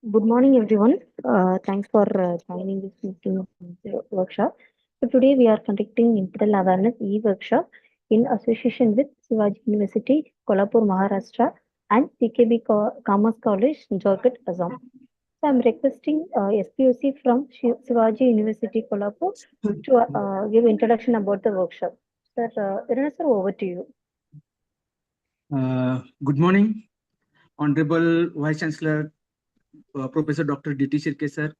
Good morning, everyone. Thanks for joining this meeting workshop. So today we are conducting NPTEL Awareness e-workshop in association with SHIVAJI University, Kolhapur, Maharashtra, and CKB Commerce College, JORHAT, Assam. So I'm requesting SPOC from SHIVAJI University, Kolhapur, to give introduction about the workshop. Sir, Irena sir, over to you. Good morning, Honorable Vice Chancellor, Professor Dr. D.T. Shirke sir,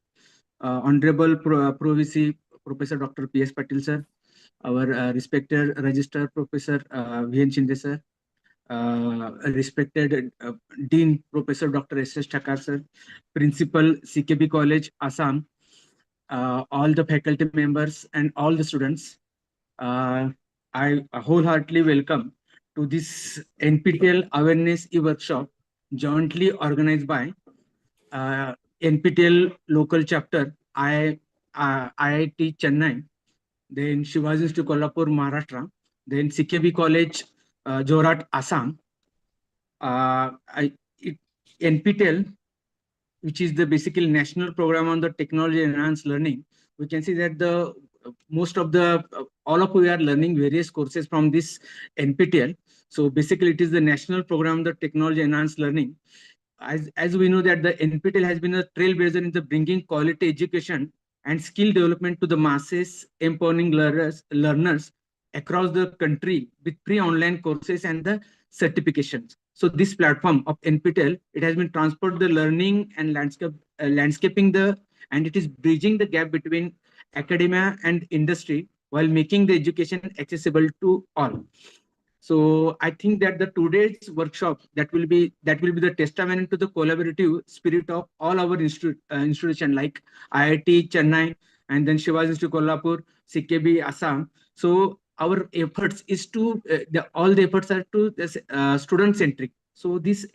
Honorable Pro VC, Professor Dr. P.S. Patil sir, our respected Register Professor V.N. Shinde sir, respected Dean Professor Dr. S.S. Thakar sir, Principal CKB College, Assam, all the faculty members and all the students. I wholeheartedly welcome to this NPTEL Awareness e-workshop jointly organized by NPTEL local chapter IIT Chennai, then SHIVAJI Institute Kolhapur Maharashtra, then CKB College JORHAT Assam. NPTEL, which is the basically national program on the technology enhanced learning, we can see that the most of the all of we are learning various courses from this NPTEL. So basically, it is the national program on the technology enhanced learning. As we know that the NPTEL has been a trailblazer in the bringing quality education and skill development to the masses, empowering learners across the country with pre-online courses and the certifications. So this platform of NPTEL, it has been transferred the learning and landscaping and it is bridging the gap between academia and industry while making the education accessible to all. So I think that the today's workshop that will be the testament to the collaborative spirit of all our institution like IIT Chennai and then SHIVAJI Institute Kolhapur, CKB Assam. So our efforts is to all the efforts are to student centric. So this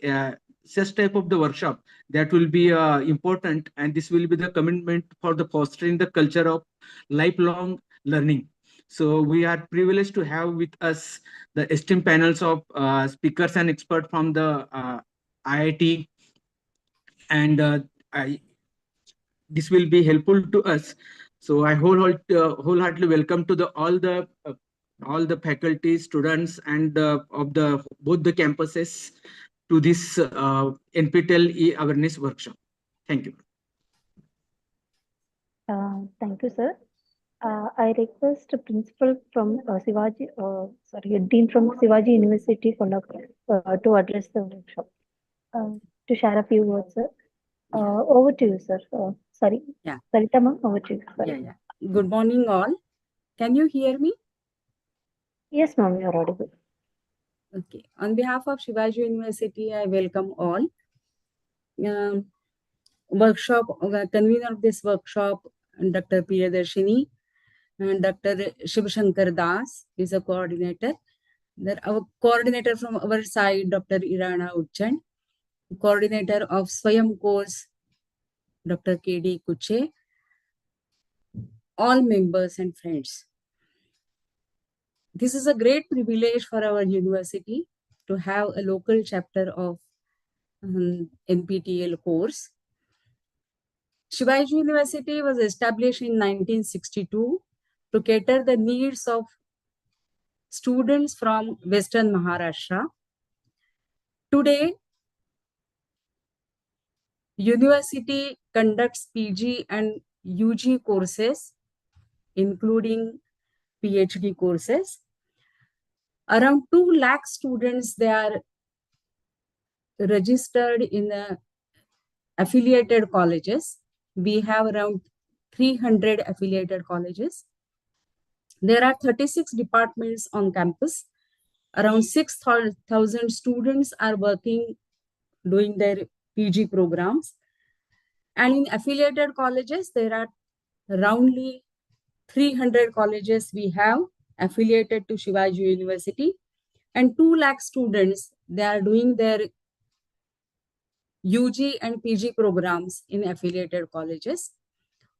such type of the workshop that will be important, and this will be the commitment for the fostering the culture of lifelong learning. So we are privileged to have with us the esteemed panels of speakers and experts from the IIT, and this will be helpful to us. So I wholeheartedly welcome to all the faculty, students, and of the both the campuses to this NPTEL e-awareness workshop. Thank you. Thank you, sir. I request a principal from Dean from SHIVAJI University, Kolhapur, to address the workshop, to share a few words, sir. Over to you, sir. Yeah. Sarita ma'am, over to you. Yeah. Good morning, all. Can you hear me? Yes, ma'am, you are audible. Okay. On behalf of SHIVAJI University, I welcome all. Convener of this workshop, Dr. Priyadarshini, and Dr. Shiv Shankar Das is a coordinator. Our coordinator from our side, Dr. Irana Uchchand, coordinator of Swayam course, Dr. K.D. Kuche, all members and friends. This is a great privilege for our university to have a local chapter of NPTEL course. SHIVAJI University was established in 1962 to cater the needs of students from Western Maharashtra. Today, university conducts PG and UG courses, including PhD courses. Around 2 lakh students, they are registered in the affiliated colleges. We have around 300 affiliated colleges. There are 36 departments on campus. Around 6,000 students are working, doing their PG programs. And in affiliated colleges, there are roundly 300 colleges we have affiliated to SHIVAJI University. And 2 lakh students, they are doing their UG and PG programs in affiliated colleges.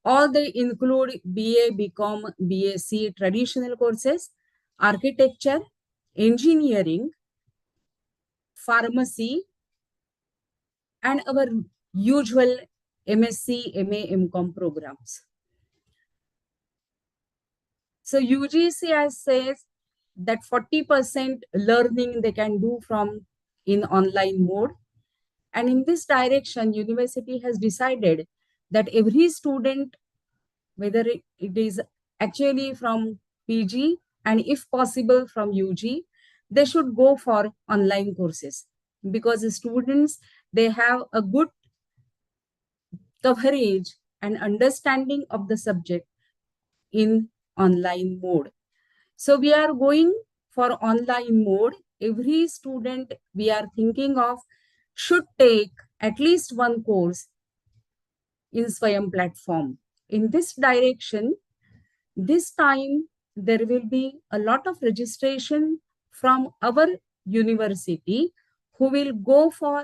All they include BA, BCom, BSc, traditional courses, architecture, engineering, pharmacy, and our usual MSc, MA, MCom programs. So UGC has says that 40% learning they can do from in online mode. And in this direction, university has decided that every student, whether it is actually from PG and if possible from UG, they should go for online courses, because the students, they have a good coverage and understanding of the subject in online mode. So we are going for online mode. Every student we are thinking of should take at least one course in Swayam platform. In this direction, this time there will be a lot of registration from our university who will go for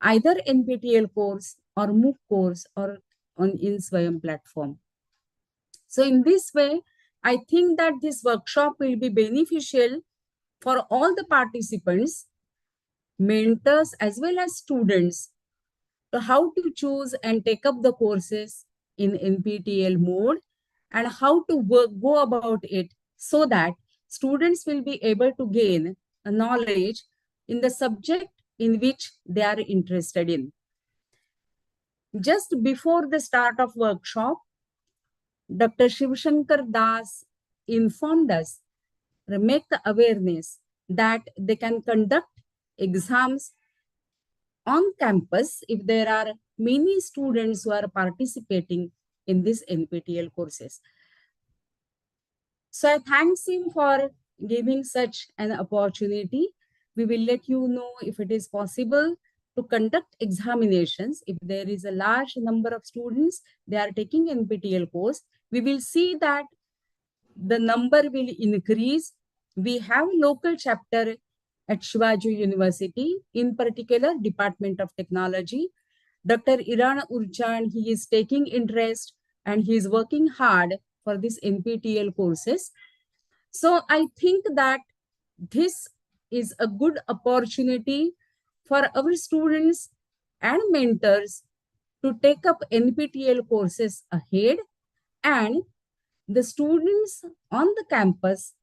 either NPTEL course or MOOC course or on in Swayam platform. So in this way, I think that this workshop will be beneficial for all the participants, mentors, as well as students, to how to choose and take up the courses in NPTEL mode and how to go about it, so that students will be able to gain a knowledge in the subject in which they are interested in. Just before the start of workshop, Dr. Shivashankar Das informed us, make the awareness that they can conduct exams on campus if there are many students who are participating in this NPTEL courses. So I thanks him for giving such an opportunity. We will let you know if it is possible to conduct examinations. If there is a large number of students, they are taking NPTEL course, we will see that the number will increase. We have local chapter at SHIVAJI University, in particular Department of Technology. Dr. Iran Urchan, he is taking interest and he is working hard for this NPTEL courses. So I think that this is a good opportunity for our students and mentors to take up NPTEL courses ahead, and the students on the campus,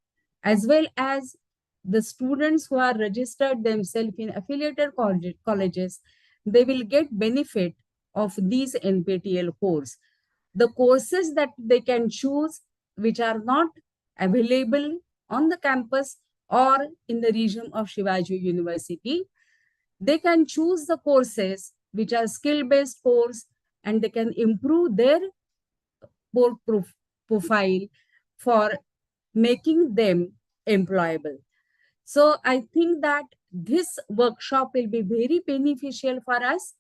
as well as the students who are registered themselves in affiliated colleges, they will get benefit of these NPTEL course. The courses that they can choose, which are not available on the campus or in the region of SHIVAJI University, they can choose the courses which are skill-based course, and they can improve their profile for making them employable. So I think that this workshop will be very beneficial for us,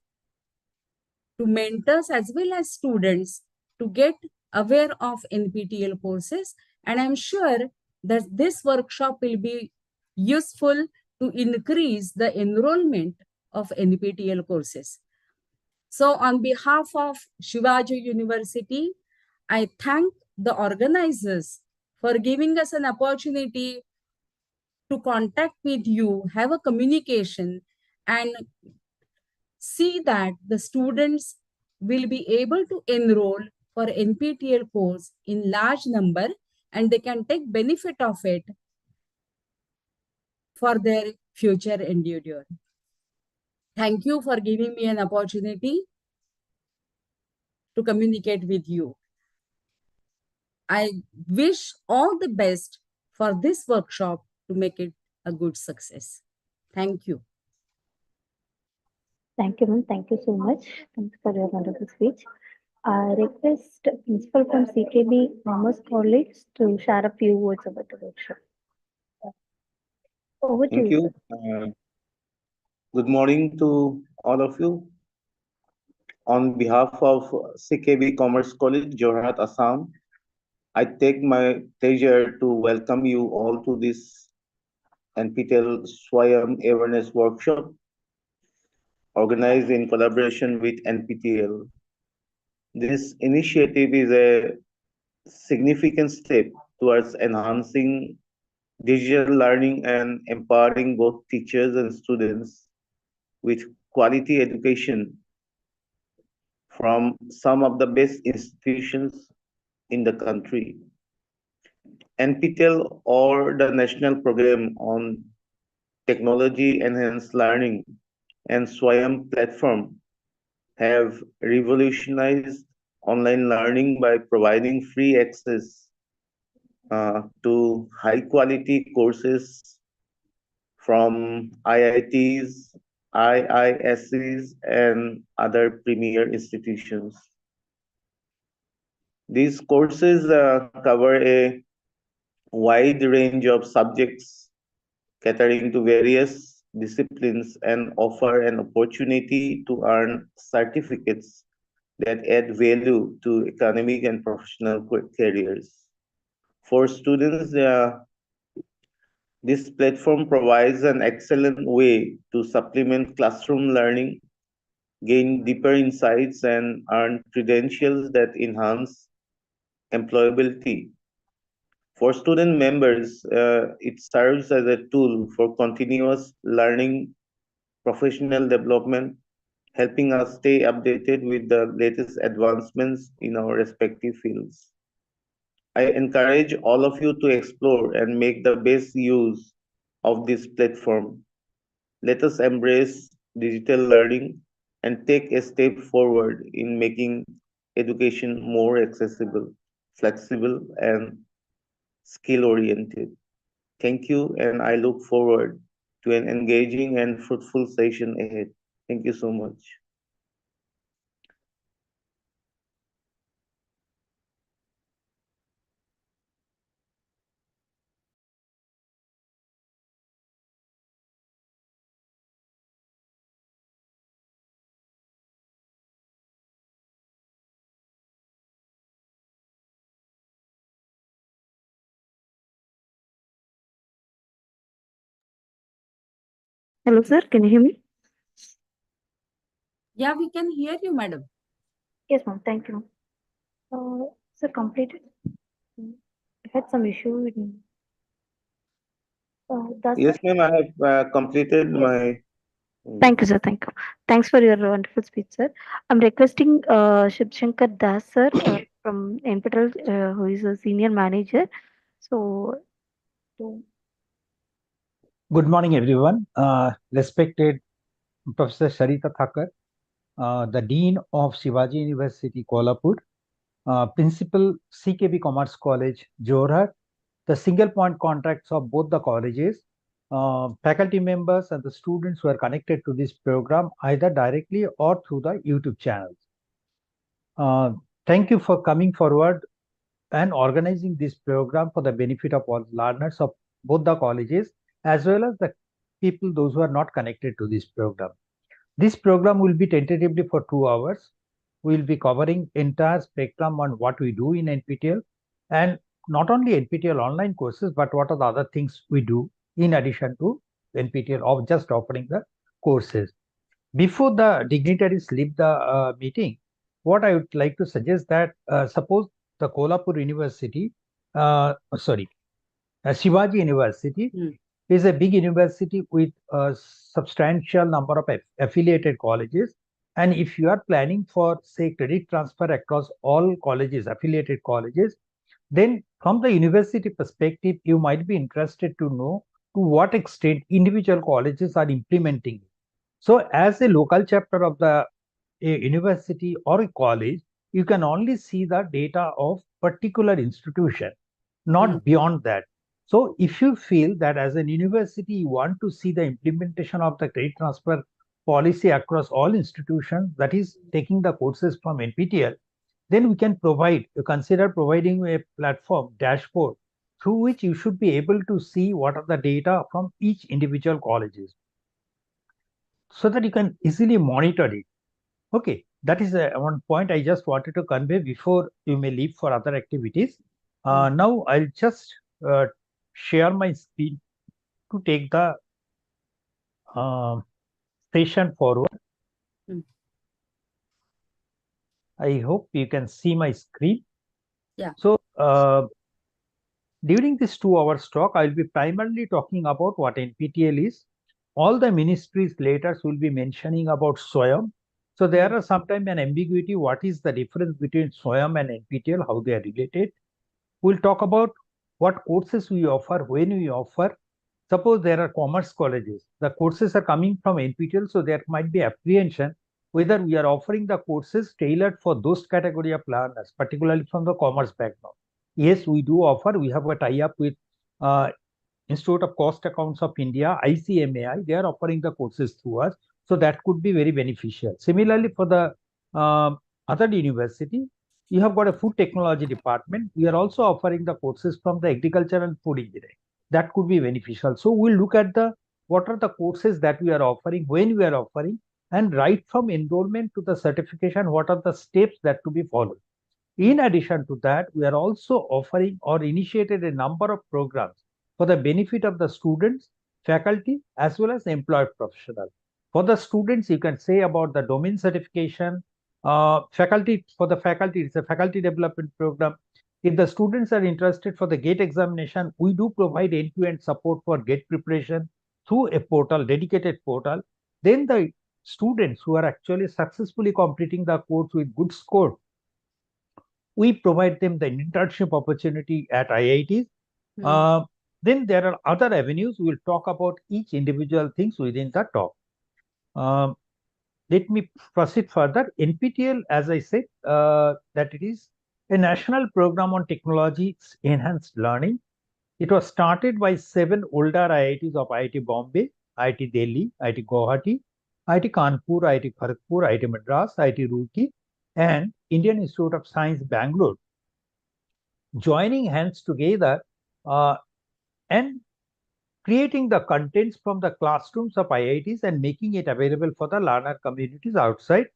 to mentors as well as students, to get aware of NPTEL courses. And I'm sure that this workshop will be useful to increase the enrollment of NPTEL courses. So on behalf of SHIVAJI University, I thank the organizers for giving us an opportunity to contact with you, have a communication, and see that the students will be able to enroll for NPTEL course in large number, and they can take benefit of it for their future endeavor. Thank you for giving me an opportunity to communicate with you. I wish all the best for this workshop to make it a good success. Thank you. Thank you, ma'am. Thank you so much. Thanks for your wonderful speech. I request Principal from CKB Commerce College to share a few words about the workshop. Over to Thank you, you. sir. Good morning to all of you. On behalf of CKB Commerce College, JORHAT, Assam, I take my pleasure to welcome you all to this NPTEL Swayam Awareness Workshop organized in collaboration with NPTEL. This initiative is a significant step towards enhancing digital learning and empowering both teachers and students with quality education from some of the best institutions in the country. NPTEL, or the National Program on Technology Enhanced Learning, and Swayam platform have revolutionized online learning by providing free access to high quality courses from IITs, IISCs, and other premier institutions. These courses cover a wide range of subjects catering to various disciplines and offer an opportunity to earn certificates that add value to academic and professional careers. For students, this platform provides an excellent way to supplement classroom learning, gain deeper insights, and earn credentials that enhance employability. For student members, it serves as a tool for continuous learning, professional development, helping us stay updated with the latest advancements in our respective fields. I encourage all of you to explore and make the best use of this platform. Let us embrace digital learning and take a step forward in making education more accessible, flexible, and skill oriented. Thank you, and I look forward to an engaging and fruitful session ahead. Thank you so much. Hello, sir. Can you hear me? Yeah, we can hear you, madam. Yes, ma'am. Thank you. Sir, completed. I had some issue in. Yes, ma'am, I have completed Yes. my. Thank you, sir. Thank you. Thanks for your wonderful speech, sir. I'm requesting Shib Shankar Das, sir, from NPTEL, who is a senior manager. So, to Good morning, everyone. Respected Professor Sharita Thakur, the Dean of Shivaji University, Kolhapur, Principal CKB Commerce College, JORHAT, the single point contacts of both the colleges, faculty members and the students who are connected to this program either directly or through the YouTube channels. Thank you for coming forward and organizing this program for the benefit of all learners of both the colleges as well as the people, those who are not connected to this program. This program will be tentatively for 2 hours. We will be covering entire spectrum on what we do in NPTEL, and not only NPTEL online courses, but what are the other things we do in addition to NPTEL of just offering the courses. Before the dignitaries leave the meeting, what I would like to suggest that suppose the Kolhapur University, Shivaji University is a big university with a substantial number of affiliated colleges. And if you are planning for, say, credit transfer across all colleges, affiliated colleges, then from the university perspective, you might be interested to know to what extent individual colleges are implementing it. So as a local chapter of the a university or a college, you can only see the data of particular institution, not beyond that. So if you feel that as an university, you want to see the implementation of the credit transfer policy across all institutions, that is taking the courses from NPTEL, then we can consider providing a platform dashboard through which you should be able to see what are the data from each individual colleges so that you can easily monitor it. Okay, that is one point I just wanted to convey before you may leave for other activities. Now I'll just share my screen to take the session forward. I hope you can see my screen. Yeah. So during this 2 hours talk, I'll be primarily talking about what NPTEL is. All the ministries later will be mentioning about Swayam, So there are sometimes an ambiguity. What is the difference between SWAYAM and NPTEL, how they are related? We'll talk about what courses we offer, when we offer. Suppose there are commerce colleges. The courses are coming from NPTEL, so there might be apprehension whether we are offering the courses tailored for those category of learners, particularly from the commerce background. Yes, we do offer. We have a tie-up with Institute of Cost Accounts of India, ICMAI. They are offering the courses through us. So that could be very beneficial. Similarly, for the other university, you have got a food technology department. We are also offering the courses from the agriculture and food engineering. That could be beneficial. So we'll look at what are the courses that we are offering, when we are offering, and right from enrollment to the certification, what are the steps that to be followed. In addition to that, we are also offering or initiated a number of programs for the benefit of the students, faculty, as well as employed professionals. For the students, you can say about the domain certification. Faculty, for the faculty, it's a faculty development program. If the students are interested for the GATE examination, we do provide end-to-end support for GATE preparation through a portal, dedicated portal. Then the students who are actually successfully completing the course with good score, we provide them the internship opportunity at IITs. Then there are other avenues. We'll talk about each individual things within the talk. Let me proceed further. NPTEL, as I said, that it is a national program on technology enhanced learning. It was started by 7 older IITs of IIT Bombay, IIT Delhi, IIT Guwahati, IIT Kanpur, IIT Kharagpur, IIT Madras, IIT Roorkee, and Indian Institute of Science, Bangalore, joining hands together and creating the contents from the classrooms of IITs and making it available for the learner communities outside,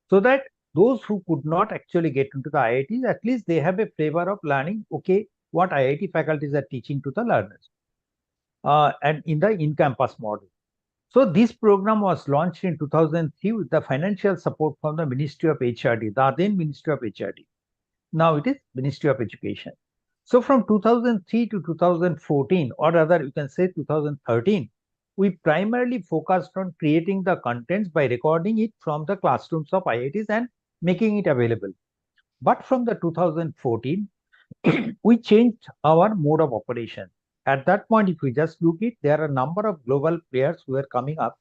so that those who could not actually get into the IITs, at least they have a flavor of learning, okay, what IIT faculties are teaching to the learners, and in the in-campus model. So this program was launched in 2003 with the financial support from the Ministry of HRD, the then Ministry of HRD. Now it is Ministry of Education. So from 2003 to 2014, or rather you can say 2013, we primarily focused on creating the contents by recording it from the classrooms of IITs and making it available. But from the 2014, we changed our mode of operation. At that point, if we just look it, there are a number of global players who are coming up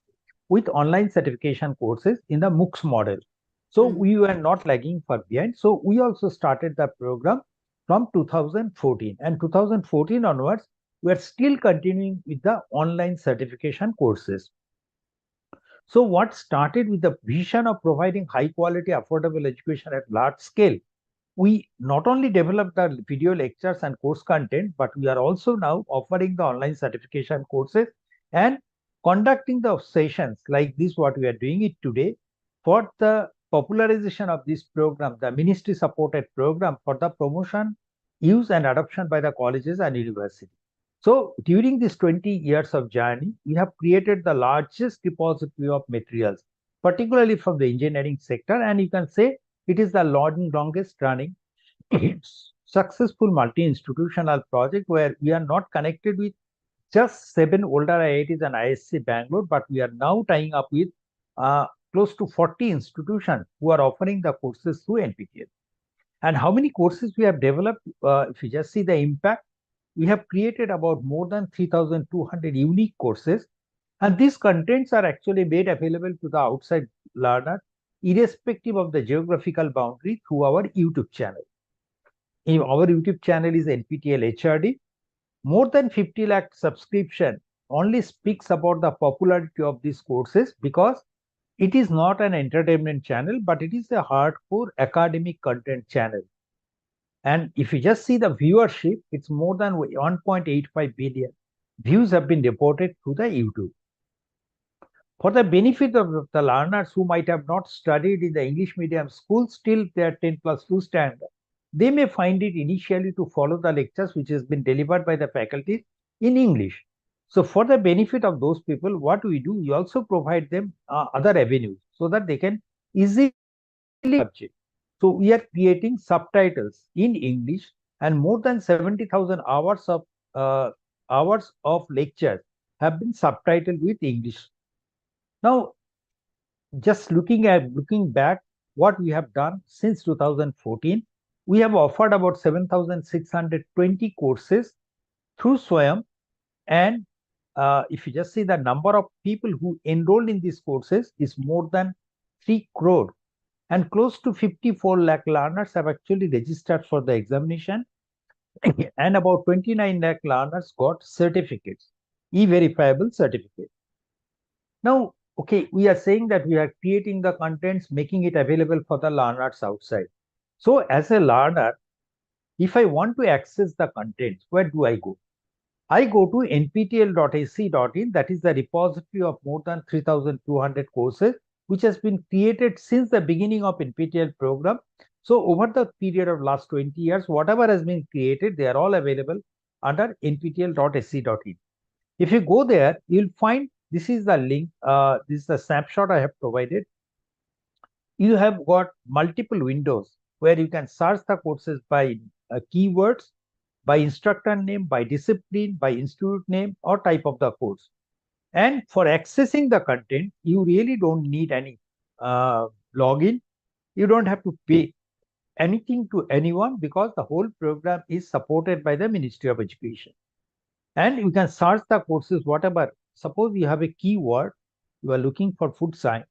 with online certification courses in the MOOCs model. So we were not lagging far behind. So we also started the program from 2014, and 2014 onwards, we are still continuing with the online certification courses. So what started with the vision of providing high quality, affordable education at large scale, we not only developed the video lectures and course content, but we are also now offering the online certification courses and conducting the sessions like this, what we are doing it today, for the popularization of this program, the ministry supported program for the promotion, use and adoption by the colleges and universities. So during this 20 years of journey, we have created the largest depository of materials, particularly from the engineering sector, and you can say it is the longest running successful multi-institutional project where we are not connected with just 7 older IITs and ISC Bangalore, but we are now tying up with close to 40 institutions who are offering the courses through NPTEL. And how many courses we have developed, if you just see the impact, we have created about more than 3,200 unique courses, and these contents are actually made available to the outside learner irrespective of the geographical boundary through our YouTube channel. Our YouTube channel is NPTEL HRD. More than 50 lakh subscription only speaks about the popularity of these courses, because it is not an entertainment channel, but it is a hardcore academic content channel. And if you just see the viewership, it's more than 1.85 billion views have been reported through the YouTube. For the benefit of the learners who might have not studied in the English medium school, still they are 10+2 standard, they may find it initially to follow the lectures which has been delivered by the faculty in English. So for the benefit of those people, what we do, we also provide them other avenues so that they can easily subject. So we are creating subtitles in English, and more than 70,000 hours of lectures have been subtitled with English. Now, just looking back, what we have done since 2014, we have offered about 7,620 courses through SWAYAM. And if you just see the number of people who enrolled in these courses is more than 3 crore. And close to 54 lakh learners have actually registered for the examination. And about 29 lakh learners got certificates, e-verifiable certificates. Now, okay, we are saying that we are creating the contents, making it available for the learners outside. So as a learner, if I want to access the content, where do I go? I go to nptel.ac.in, that is the repository of more than 3,200 courses, which has been created since the beginning of NPTEL program. So over the period of last 20 years, whatever has been created, they are all available under nptel.ac.in. If you go there, you'll find this is the link, this is the snapshot I have provided. You have got multiple windows where you can search the courses by keywords, by instructor name, by discipline, by institute name, or type of the course. And for accessing the content, you really don't need any login. You don't have to pay anything to anyone because the whole program is supported by the Ministry of Education. And you can search the courses, whatever. Suppose you have a keyword, you are looking for food science.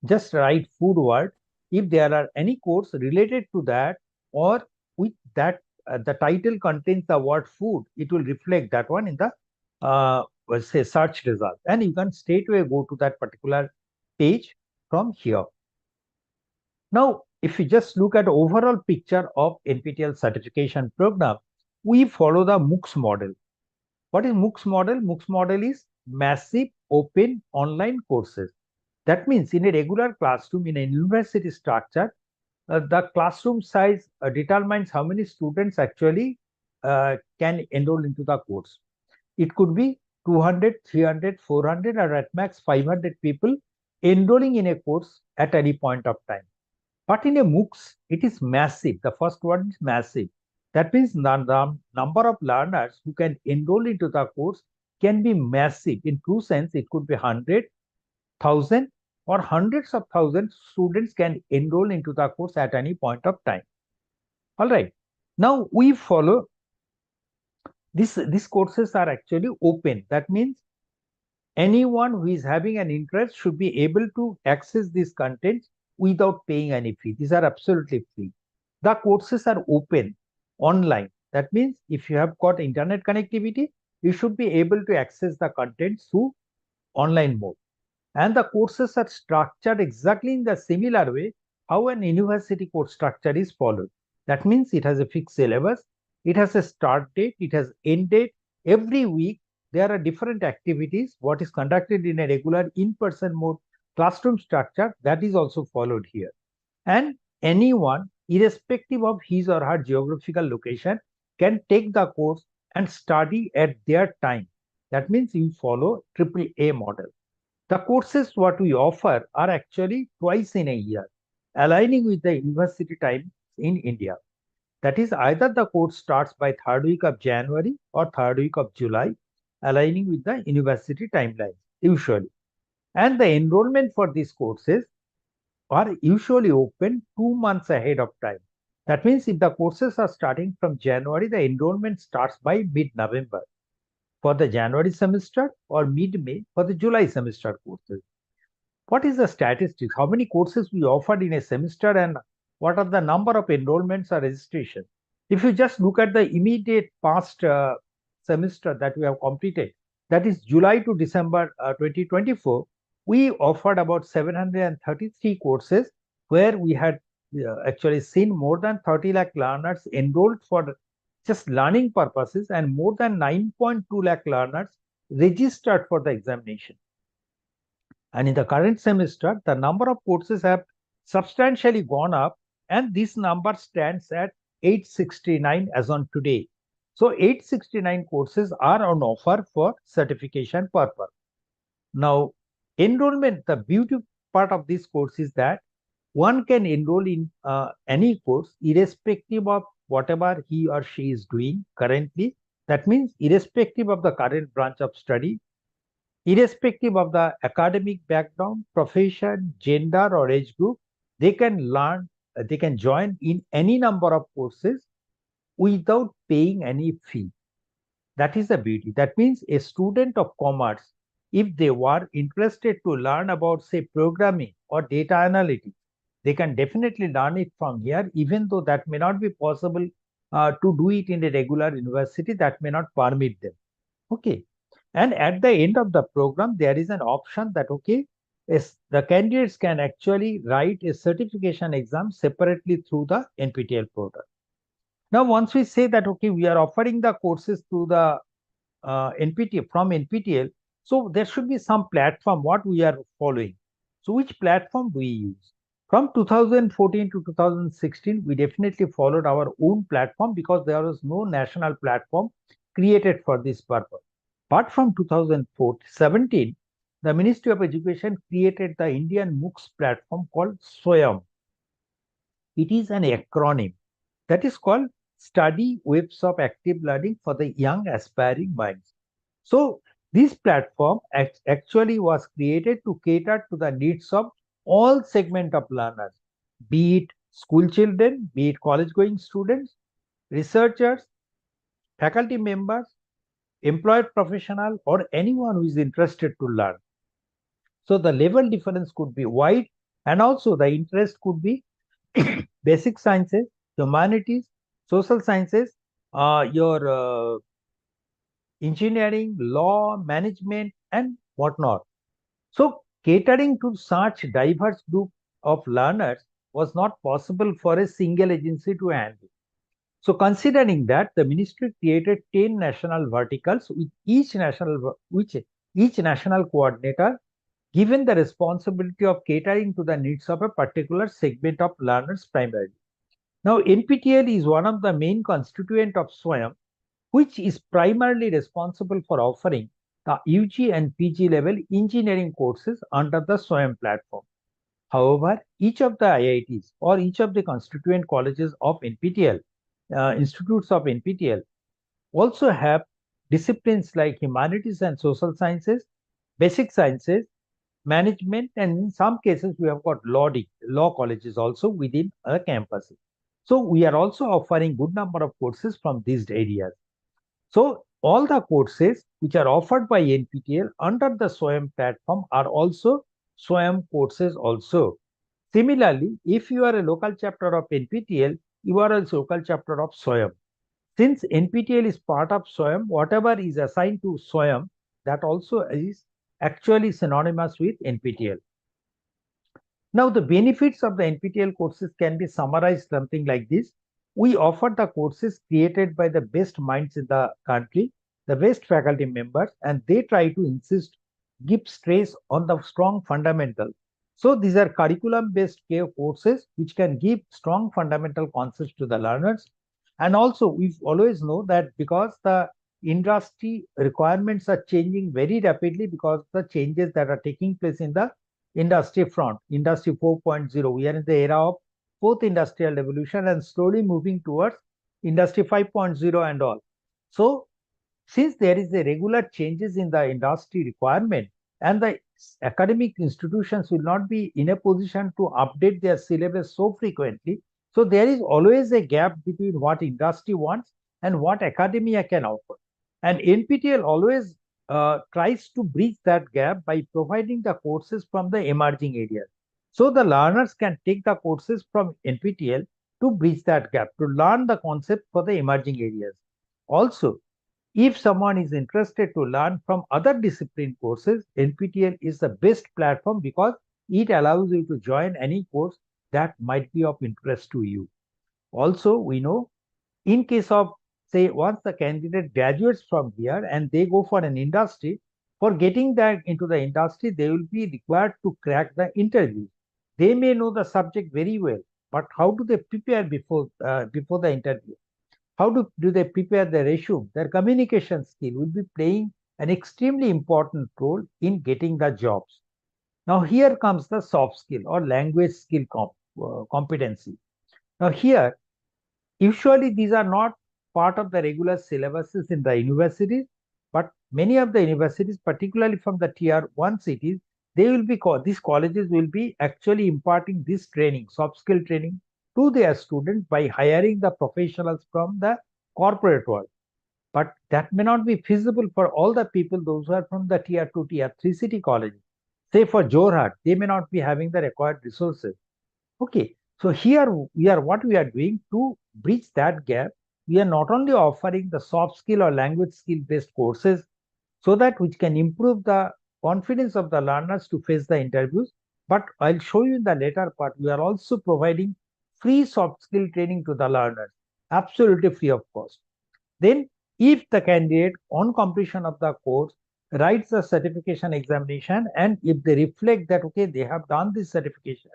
Just write food word. If there are any course related to that, or with that the title contains the word food, it will reflect that one in the say search result, and you can straightaway go to that particular page from here. Now, if you just look at overall picture of NPTEL certification program, we follow the MOOCs model. What is MOOCs model? MOOCs model is massive open online courses. That means in a regular classroom in a university structure, the classroom size determines how many students actually can enroll into the course. It could be 200, 300, 400, or at max 500 people enrolling in a course at any point of time. But in a MOOCs, it is massive. The first one is massive. That means the number of learners who can enroll into the course can be massive. In true sense, it could be 100, 1,000, or hundreds of thousands students can enroll into the course at any point of time. All right. Now we follow this. These courses are actually open. That means anyone who is having an interest should be able to access these contents without paying any fee. These are absolutely free. The courses are open online. That means if you have got internet connectivity, you should be able to access the content through online mode. And the courses are structured exactly in the similar way how an university course structure is followed. That means it has a fixed syllabus, it has a start date, it has end date. Every week there are different activities. What is conducted in a regular in-person mode classroom structure, that is also followed here. And anyone, irrespective of his or her geographical location, can take the course and study at their time. That means you follow AAA model. The courses what we offer are actually twice in a year, aligning with the university time in India. That is, either the course starts by 3rd week of January or 3rd week of July, aligning with the university timeline usually. And the enrollment for these courses are usually open 2 months ahead of time. That means if the courses are starting from January, the enrollment starts by mid-November for the January semester or mid-May for the July semester courses. What is the statistics? How many courses we offered in a semester and what are the number of enrollments or registration? If you just look at the immediate past semester that we have completed, that is July to December 2024, we offered about 733 courses where we had actually seen more than 30 lakh learners enrolled for just learning purposes and more than 9.2 lakh learners registered for the examination. And in the current semester, the number of courses have substantially gone up, and this number stands at 869 as on today. So 869 courses are on offer for certification purpose. Now, enrollment, the beauty part of this course is that one can enroll in any course irrespective of whatever he or she is doing currently. That means irrespective of the current branch of study, Irrespective of the academic background, profession, gender, or age group, they can they can join in any number of courses without paying any fee. That is the beauty. That means a student of commerce, if they were interested to learn about, say, programming or data analytics, they can definitely learn it from here, even though that may not be possible to do it in a regular university, that may not permit them. Okay. And at the end of the program, there is an option that, okay, the candidates can actually write a certification exam separately through the NPTEL portal. Now, once we say that, okay, we are offering the courses through the NPTEL, from NPTEL, so there should be some platform what we are following. So which platform do we use? From 2014 to 2016, we definitely followed our own platform because there was no national platform created for this purpose. But from 2017, the Ministry of Education created the Indian MOOCs platform called SWAYAM. It is an acronym that is called Study Webs of Active Learning for the Young Aspiring Minds. So this platform actually was created to cater to the needs of all segment of learners, be it school children, be it college-going students, researchers, faculty members, employed professional, or anyone who is interested to learn. So the level difference could be wide, and also the interest could be basic sciences, humanities, social sciences, your engineering, law, management, and whatnot. So catering to such diverse group of learners was not possible for a single agency to handle. So considering that, the ministry created 10 national verticals with each national coordinator given the responsibility of catering to the needs of a particular segment of learners primarily. Now, NPTEL is one of the main constituent of SWAYAM, which is primarily responsible for offering the UG and PG level engineering courses under the SWAYAM platform. However, each of the IITs or each of the constituent colleges of NPTEL, institutes of NPTEL, also have disciplines like humanities and social sciences, basic sciences, management, and in some cases we have got law colleges also within a campus. So we are also offering good number of courses from these areas. So all the courses which are offered by NPTEL under the SWAYAM platform are also SWAYAM courses also. Similarly, if you are a local chapter of NPTEL, you are a local chapter of SWAYAM. Since NPTEL is part of SWAYAM, whatever is assigned to SWAYAM, that also is actually synonymous with NPTEL. Now, the benefits of the NPTEL courses can be summarized something like this. We offer the courses created by the best minds in the country, the best faculty members, and they try to give stress on the strong fundamentals. So these are curriculum-based courses which can give strong fundamental concepts to the learners. And also, we always know that because the industry requirements are changing very rapidly because of the changes that are taking place in the industry front, Industry 4.0. We are in the era of fourth industrial revolution and slowly moving towards Industry 5.0 and all. So, since there is a regular changes in the industry requirement and the academic institutions will not be in a position to update their syllabus so frequently, so there is always a gap between what industry wants and what academia can offer. And NPTEL always tries to bridge that gap by providing the courses from the emerging areas. So the learners can take the courses from NPTEL to bridge that gap, to learn the concept for the emerging areas. Also, if someone is interested to learn from other discipline courses, NPTEL is the best platform because it allows you to join any course that might be of interest to you. Also, we know in case of, say, once the candidate graduates from here and they go for an industry, for getting that into the industry, they will be required to crack the interview. They may know the subject very well, but how do they prepare before the interview? How do they prepare their resume? Their communication skill will be playing an extremely important role in getting the jobs. Now, here comes the soft skill or language skill competency. Now, here, usually these are not part of the regular syllabuses in the universities, but many of the universities, particularly from the tier 1 cities, they will be these colleges will be actually imparting this training, soft skill training, to their students by hiring the professionals from the corporate world. But that may not be feasible for all the people, those who are from the tier 2, tier 3 city colleges. Say for Jorhat, they may not be having the required resources. Okay, so here what we are doing to bridge that gap, we are not only offering the soft skill or language skill based courses so that which can improve the confidence of the learners to face the interviews, but I'll show you in the later part, we are also providing free soft skill training to the learners, absolutely free of cost. Then if the candidate on completion of the course writes the certification examination, and if they reflect that, okay, they have done this certification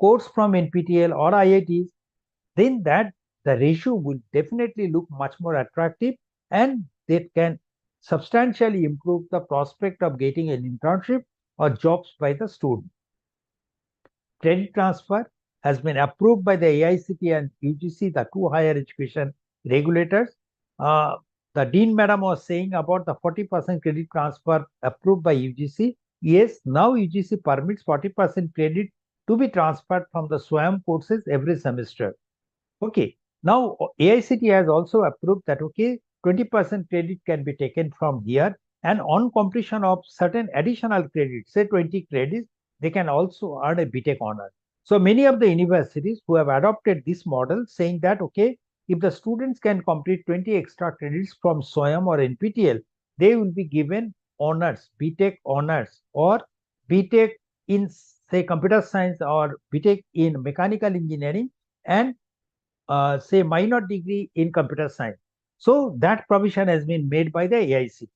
course from NPTEL or IITs, then that the ratio will definitely look much more attractive, and they can substantially improve the prospect of getting an internship or jobs by the student. Credit transfer has been approved by the AICTE and UGC, the two higher education regulators. The Dean Madam was saying about the 40% credit transfer approved by UGC. Yes, now UGC permits 40% credit to be transferred from the SWAYAM courses every semester. Okay, now AICTE has also approved that, okay, 20% credit can be taken from here, and on completion of certain additional credits, say 20 credits, they can also earn a BTech honor. So many of the universities who have adopted this model saying that, okay, if the students can complete 20 extra credits from SWAYAM or NPTEL, they will be given honors, BTech honors, or BTech in, say, computer science, or BTech in mechanical engineering, and say minor degree in computer science. So that provision has been made by the AIC.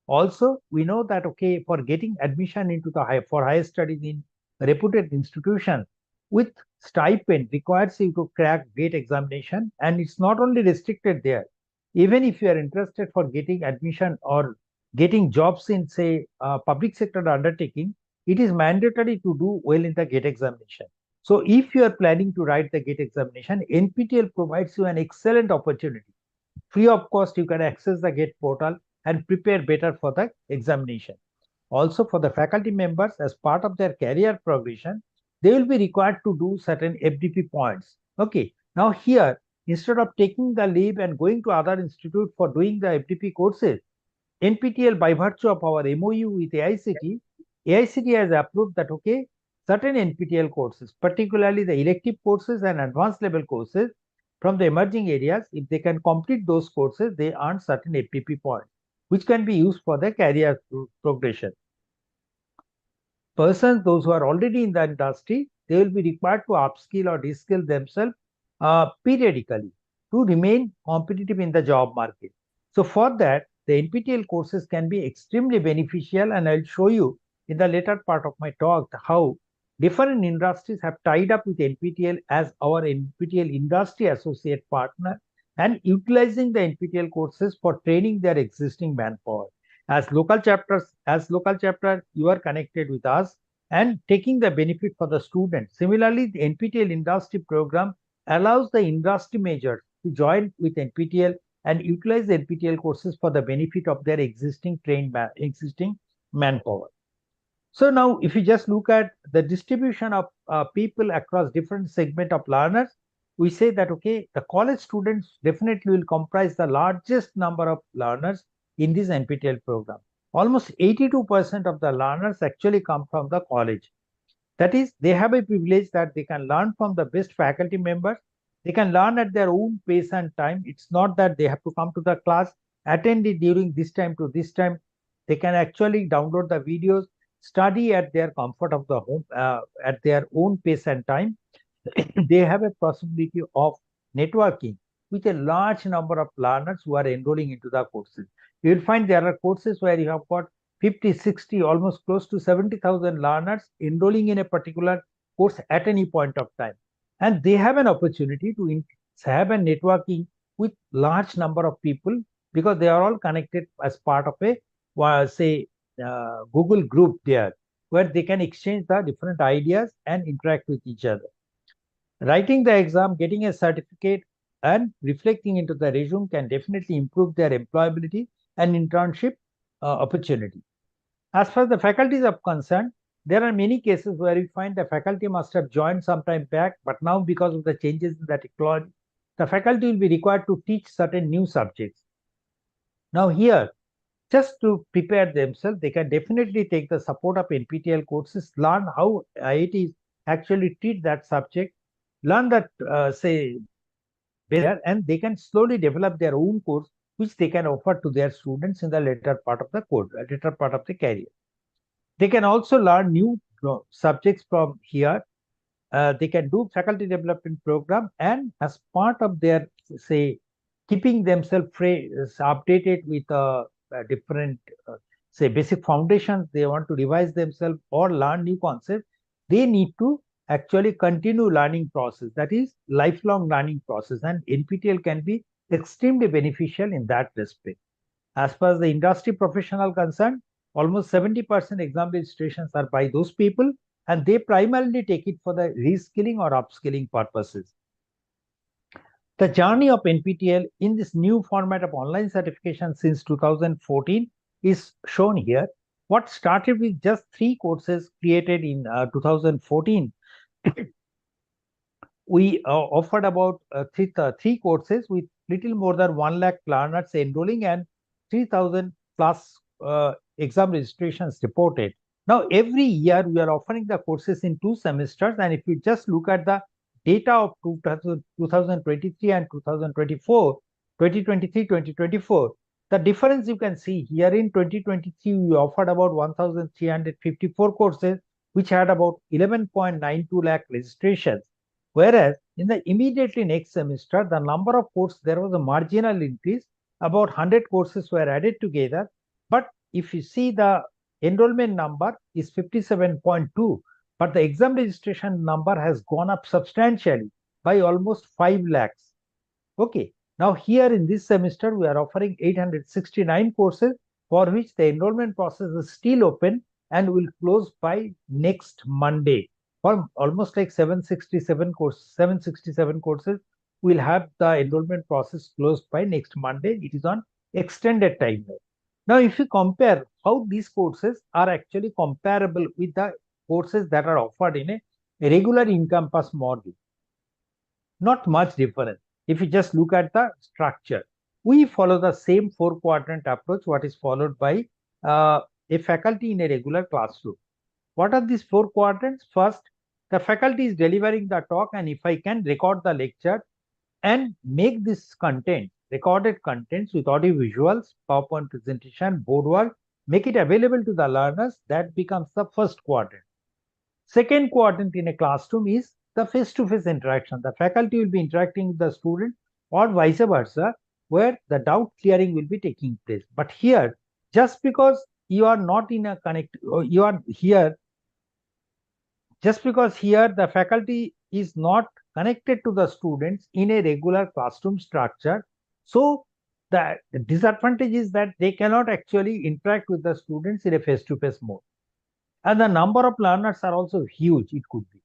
Also, we know that, okay, for getting admission into the higher studies in reputed institutions with stipend requires you to crack GATE examination, and it's not only restricted there. Even if you are interested for getting admission or getting jobs in, say, public sector undertaking, it is mandatory to do well in the GATE examination. So if you are planning to write the GATE examination, NPTEL provides you an excellent opportunity. Free of cost, you can access the GATE portal and prepare better for the examination. Also, for the faculty members, as part of their career progression, they will be required to do certain FDP points. Okay, now here, instead of taking the leave and going to other institute for doing the FDP courses, NPTEL, by virtue of our MOU with AICTE has approved that, okay, certain NPTEL courses, particularly the elective courses and advanced level courses from the emerging areas, if they can complete those courses, they earn certain FDP points, which can be used for their career progression. Persons, those who are already in the industry, they will be required to upskill or reskill themselves periodically to remain competitive in the job market. So for that, the NPTEL courses can be extremely beneficial, and I'll show you in the later part of my talk how different industries have tied up with NPTEL as our NPTEL industry associate partner, and utilizing the NPTEL courses for training their existing manpower. As local chapter, you are connected with us and taking the benefit for the students. Similarly, the NPTEL industry program allows the industry majors to join with NPTEL and utilize the NPTEL courses for the benefit of their existing manpower. So now, if you just look at the distribution of people across different segment of learners, we say that, okay, the college students definitely will comprise the largest number of learners in this NPTEL program. Almost 82% of the learners actually come from the college. That is, they have a privilege that they can learn from the best faculty members. They can learn at their own pace and time. It's not that they have to come to the class, attend it during this time to this time. They can actually download the videos, study at their comfort of the home, at their own pace and time. They have a possibility of networking with a large number of learners who are enrolling into the courses. You will find there are courses where you have got 50, 60, almost close to 70,000 learners enrolling in a particular course at any point of time. And they have an opportunity to have a networking with large number of people, because they are all connected as part of a, say, Google group there, where they can exchange the different ideas and interact with each other. Writing the exam, getting a certificate, and reflecting into the resume can definitely improve their employability and internship opportunity. As far as the faculties are concerned, there are many cases where we find the faculty must have joined some time back, but now because of the changes in the technology, the faculty will be required to teach certain new subjects. Now here, just to prepare themselves, they can definitely take the support of NPTEL courses, learn how IITs actually treat that subject, learn that, and they can slowly develop their own course, which they can offer to their students in the later part of the course, later part of the career. They can also learn new subjects from here. They can do faculty development program, and as part of their, keeping themselves updated with different, basic foundations, they want to revise themselves or learn new concepts, they need to actually continue learning process. That is lifelong learning process, and NPTEL can be extremely beneficial in that respect. As far as the industry professional concerned, almost 70% exam registrations are by those people, and they primarily take it for the reskilling or upskilling purposes. The journey of NPTEL in this new format of online certification since 2014 is shown here. What started with just 3 courses created in 2014, we offered about 3 courses with little more than 1 lakh learners enrolling and 3,000 plus exam registrations reported. Now, every year we are offering the courses in 2 semesters, and if you just look at the data of 2023 and 2024, 2023-2024, the difference you can see here in 2023, we offered about 1,354 courses, which had about 11.92 lakh registrations. Whereas in the immediately next semester, the number of courses, there was a marginal increase, about 100 courses were added together. But if you see, the enrollment number is 57.2, but the exam registration number has gone up substantially by almost 5 lakhs. Okay, now here in this semester, we are offering 869 courses for which the enrollment process is still open and will close by next Monday. For almost like 767 courses, we'll have the enrollment process closed by next Monday. It is on extended timeline. Now, if you compare how these courses are actually comparable with the courses that are offered in a regular in-campus model, not much difference. If you just look at the structure, we follow the same 4-quadrant approach what is followed by a faculty in a regular classroom. What are these 4 quadrants? First, the faculty is delivering the talk, and if I can record the lecture and make this content, recorded contents with audio visuals, PowerPoint presentation, board work, make it available to the learners, that becomes the first quadrant. Second quadrant in a classroom is the face-to-face interaction. The faculty will be interacting with the student or vice versa, where the doubt clearing will be taking place. But here, just because you are not in a you are here, just because here the faculty is not connected to the students in a regular classroom structure, so the disadvantage is that they cannot actually interact with the students in a face-to-face mode. And the number of learners are also huge, it could be.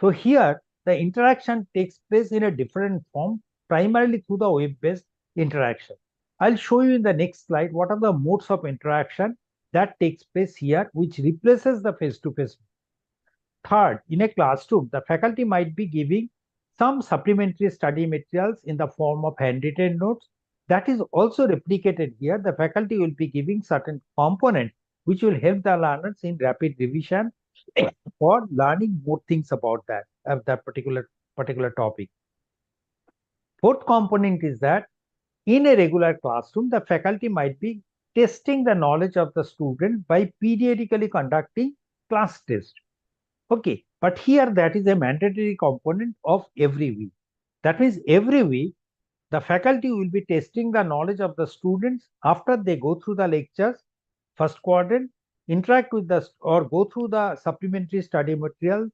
So here, the interaction takes place in a different form, primarily through the web-based interaction. I'll show you in the next slide what are the modes of interaction that takes place here, which replaces the face-to-face. Third, in a classroom, the faculty might be giving some supplementary study materials in the form of handwritten notes. That is also replicated here. The faculty will be giving certain components which will help the learners in rapid revision for learning more things about that particular topic. Fourth component is that in a regular classroom, the faculty might be testing the knowledge of the student by periodically conducting class tests. Okay, but here that is a mandatory component of every week. That means every week, the faculty will be testing the knowledge of the students after they go through the lectures, first quadrant, interact with or go through the supplementary study material,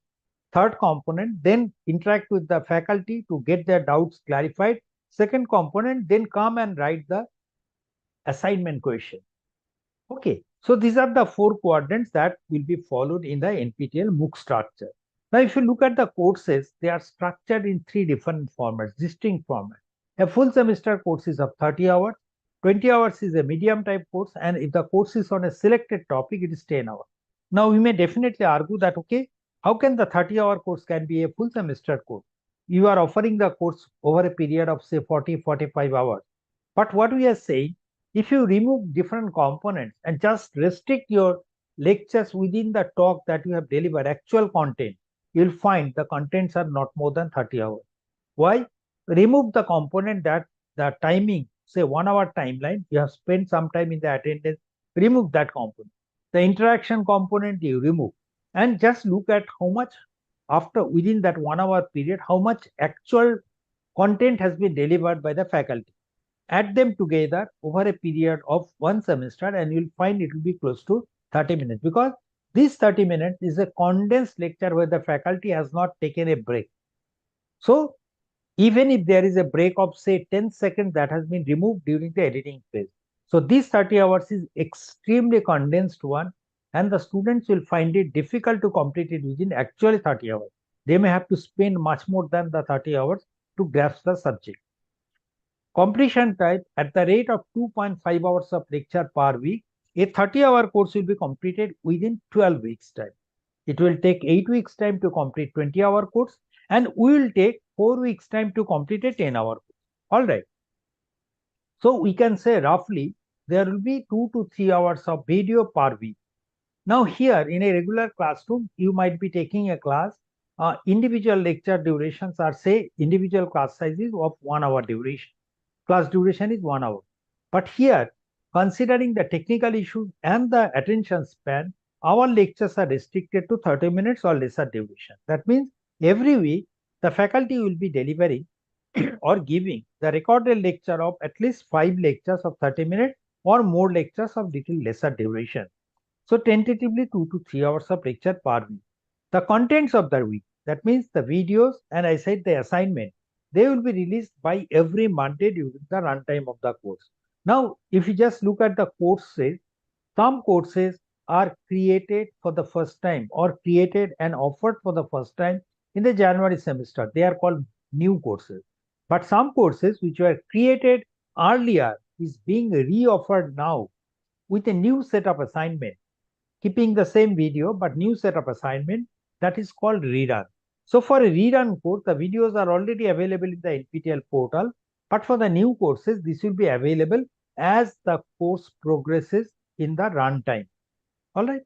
third component, then interact with the faculty to get their doubts clarified, second component, then come and write the assignment question. Okay, so these are the 4 quadrants that will be followed in the NPTEL MOOC structure. Now, if you look at the courses, they are structured in 3 different formats, distinct formats. A full semester course is of 30 hours, 20 hours is a medium type course, and if the course is on a selected topic, it is 10 hours. Now, we may definitely argue that, okay, how can the 30-hour course can be a full semester course? You are offering the course over a period of say 40-45 hours. But what we are saying, if you remove different components and just restrict your lectures within the talk that you have delivered, actual content, you'll find the contents are not more than 30 hours. Why? Remove the component that the timing, say 1 hour timeline, you have spent some time in the attendance, remove that component. The interaction component you remove, and just look at how much after within that 1 hour period, how much actual content has been delivered by the faculty. Add them together over a period of one semester and you'll find it will be close to 30 minutes, because this 30 minutes is a condensed lecture where the faculty has not taken a break. So even if there is a break of say 10 seconds, that has been removed during the editing phase. So this 30 hours is extremely condensed one, and the students will find it difficult to complete it within actually 30 hours. They may have to spend much more than the 30 hours to grasp the subject. Completion time at the rate of 2.5 hours of lecture per week, a 30-hour course will be completed within 12 weeks time. It will take 8 weeks time to complete 20-hour course, and we will take 4 weeks time to complete a 10-hour course. All right. So we can say roughly there will be 2 to 3 hours of video per week. Now here in a regular classroom, you might be taking a class. Individual lecture durations are say individual class sizes of 1 hour duration. Class duration is 1 hour. But here, considering the technical issues and the attention span, our lectures are restricted to 30 minutes or lesser duration. That means every week, the faculty will be delivering or giving the recorded lecture of at least 5 lectures of 30 minutes or more lectures of little lesser duration. So tentatively 2 to 3 hours of lecture per week. The contents of the week, that means the videos and I said the assignment, they will be released by every Monday during the runtime of the course. Now, if you just look at the courses, some courses are created for the first time or created and offered for the first time in the January semester. They are called new courses. But some courses which were created earlier is being re-offered now with a new set of assignment, keeping the same video but new set of assignment, that is called rerun. So for a rerun course, the videos are already available in the NPTEL portal, but for the new courses, this will be available as the course progresses in the runtime. All right.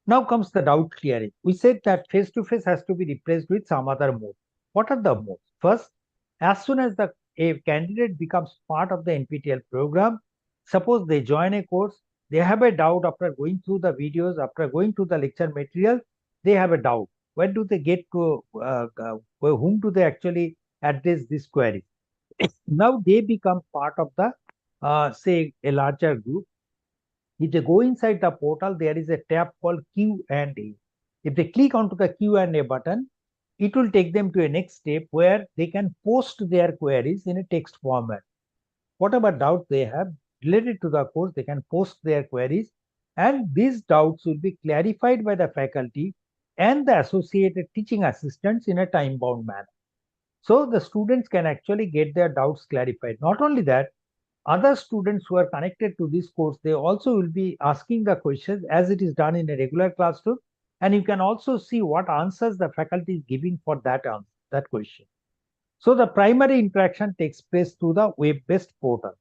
Now comes the doubt clearing. We said that face-to-face has to be replaced with some other mode. What are the modes? First, as soon as a candidate becomes part of the NPTEL program, suppose they join a course, they have a doubt after going through the videos, after going through the lecture material, they have a doubt. When do they get to, whom do they actually address this query? Now they become part of the, say, a larger group. If they go inside the portal, there is a tab called Q&A. If they click onto the Q&A button, it will take them to a next step where they can post their queries in a text format. Whatever doubts they have related to the course, they can post their queries, and these doubts will be clarified by the faculty and the associated teaching assistants in a time-bound manner. So the students can actually get their doubts clarified. Not only that, other students who are connected to this course, they also will be asking the questions as it is done in a regular classroom, and you can also see what answers the faculty is giving for that question. So the primary interaction takes place through the web-based portal.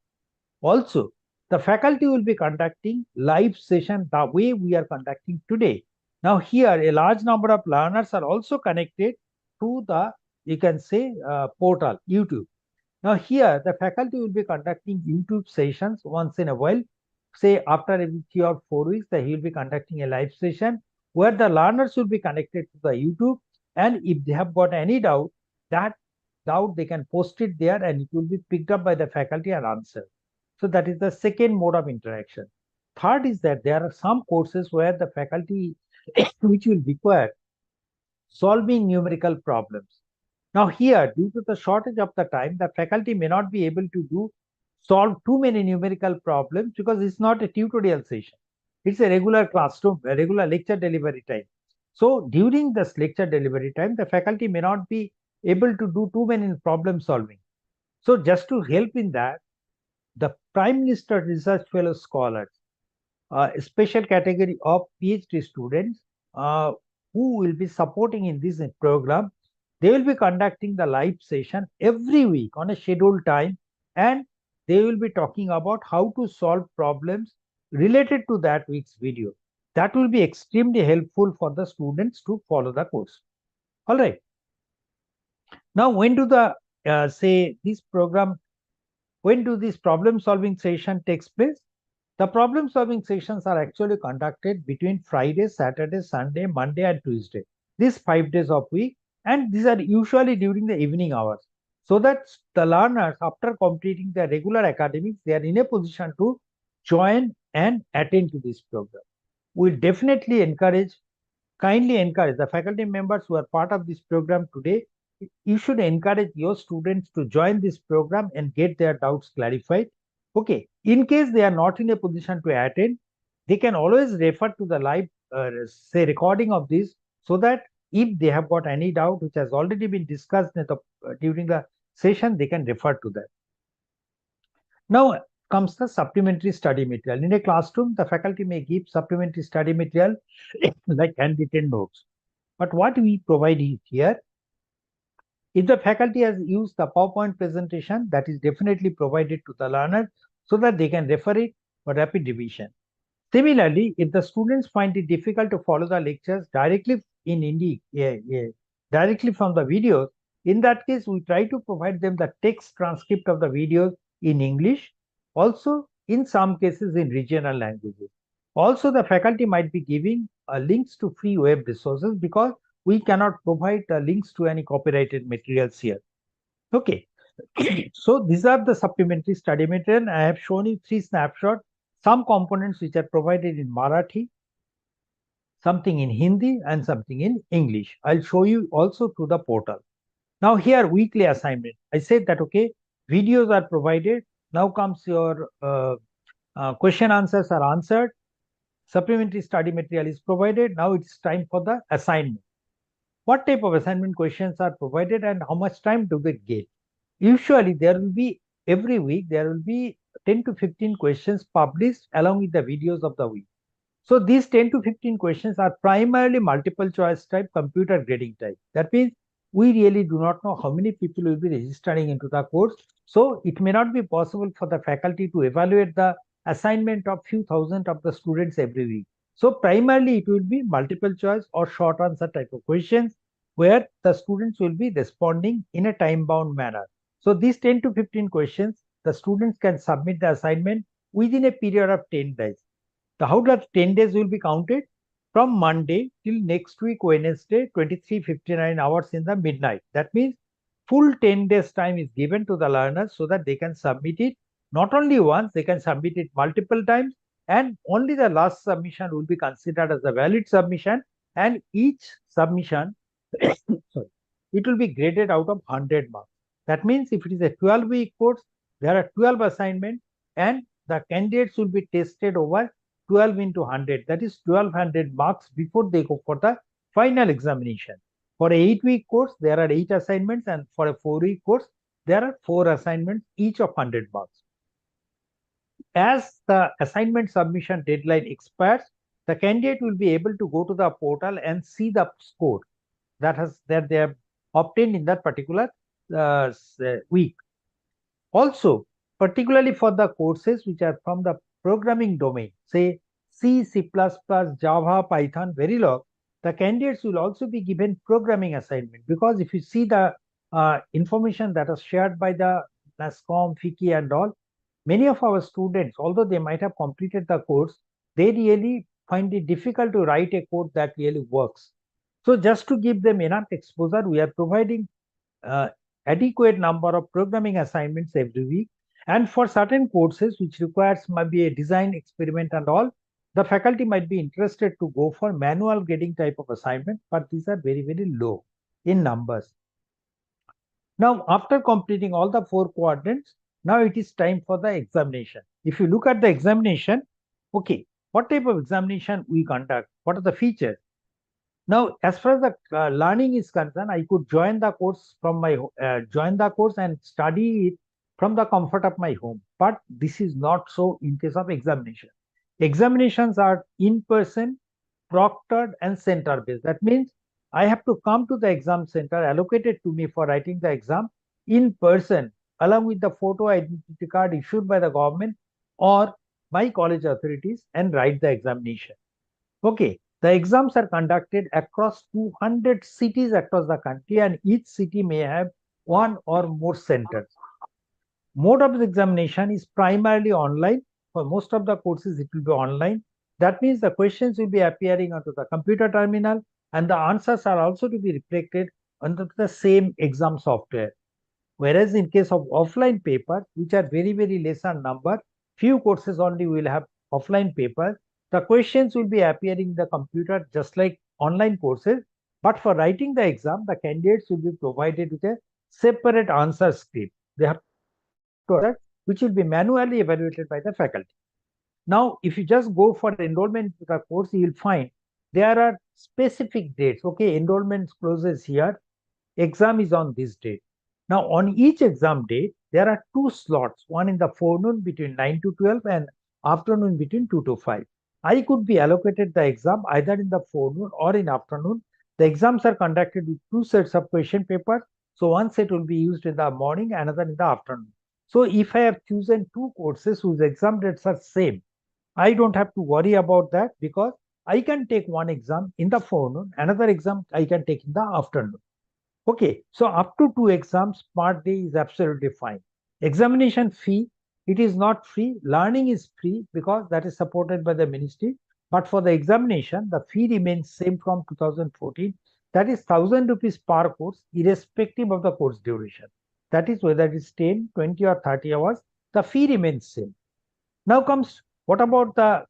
Also, the faculty will be conducting live session the way we are conducting today. Now here, a large number of learners are also connected to the, you can say, portal, YouTube. Now here, the faculty will be conducting YouTube sessions once in a while. Say after every 3 or 4 weeks, he will be conducting a live session where the learners will be connected to the YouTube. And if they have got any doubt, that doubt they can post it there and it will be picked up by the faculty and answered. So that is the second mode of interaction. Third is that there are some courses where the faculty which will require solving numerical problems. Now here, due to the shortage of the time, the faculty may not be able to solve too many numerical problems because it's not a tutorial session. It's a regular classroom, a regular lecture delivery time. So during this lecture delivery time, the faculty may not be able to do too many problem solving. So just to help in that, the Prime Minister Research Fellow Scholars, a special category of PhD students who will be supporting in this program, they will be conducting the live session every week on a scheduled time, and they will be talking about how to solve problems related to that week's video. That will be extremely helpful for the students to follow the course. All right. Now, when do the when do this problem solving session takes place? The problem solving sessions are actually conducted between Friday, Saturday, Sunday, Monday, and Tuesday. These 5 days of week, and these are usually during the evening hours, so that the learners, after completing their regular academics, they are in a position to join and attend to this program. We definitely kindly encourage the faculty members who are part of this program today. You should encourage your students to join this program and get their doubts clarified. Okay, in case they are not in a position to attend, they can always refer to the live recording of this, so that if they have got any doubt which has already been discussed during the session, they can refer to that. Now comes the supplementary study material. In a classroom, the faculty may give supplementary study material like handwritten notes. But what we provide here, if the faculty has used the PowerPoint presentation, that is definitely provided to the learner so that they can refer it for rapid revision. Similarly, if the students find it difficult to follow the lectures directly directly from the videos, in that case, we try to provide them the text transcript of the videos in English, also in some cases in regional languages. Also, the faculty might be giving links to free web resources, because we cannot provide links to any copyrighted materials here. Okay, so these are the supplementary study material. I have shown you 3 snapshots, some components which are provided in Marathi, something in Hindi, and something in English. I'll show you also through the portal. Now here, weekly assignment. I said that, okay, videos are provided. Now comes your question answers are answered. Supplementary study material is provided. Now it's time for the assignment. What type of assignment questions are provided and how much time do they get? Usually there will be, every week, there will be 10 to 15 questions published along with the videos of the week. So these 10 to 15 questions are primarily multiple choice type, computer grading type. That means we really do not know how many people will be registering into the course. So it may not be possible for the faculty to evaluate the assignment of few thousand of the students every week. So primarily it will be multiple choice or short answer type of questions, where the students will be responding in a time bound manner. So these 10 to 15 questions, the students can submit the assignment within a period of 10 days. So how does 10 days will be counted? From Monday till next week, Wednesday, 23:59 hours in the midnight. That means full 10 days time is given to the learners so that they can submit it not only once, they can submit it multiple times, and only the last submission will be considered as a valid submission, and each submission sorry, it will be graded out of 100 marks. That means if it is a 12-week course, there are 12 assignments, and the candidates will be tested over 12 into 100, that is 1200 marks before they go for the final examination. For a 8-week course, there are 8 assignments, and for a 4-week course, there are 4 assignments, each of 100 marks. As the assignment submission deadline expires, the candidate will be able to go to the portal and see the score that they have obtained in that particular week. Also, particularly for the courses which are from the programming domain, say C, C++, Java, Python, Verilog, the candidates will also be given programming assignment, because if you see the information that is shared by the NASCOM, FICI and all, many of our students, although they might have completed the course, they really find it difficult to write a code that really works. So just to give them enough exposure, we are providing adequate number of programming assignments every week. And for certain courses which requires maybe a design experiment and all, the faculty might be interested to go for manual grading type of assignment, but these are very, very low in numbers. Now, after completing all the 4 quadrants, now it is time for the examination. If you look at the examination, okay, what type of examination we conduct? What are the features? Now, as far as the learning is concerned, I could join the course from my join the course and study it from the comfort of my home. But this is not so in case of examination. Examinations are in person, proctored, and center based. That means I have to come to the exam center allocated to me for writing the exam in person, along with the photo identity card issued by the government or by college authorities, and write the examination. Okay, the exams are conducted across 200 cities across the country, and each city may have one or more centers. Mode of the examination is primarily online. For most of the courses, it will be online. That means the questions will be appearing onto the computer terminal, and the answers are also to be reflected onto the same exam software. Whereas in case of offline paper, which are very, very less in number, few courses only will have offline paper, the questions will be appearing in the computer just like online courses. But for writing the exam, the candidates will be provided with a separate answer script. They have to answer, which will be manually evaluated by the faculty. Now, if you just go for enrollment to the course, you will find there are specific dates. Okay, enrollment closes here, exam is on this date. Now, on each exam date, there are two slots, one in the forenoon between 9 to 12 and afternoon between 2 to 5. I could be allocated the exam either in the forenoon or in afternoon. The exams are conducted with two sets of question papers. So one set will be used in the morning, another in the afternoon. So if I have chosen two courses whose exam dates are same, I don't have to worry about that, because I can take one exam in the forenoon, another exam I can take in the afternoon. Okay, so up to two exams per day is absolutely fine. Examination fee, it is not free. Learning is free because that is supported by the ministry. But for the examination, the fee remains same from 2014. That is 1,000 rupees per course, irrespective of the course duration. That is whether it is 10, 20 or 30 hours, the fee remains same. Now comes, what about the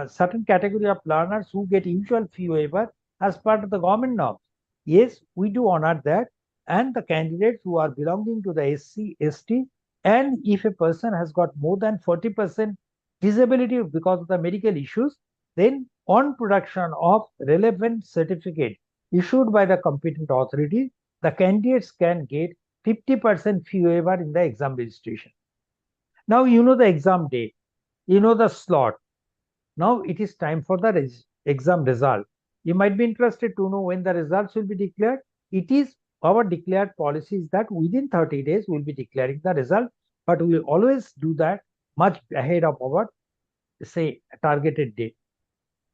certain category of learners who get usual fee waiver as part of the government norms? Yes, we do honor that. And the candidates who are belonging to the SC, ST, and if a person has got more than 40% disability because of the medical issues, then on production of relevant certificate issued by the competent authority, the candidates can get 50% fee waiver in the exam registration. Now you know the exam date, you know the slot. Now it is time for the exam result. You might be interested to know when the results will be declared. It is our declared policy is that within 30 days we'll be declaring the result, but we will always do that much ahead of our, say, targeted date.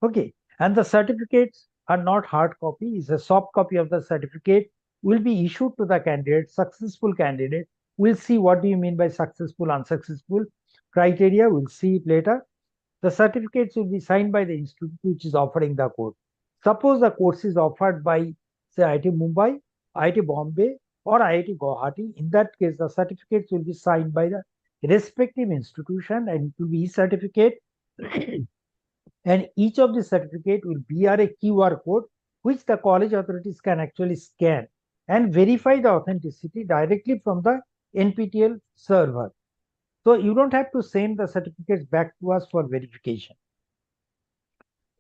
Okay, and the certificates are not hard copy, is a soft copy of the certificate will be issued to the candidate, successful candidate. We'll see what do you mean by successful, unsuccessful criteria. We'll see it later. The certificates will be signed by the institute which is offering the course. Suppose the course is offered by, say, IIT Mumbai, IIT Bombay, or IIT Guwahati. In that case, the certificates will be signed by the respective institution, and it will be e-certificate. And each of the certificate will bear a QR code, which the college authorities can actually scan and verify the authenticity directly from the NPTEL server. So you don't have to send the certificates back to us for verification.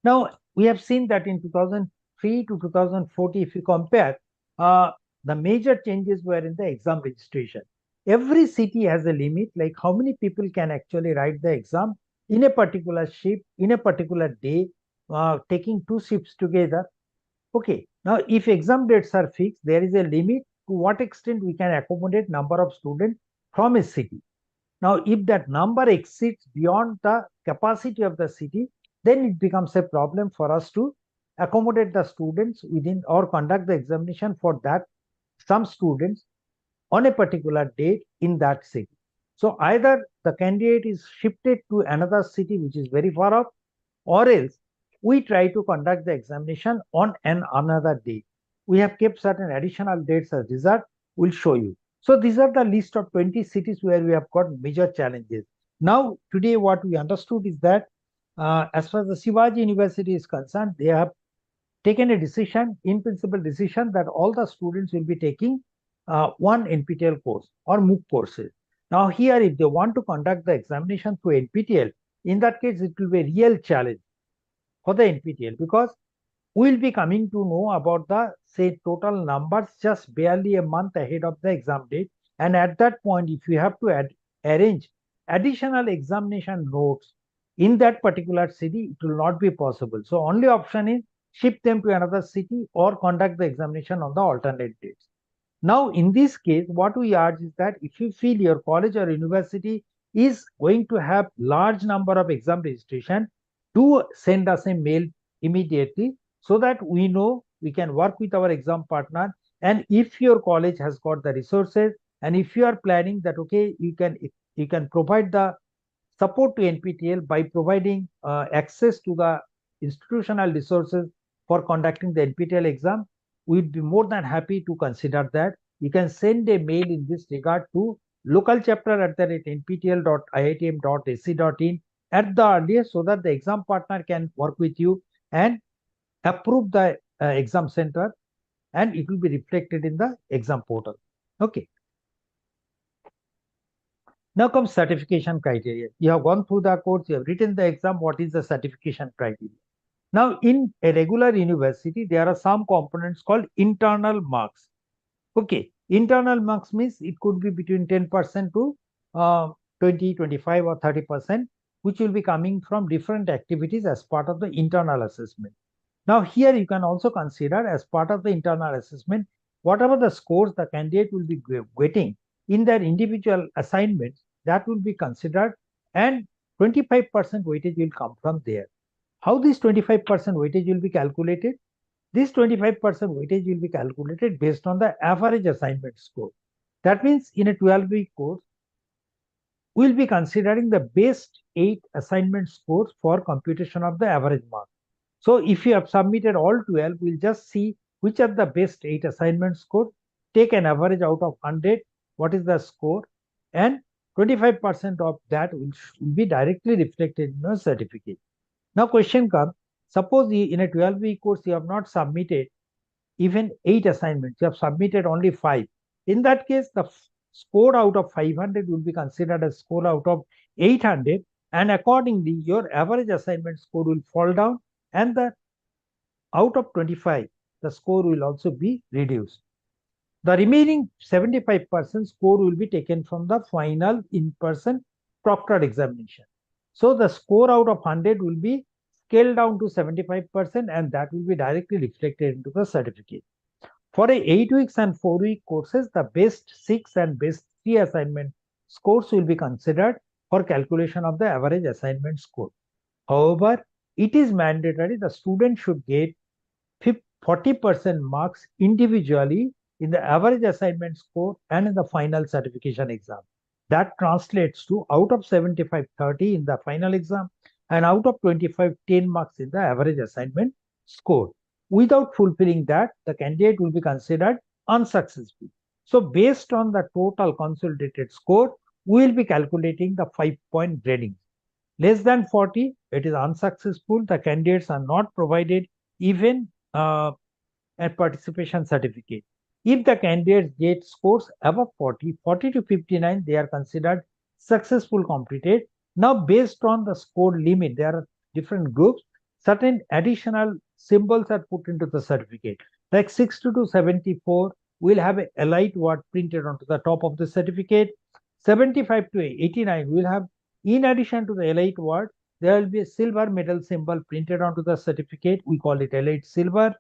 Now, we have seen that in 2003 to 2040, if you compare, the major changes were in the exam registration. Every city has a limit, like how many people can actually write the exam in a particular shift, in a particular day, taking two shifts together. Okay, now if exam dates are fixed, there is a limit to what extent we can accommodate number of students from a city. Now, if that number exceeds beyond the capacity of the city, then it becomes a problem for us to accommodate the students within or conduct the examination for that some students on a particular date in that city. So either the candidate is shifted to another city which is very far off, or else we try to conduct the examination on another day. We have kept certain additional dates as reserve. We'll show you. So these are the list of 20 cities where we have got major challenges. Now, today what we understood is that as far as the SHIVAJI University is concerned, they have taken a decision, in principle decision, that all the students will be taking one NPTEL course or MOOC courses. Now here, if they want to conduct the examination through NPTEL, in that case, it will be a real challenge for the NPTEL, because we will be coming to know about the, say, total numbers just barely a month ahead of the exam date. And at that point, if you have to arrange additional examination notes in that particular city, it will not be possible. So only option is ship them to another city or conduct the examination on the alternate dates. Now, in this case, what we urge is that if you feel your college or university is going to have large number of exam registration, do send us a mail immediately so that we know we can work with our exam partner. And if your college has got the resources, and if you are planning that, okay, you can provide the support to NPTEL by providing access to the institutional resources for conducting the NPTEL exam, we'd be more than happy to consider that. You can send a mail in this regard to localchapter@nptel.iitm.ac.in at the earliest, so that the exam partner can work with you and approve the exam center, and it will be reflected in the exam portal. Okay. Now comes certification criteria. You have gone through the course, you have written the exam, what is the certification criteria? Now, in a regular university, there are some components called internal marks. Okay, internal marks means it could be between 10% to 20, 25 or 30%, which will be coming from different activities as part of the internal assessment. Now, here you can also consider as part of the internal assessment, whatever the scores the candidate will be getting in their individual assignments, that will be considered, and 25% weightage will come from there. How this 25% weightage will be calculated? This 25% weightage will be calculated based on the average assignment score. That means in a 12-week course, we'll be considering the best 8 assignment scores for computation of the average mark. So if you have submitted all 12, we'll just see which are the best 8 assignment scores, take an average out of 100, what is the score, and 25% of that will be directly reflected in your certificate. Now question comes, suppose in a 12-week course, you have not submitted even 8 assignments, you have submitted only 5. In that case, the score out of 500 will be considered as score out of 800, and accordingly, your average assignment score will fall down, and the out of 25, the score will also be reduced. The remaining 75% score will be taken from the final in-person proctored examination. So the score out of 100 will be scaled down to 75%, and that will be directly reflected into the certificate. For a 8 weeks and 4-week courses, the best 6 and best 3 assignment scores will be considered for calculation of the average assignment score. However, it is mandatory the student should get 40% marks individually in the average assignment score and in the final certification exam. That translates to out of 75, 30 in the final exam, and out of 25, 10 marks in the average assignment score. Without fulfilling that, the candidate will be considered unsuccessful. So based on the total consolidated score, we will be calculating the 5-point grading. Less than 40, it is unsuccessful. The candidates are not provided even a participation certificate. If the candidates get scores above 40, 40 to 59, they are considered successful completed. Now, based on the score limit, there are different groups. Certain additional symbols are put into the certificate. Like 60 to 74 will have a elite word printed onto the top of the certificate. 75 to 89 will have, in addition to the elite word, there will be a silver medal symbol printed onto the certificate. We call it elite silver.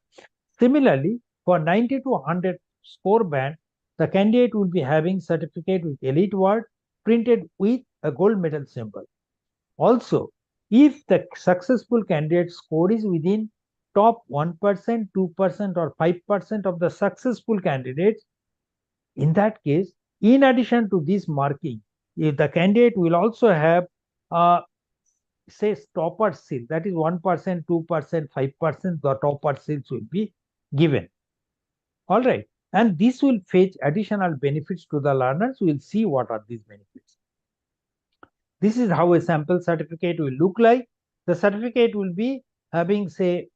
Similarly, for 90 to 100 score band, the candidate will be having certificate with elite word printed with a gold medal symbol. Also, if the successful candidate score is within top 1%, 2%, or 5% of the successful candidates, in that case, in addition to this marking, if the candidate will also have say topper seal, that is 1%, 2%, 5%, the topper seals will be given. All right. And this will fetch additional benefits to the learners. We will see what are these benefits. This is how a sample certificate will look like. The certificate will be having, say,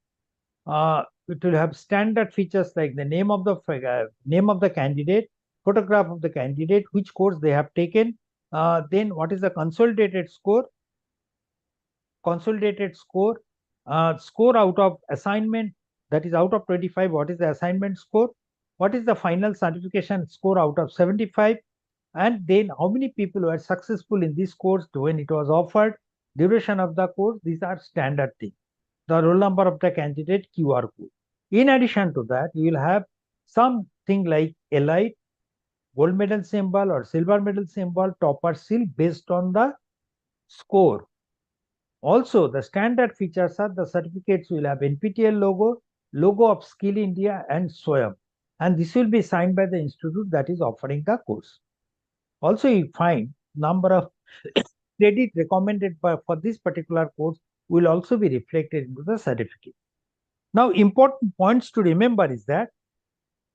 it will have standard features like the name of the candidate, photograph of the candidate, which course they have taken, then what is the consolidated score, score out of assignment, that is out of 25, what is the assignment score, what is the final certification score out of 75, and then how many people were successful in this course when it was offered, duration of the course. These are standard things. The roll number of the candidate, QR code. In addition to that, you will have something like elite, gold medal symbol or silver medal symbol, topper seal based on the score. Also, the standard features are the certificates will have NPTEL logo, logo of Skill India and SWAYAM. And this will be signed by the institute that is offering the course. Also, you find number of credit recommended for this particular course will also be reflected into the certificate. Now, important points to remember is that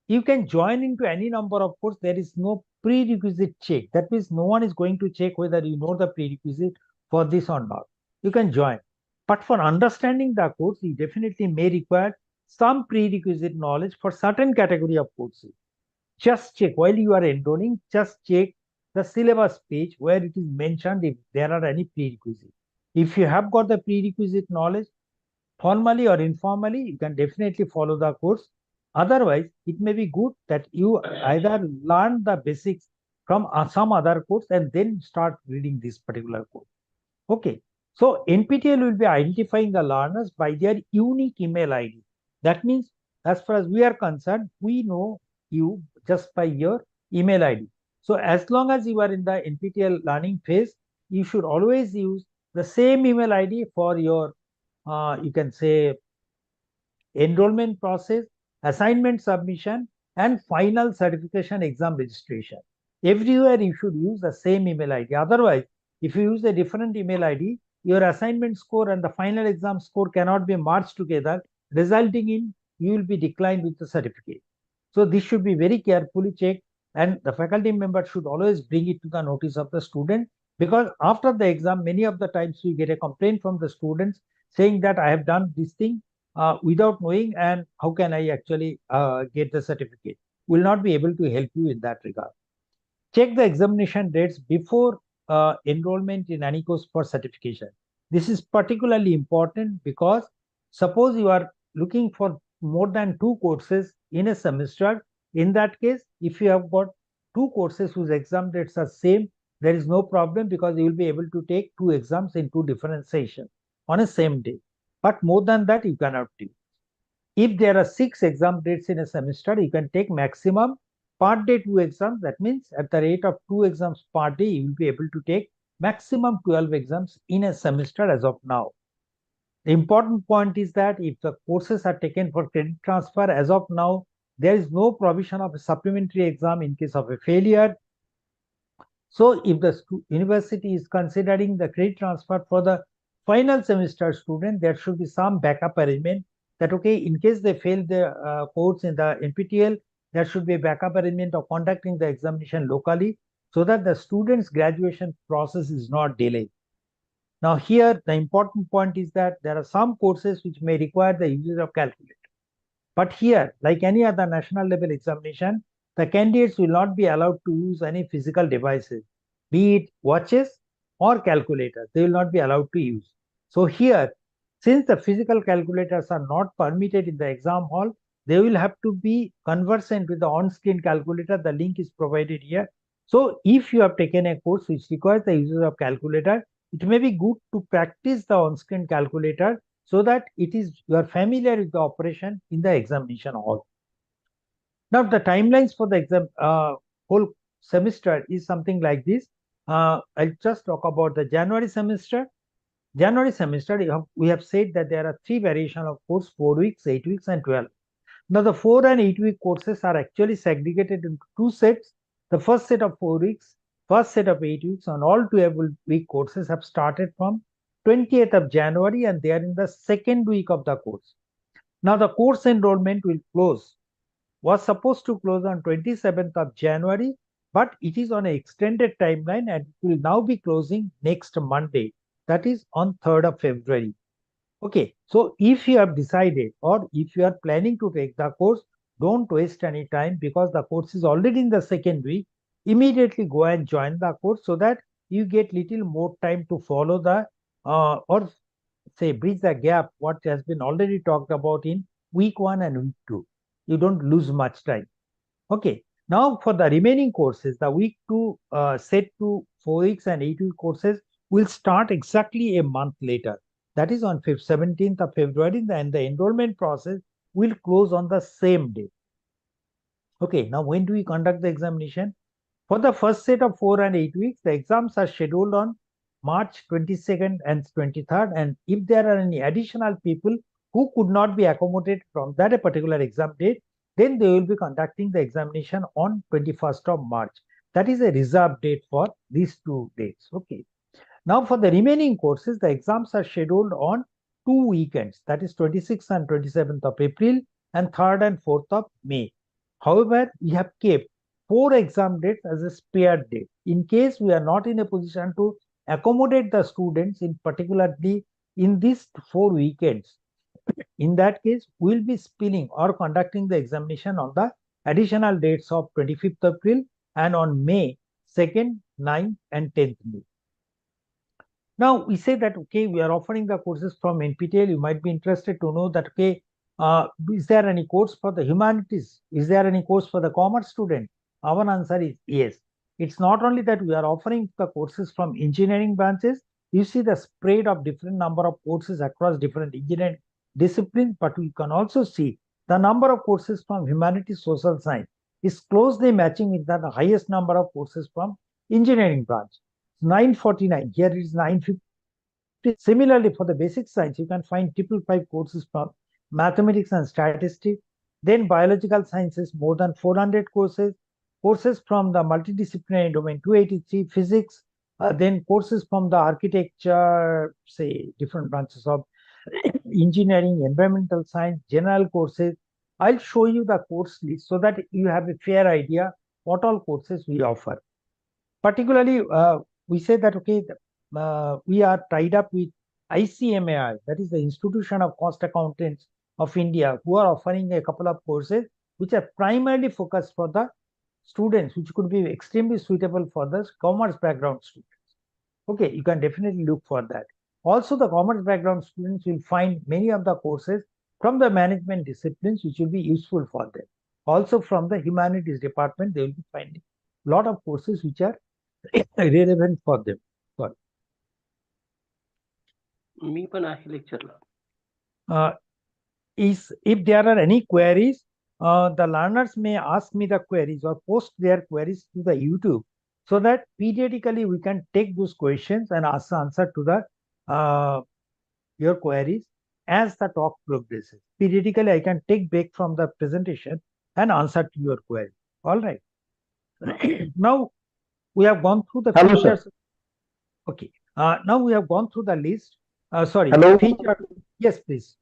you can join into any number of course. There is no prerequisite check. That means no one is going to check whether you know the prerequisite for this or not. You can join. But for understanding the course, you definitely may require some prerequisite knowledge for certain category of courses. Just check while you are enrolling, just check the syllabus page where it is mentioned if there are any prerequisites. If you have got the prerequisite knowledge, formally or informally, you can definitely follow the course. Otherwise, it may be good that you either learn the basics from some other course and then start reading this particular course. Okay. So NPTEL will be identifying the learners by their unique email ID. That means, as far as we are concerned, we know you just by your email ID. So as long as you are in the NPTEL learning phase, you should always use the same email ID for your, you can say, enrollment process, assignment submission, and final certification exam registration. Everywhere you should use the same email ID. Otherwise, if you use a different email ID, your assignment score and the final exam score cannot be merged together, resulting in you will be declined with the certificate. So this should be very carefully checked, and the faculty member should always bring it to the notice of the student, because after the exam, many of the times you get a complaint from the students saying that I have done this thing without knowing, and how can I actually get the certificate? Will not be able to help you in that regard. Check the examination dates before enrollment in any course for certification. This is particularly important because suppose you are looking for more than 2 courses in a semester. In that case, if you have got 2 courses whose exam dates are same, there is no problem because you will be able to take 2 exams in 2 different sessions on a same day. But more than that, you cannot do. If there are 6 exam dates in a semester, you can take maximum per day 2 exams. That means at the rate of 2 exams per day, you will be able to take maximum 12 exams in a semester as of now. The important point is that if the courses are taken for credit transfer, as of now, there is no provision of a supplementary exam in case of a failure. So if the university is considering the credit transfer for the final semester student, there should be some backup arrangement that, okay, in case they fail the course in the NPTEL, there should be a backup arrangement of conducting the examination locally so that the student's graduation process is not delayed. Now here, the important point is that there are some courses which may require the use of calculator. But here, like any other national level examination, the candidates will not be allowed to use any physical devices, be it watches or calculators. They will not be allowed to use. So here, since the physical calculators are not permitted in the exam hall, they will have to be conversant with the on-screen calculator. The link is provided here. So if you have taken a course which requires the use of calculator, it may be good to practice the on-screen calculator so that you are familiar with the operation in the examination hall. Now, the timelines for the exam whole semester is something like this. I'll just talk about the January semester. January semester, we have said that there are 3 variations of course: 4 weeks, 8 weeks, and 12. Now, the 4 and 8 week courses are actually segregated into 2 sets. The first set of 4 weeks, first set of 8 weeks, and all 12 week courses have started from 20th of January, and they are in the second week of the course. Now, the course enrollment was supposed to close on 27th of January, but it is on an extended timeline and it will now be closing next Monday, that is on 3rd of February. Okay, so if you have decided or if you are planning to take the course, don't waste any time because the course is already in the second week. Immediately go and join the course so that you get little more time to follow the or say bridge the gap what has been already talked about in week 1 and week 2. You don't lose much time. Okay, Now for the remaining courses, the week 2 set to 4 weeks and 8-week courses will start exactly a month later. That is on 17th of February, and the enrollment process will close on the same day. Okay, now when do we conduct the examination? For the first set of 4 and 8 weeks, the exams are scheduled on March 22nd and 23rd. And if there are any additional people who could not be accommodated from that particular exam date, then they will be conducting the examination on 21st of March. That is a reserved date for these 2 dates. Okay. Now for the remaining courses, the exams are scheduled on 2 weekends, that is 26th and 27th of April and 3rd and 4th of May. However, we have kept 4 exam dates as a spare date in case we are not in a position to accommodate the students in particularly in these 4 weekends. In that case, we will be spinning or conducting the examination on the additional dates of 25th April and on May 2nd, 9th and 10th May. Now we say that, okay, we are offering the courses from NPTEL. You might be interested to know that, okay, is there any course for the humanities? Is there any course for the commerce student? Our answer is yes. It's not only that we are offering the courses from engineering branches. You see the spread of different number of courses across different engineering disciplines, but we can also see the number of courses from humanities, social science is closely matching with the highest number of courses from engineering branch. 949, here it is 950. Similarly, for the basic science, you can find 555 courses from mathematics and statistics. Then biological sciences, more than 400 courses. Courses from the multidisciplinary domain, 283, physics. Then courses from the architecture, say different branches of engineering, environmental science, general courses. I'll show you the course list so that you have a fair idea what all courses we offer. Particularly, we say that, okay, we are tied up with ICMAI, that is the Institution of Cost Accountants of India, who are offering a couple of courses which are primarily focused for the students, which could be extremely suitable for the commerce background students. Okay, you can definitely look for that. Also, the commerce background students will find many of the courses from the management disciplines which will be useful for them. Also, from the humanities department, they will be finding a lot of courses which are relevant for them. Sorry. मी पण आहे लेक्चरला. If there are any queries, the learners may ask me the queries or post their queries to the YouTube, so that periodically we can take those questions and answer to the your queries as the talk progresses. Periodically, I can take break from the presentation and answer to your query. All right. Now we have gone through the Hello, features. sir. Okay. Now we have gone through the list. Sorry. Hello. Feature. Yes, please.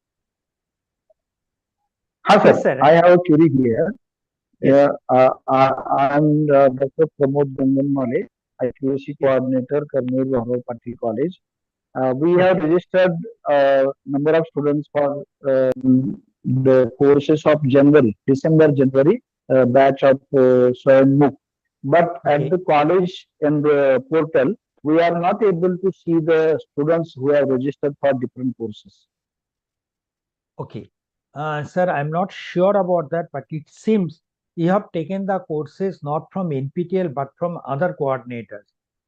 Hi, sir. Yes, sir. I have a query here. Yes. I'm Dr. Pramod Ganganmale, IQAC coordinator, Karneel Bharat Patil College. We have registered number of students for the courses of December-January batch of Swayam Mukh. But Okay. at the college and the portal, we are not able to see the students who have registered for different courses. Okay. Sir, I'm not sure about that, but it seems you have taken the courses not from NPTEL but from other coordinators.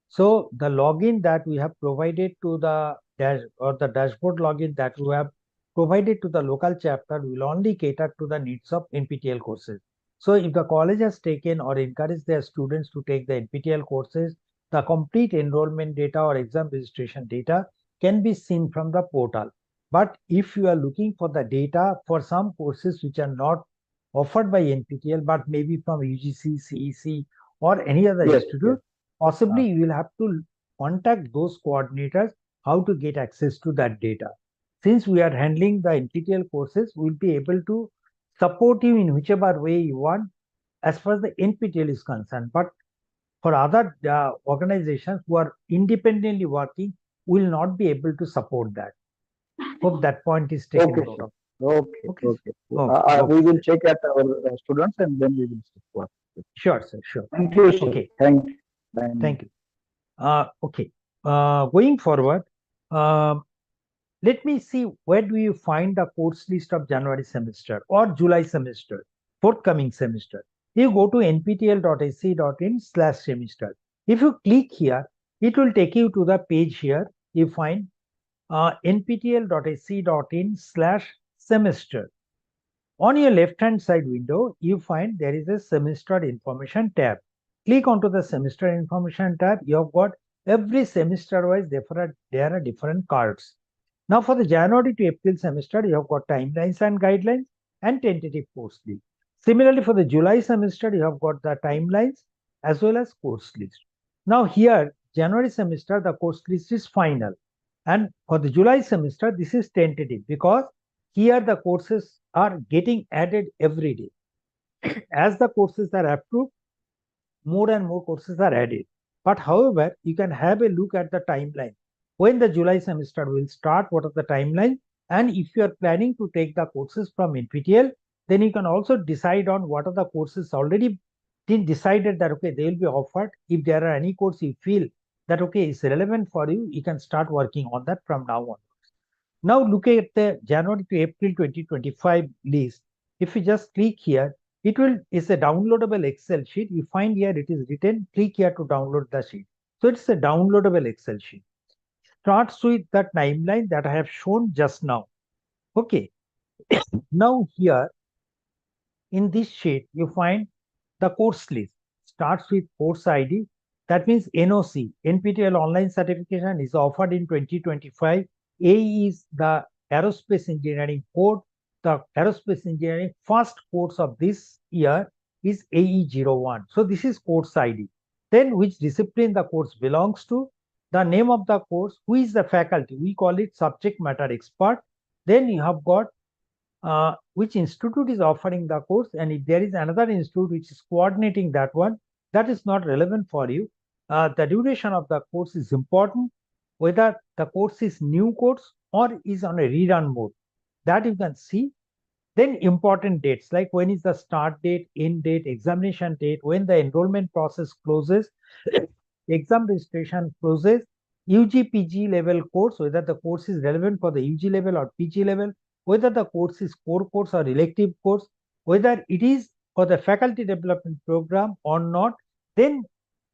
So the login that we have provided to the dashboard login that we have provided to the local chapter will only cater to the needs of NPTEL courses. So if the college has taken or encouraged their students to take the NPTEL courses, the complete enrollment data or exam registration data can be seen from the portal. But if you are looking for the data for some courses which are not offered by NPTEL, but maybe from UGC, CEC, or any other Yes, institute, possibly you will have to contact those coordinators how to get access to that data. Since we are handling the NPTEL courses, we will be able to support you in whichever way you want as far as the NPTEL is concerned. But for other organizations who are independently working, we will not be able to support that. Hope that point is taken Okay, note sir. of. Okay. Okay. Okay. We will check at our students and then we will support. Sure, sir. Sure. Thank you, sir. Okay. Thank you. Thank you. Okay. Going forward, let me see where do you find the course list of January semester or July semester, forthcoming semester. you go to nptel.ac.in/semester. If you click here, it will take you to the page here. You find nptel.ac.in/semester. On your left-hand side window, you find there is a semester information tab. Click onto the semester information tab. You have got every semester-wise, there are different cards. Now, for the January to April semester, you have got timelines and guidelines and tentative course list. Similarly, for the July semester, you have got the timelines as well as course list. Now, here, January semester, the course list is final. And for the July semester, this is tentative because here the courses are getting added every day. As the courses are approved, more and more courses are added. But however, you can have a look at the timeline. When the July semester will start, what are the timeline? And if you are planning to take the courses from NPTEL, then you can also decide on what are the courses already been decided that, okay, they will be offered. If there are any course you feel that, okay, is relevant for you, you can start working on that from now on. Now look at the January to April 2025 list. If you just click here, it's a downloadable Excel sheet. You find here it is written, click here to download the sheet. So it's a downloadable Excel sheet. Starts with the timeline that I have shown just now. Okay. Now here in this sheet, you find the course list. Starts with course ID. That means NOC, NPTEL Online Certification is offered in 2025. A is the aerospace engineering code. The aerospace engineering first course of this year is AE01. So this is course ID. Then which discipline the course belongs to, the name of the course, who is the faculty, we call it subject matter expert. Then you have got which institute is offering the course, and if there is another institute which is coordinating that one, that is not relevant for you. The duration of the course is important, whether the course is new course or is on a rerun mode, that you can see. Then important dates like when is the start date, end date, examination date, when the enrollment process closes, exam registration closes, UG PG level course, whether the course is relevant for the UG level or PG level, whether the course is core course or elective course, whether it is for the faculty development program or not. Then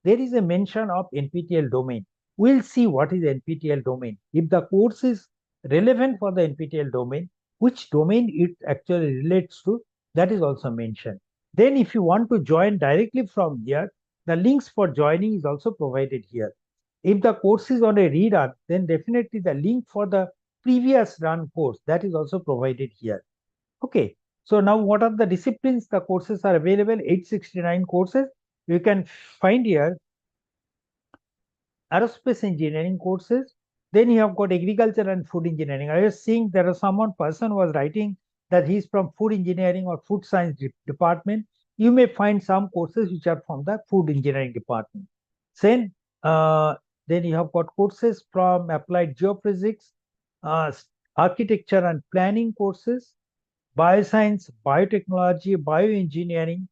there is a mention of NPTEL domain. We'll see what is NPTEL domain. If the course is relevant for the NPTEL domain, which domain it actually relates to, that is also mentioned. Then if you want to join directly from here, the links for joining is also provided here. If the course is on a rerun, then definitely the link for the previous run course, that is also provided here. Okay, so now what are the disciplines the courses are available? 869 courses. You can find here aerospace engineering courses. Then you have got agriculture and food engineering. I was seeing there is person was writing that he's from food engineering or food science department. You may find some courses which are from the food engineering department. Then you have got courses from applied geophysics, architecture and planning courses, bioscience, biotechnology, bioengineering.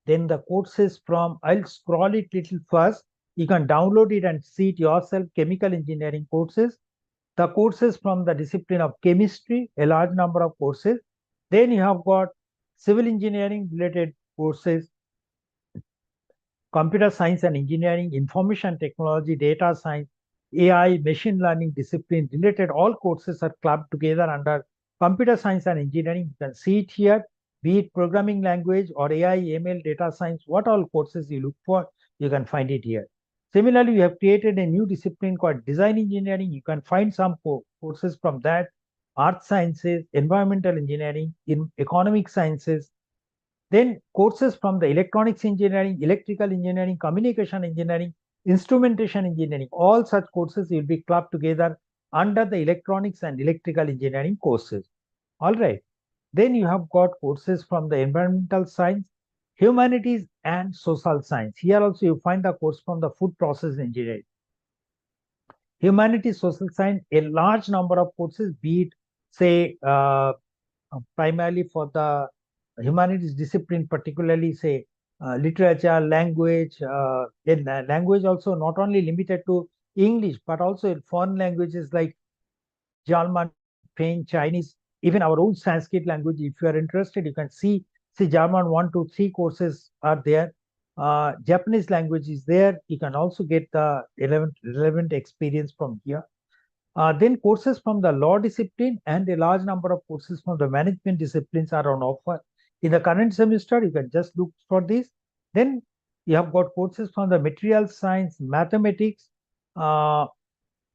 Then the courses from, I'll scroll it little first. You can download it and see it yourself. Chemical engineering courses, the courses from the discipline of chemistry, a large number of courses. Then you have got civil engineering related courses, computer science and engineering, information technology, data science, AI, machine learning discipline related. All courses are clubbed together under computer science and engineering. You can see it here, be it programming language or AI, ML, data science, what all courses you look for, you can find it here. Similarly, we have created a new discipline called design engineering. You can find some courses from that, art sciences, environmental engineering, in economic sciences. Then courses from the electronics engineering, electrical engineering, communication engineering, instrumentation engineering, all such courses will be clubbed together under the electronics and electrical engineering courses. All right. Then you have got courses from the environmental science, humanities and social science. Here also you find the course from the food process engineering. Humanities, social science, a large number of courses, be it say primarily for the humanities discipline, particularly say literature, language, language also not only limited to English, but also in foreign languages like German, French, Chinese, even our own Sanskrit language. If you are interested, you can see See, German 1, 2, 3 courses are there. Japanese language is there. You can also get the relevant experience from here. Then courses from the law discipline and a large number of courses from the management disciplines are on offer. In the current semester, you can just look for this. Then you have got courses from the material science, mathematics,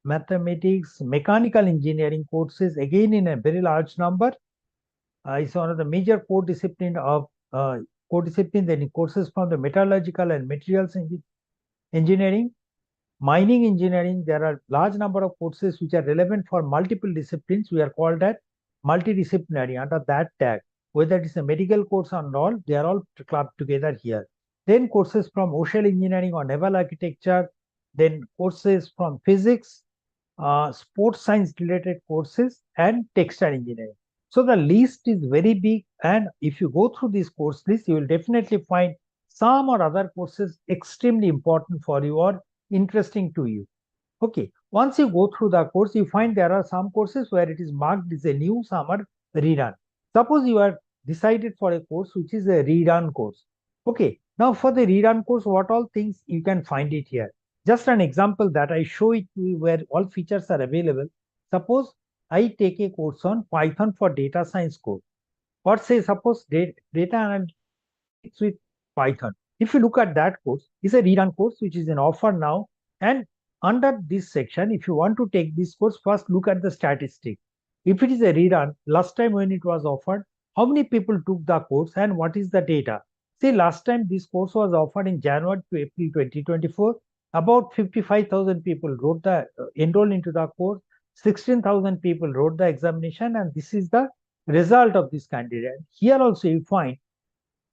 mechanical engineering courses, again in a very large number. It's one of the major core discipline of then courses from the metallurgical and materials engineering. Mining engineering, there are large number of courses which are relevant for multiple disciplines. We are called that multidisciplinary under that tag. Whether it is a medical course or not, they are all clubbed together here. Then courses from ocean engineering or naval architecture, then courses from physics, sports science related courses, and textile engineering. So the list is very big, and if you go through this course list, you will definitely find some or other courses extremely important for you or interesting to you. Okay, once you go through the course, you find there are some courses where it is marked as a new, some are redone. Suppose you are decided for a course which is a redone course. Okay, now for the redone course, what all things you can find it here. Just an example that I show it to you where all features are available. Suppose I take a course on Python for data science course, or say suppose data analytics with Python. If you look at that course, it's a redone course which is in offer now. And under this section, if you want to take this course, first look at the statistics. If it is a redone, last time when it was offered, how many people took the course and what is the data? See, last time this course was offered in January to April 2024. About 55,000 people enrolled into the course. 16,000 people wrote the examination, and this is the result of this candidate. Here also you find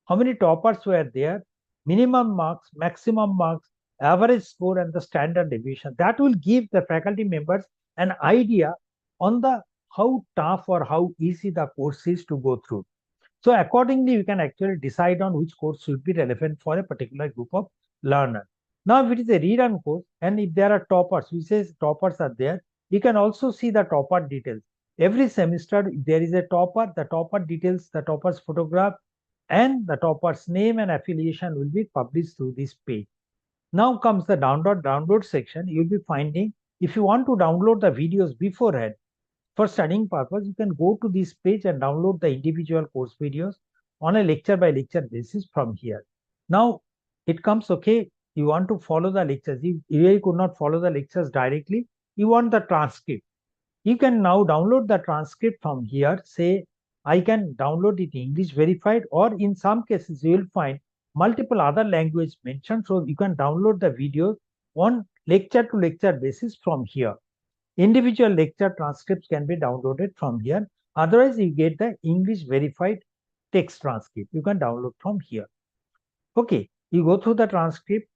how many toppers were there, minimum marks, maximum marks, average score, and the standard deviation. That will give the faculty members an idea on the how tough or how easy the course is to go through. So accordingly, you can actually decide on which course should be relevant for a particular group of learners. Now, if it is a redone course, and if there are toppers, we say toppers are there, you can also see the topper details. Every semester, if there is a topper, the topper details, the topper's photograph, and the topper's name and affiliation will be published through this page. Now comes the download section. You'll be finding, if you want to download the videos beforehand for studying purpose, you can go to this page and download the individual course videos on a lecture by lecture basis from here. Now it comes, okay, you want to follow the lectures. You really could not follow the lectures directly. You want the transcript. You can now download the transcript from here. Say, I can download it English verified, or in some cases, you will find multiple other language mentioned. So you can download the videos on lecture to lecture basis from here. Individual lecture transcripts can be downloaded from here. Otherwise, you get the English verified text transcript. You can download from here. Okay, you go through the transcript,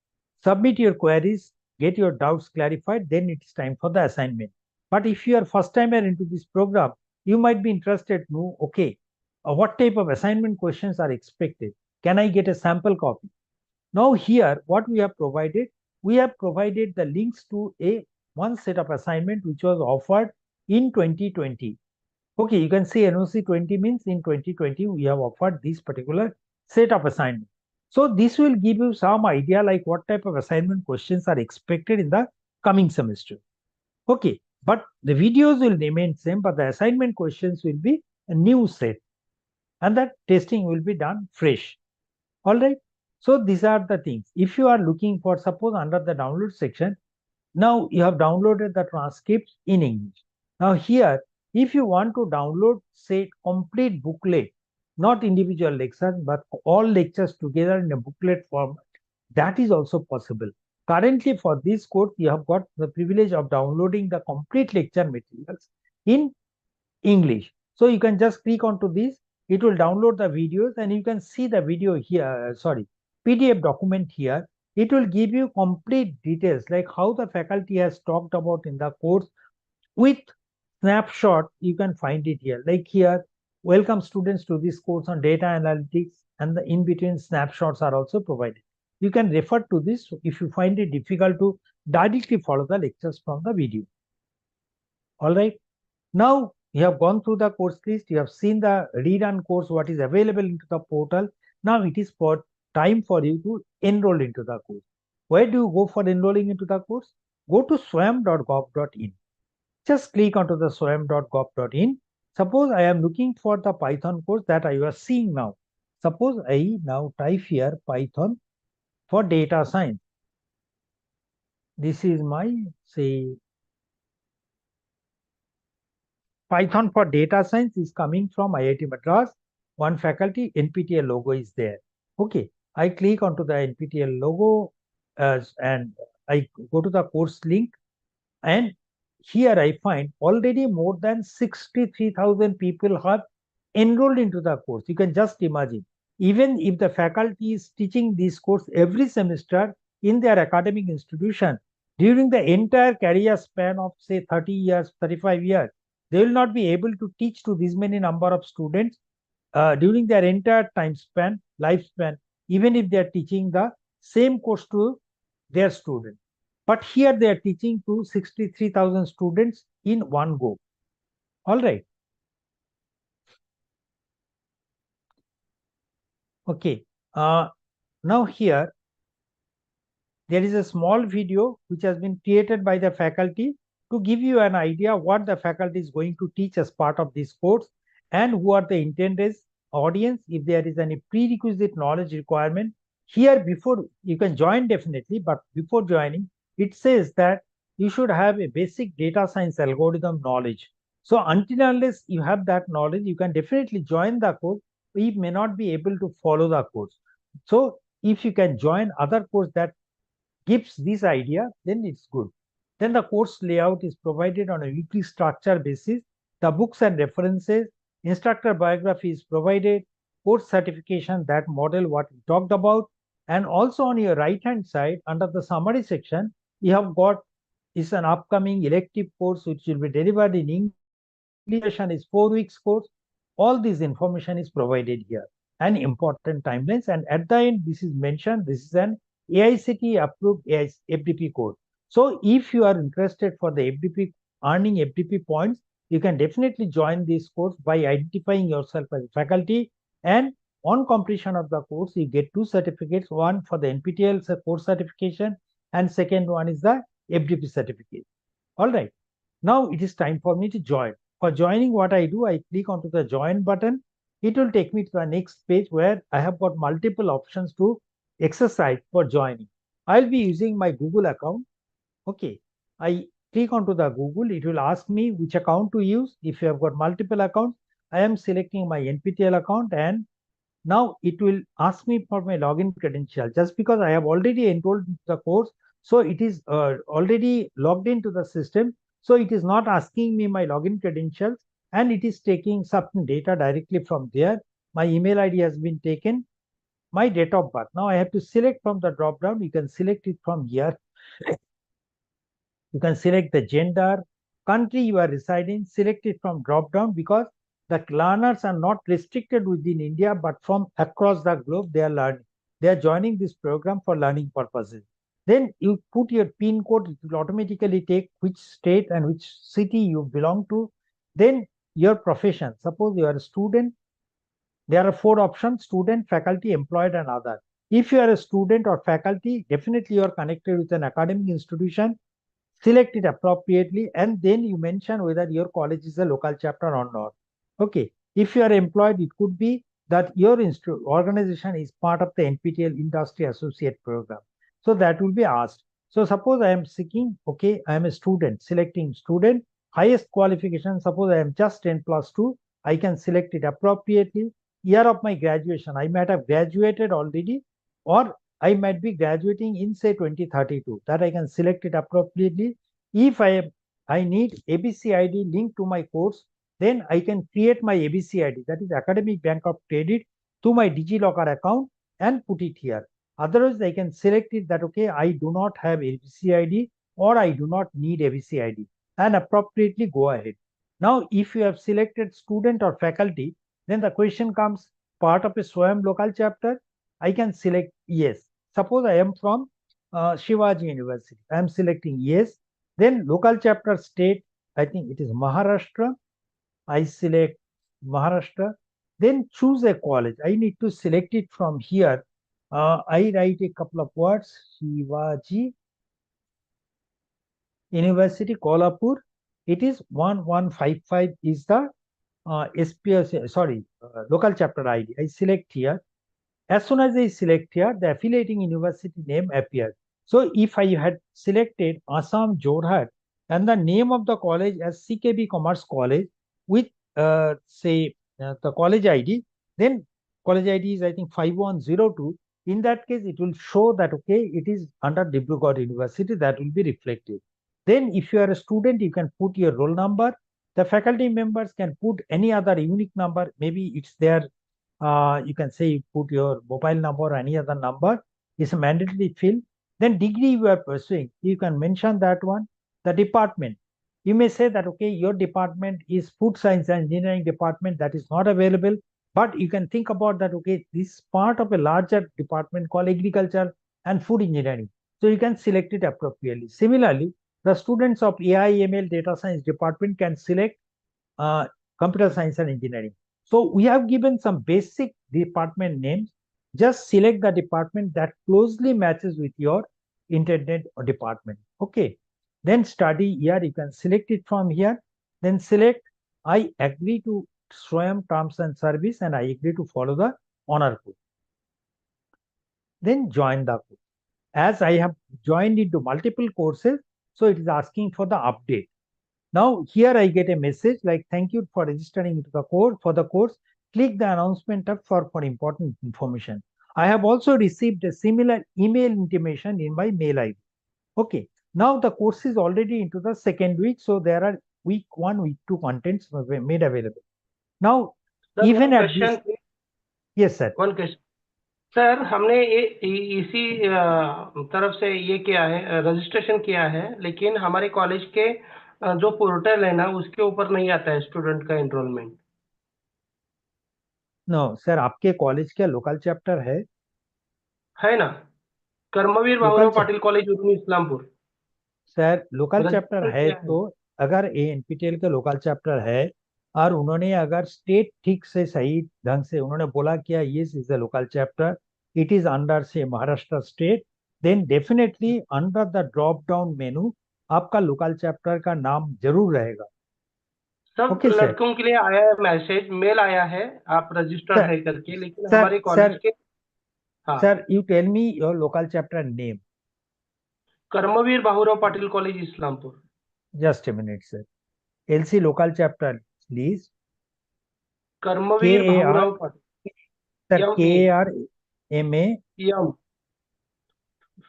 submit your queries, get your doubts clarified, then it's time for the assignment. But if you are first timer into this program, you might be interested to know, okay, what type of assignment questions are expected? Can I get a sample copy? Now here, what we have provided the links to one set of assignment which was offered in 2020. Okay, you can see NOC 20 means in 2020, we have offered this particular set of assignment. So this will give you some idea like what type of assignment questions are expected in the coming semester. Okay, but the videos will remain same, but the assignment questions will be a new set, and that testing will be done fresh. All right. So these are the things. If you are looking for, suppose under the download section, now you have downloaded the transcripts in English. Now here, if you want to download, say, complete booklet, not individual lectures, but all lectures together in a booklet format, that is also possible. Currently, for this course, you have got the privilege of downloading the complete lecture materials in English. So you can just click onto this. It will download the videos, and you can see the video here, PDF document here. It will give you complete details like how the faculty has talked about in the course with snapshot. You can find it here. Like here, welcome students to this course on data analytics, and the in-between snapshots are also provided. You can refer to this if you find it difficult to directly follow the lectures from the video. All right. Now, You have gone through the course list, you have seen the read-on course, what is available into the portal. Now it is for time for you to enroll into the course. Where do you go for enrolling into the course? Go to swayam.gov.in. Just click onto the swayam.gov.in. Suppose I am looking for the Python course that I was seeing now. Suppose I now type here Python for data science. This is my, say, Python for data science is coming from IIT Madras. One faculty, NPTEL logo is there. Okay, I click onto the NPTEL logo and I go to the course link, and here I find already more than 63,000 people have enrolled into the course. You can just imagine, even if the faculty is teaching this course every semester in their academic institution, during the entire career span of say 30 years, 35 years, they will not be able to teach to this many number of students during their entire time span, lifespan, even if they are teaching the same course to their students. But here they are teaching to 63,000 students in one go. All right. Okay. Now here, there is a small video which has been created by the faculty to give you an idea what the faculty is going to teach as part of this course and who are the intended audience. If there is any prerequisite knowledge requirement, here before you can join definitely, but before joining, it says that you should have a basic data science algorithm knowledge. So until unless you have that knowledge, you can definitely join the course. We may not be able to follow the course. So if you can join other course that gives this idea, then it's good. Then the course layout is provided on a weekly structure basis. The books and references, instructor biography is provided, course certification, that model what we talked about. And also on your right hand side, under the summary section, you have got is an upcoming elective course which will be delivered in English. Is 4 weeks course. All this information is provided here and important timelines. And at the end, this is mentioned, this is an AICTE approved FDP course. So if you are interested for the FDP, earning FDP points, you can definitely join this course by identifying yourself as a faculty. And on completion of the course, you get 2 certificates, one for the NPTEL course certification and second one is the FDP certificate. All right. Now it is time for me to join. For joining, what I do, I click onto the join button. It will take me to the next page where I have got multiple options to exercise for joining. I'll be using my Google account. Okay, I click onto the Google. It will ask me which account to use. If you have got multiple accounts, I am selecting my NPTEL account, and now it will ask me for my login credential. Just because I have already enrolled in the course, so it is already logged into the system. So it is not asking me my login credentials, and it is taking certain data directly from there. My email ID has been taken, my date of birth. Now I have to select from the drop down. You can select it from here. You can select the gender, country you are residing, select it from drop down, because the learners are not restricted within India, but from across the globe they are learning. They are joining this program for learning purposes. Then you put your PIN code, it will automatically take which state and which city you belong to. Then your profession. Suppose you are a student. There are 4 options: student, faculty, employed, and other. If you are a student or faculty, definitely you are connected with an academic institution. Select it appropriately, and then you mention whether your college is a local chapter or not. Okay. If you are employed, it could be that your organization is part of the NPTEL Industry Associate Program. So that will be asked. So suppose I am seeking, okay, I am a student, selecting student, highest qualification, suppose I am just 10+2, I can select it appropriately. Year of my graduation, I might have graduated already, or I might be graduating in say 2032, that I can select it appropriately. If I need ABC ID linked to my course, then I can create my ABC ID, that is Academic Bank of Credit, to my DigiLocker account and put it here. Otherwise, I can select it that, okay, I do not have ABC ID or I do not need ABC ID, and appropriately go ahead. Now, if you have selected student or faculty, then the question comes, part of a SWAYAM local chapter, I can select yes. Suppose I am from SHIVAJI University. I am selecting yes. Then local chapter state, I think it is Maharashtra. I select Maharashtra, then choose a college. I need to select it from here. I write a couple of words, Shivaji University, Kolhapur. It is 1155 is the SPS, sorry, local chapter ID. I select here. As soon as I select here, the affiliating university name appears. So if I had selected Assam Jorhat and the name of the college as CKB Commerce College with the college ID, then college ID is I think 5102. In that case, it will show that okay, it is under Dibrugarh University, that will be reflected. Then if you are a student, you can put your roll number. The faculty members can put any other unique number. Maybe it's their you can say you put your mobile number or any other number is a mandatory field. Then degree you are pursuing, you can mention that one. The department, you may say that okay, your department is food science and engineering department, that is not available, but you can think about that okay, this part of a larger department called agriculture and food engineering, so you can select it appropriately. Similarly, the students of AI ML data science department can select computer science and engineering. So we have given some basic department names. Just select the department that closely matches with your intended department. Okay. Then study year, you can select it from here. Then select, I agree to SWAYAM terms and service and I agree to follow the honor code. Then join the course. As I have joined into multiple courses, so it is asking for the update. Now here I get a message like, thank you for registering into the course. For the course, click the announcement tab for important information. I have also received a similar email intimation in my mail ID. Okay, now the course is already into the second week. So there are week 1, week 2 contents made available. Now, Sir, even one at question, this, yes sir. one question. Sir हमने ये इसी तरफ से ये किया है, registration किया है, लेकिन हमारे कॉलेज के जो पोर्टल है ना उसके ऊपर नहीं आता है स्टूडेंट का एनरोलमेंट। नो सर, आपके कॉलेज का लोकल चैप्टर है ना, Karmaveer Bhaurao Patil college Urmi Islampur. Sir local chapter registration है किया है। तो अगर एनपीटीएल का लोकल चैप्टर है और उन्होंने अगर स्टेट ठीक से सही ढंग से उन्होंने बोला कि yes is the local chapter, it is under से Maharashtra state, then definitely under the drop down menu आपका लोकल चैप्टर का नाम जरूर रहेगा। सब ओके सर, लड़कों के लिए आया है मैसेज, मेल आया है आप रजिस्टर्ड सर है करके, लेकिन सर हमारे कॉलेज के हाँ sir you tell me your local chapter name. Karmaveer Bhaurao Patil college Islampur. Just a minute sir, LC local chapter please. Karmaveer Bhaurao Patil, sir KARMA M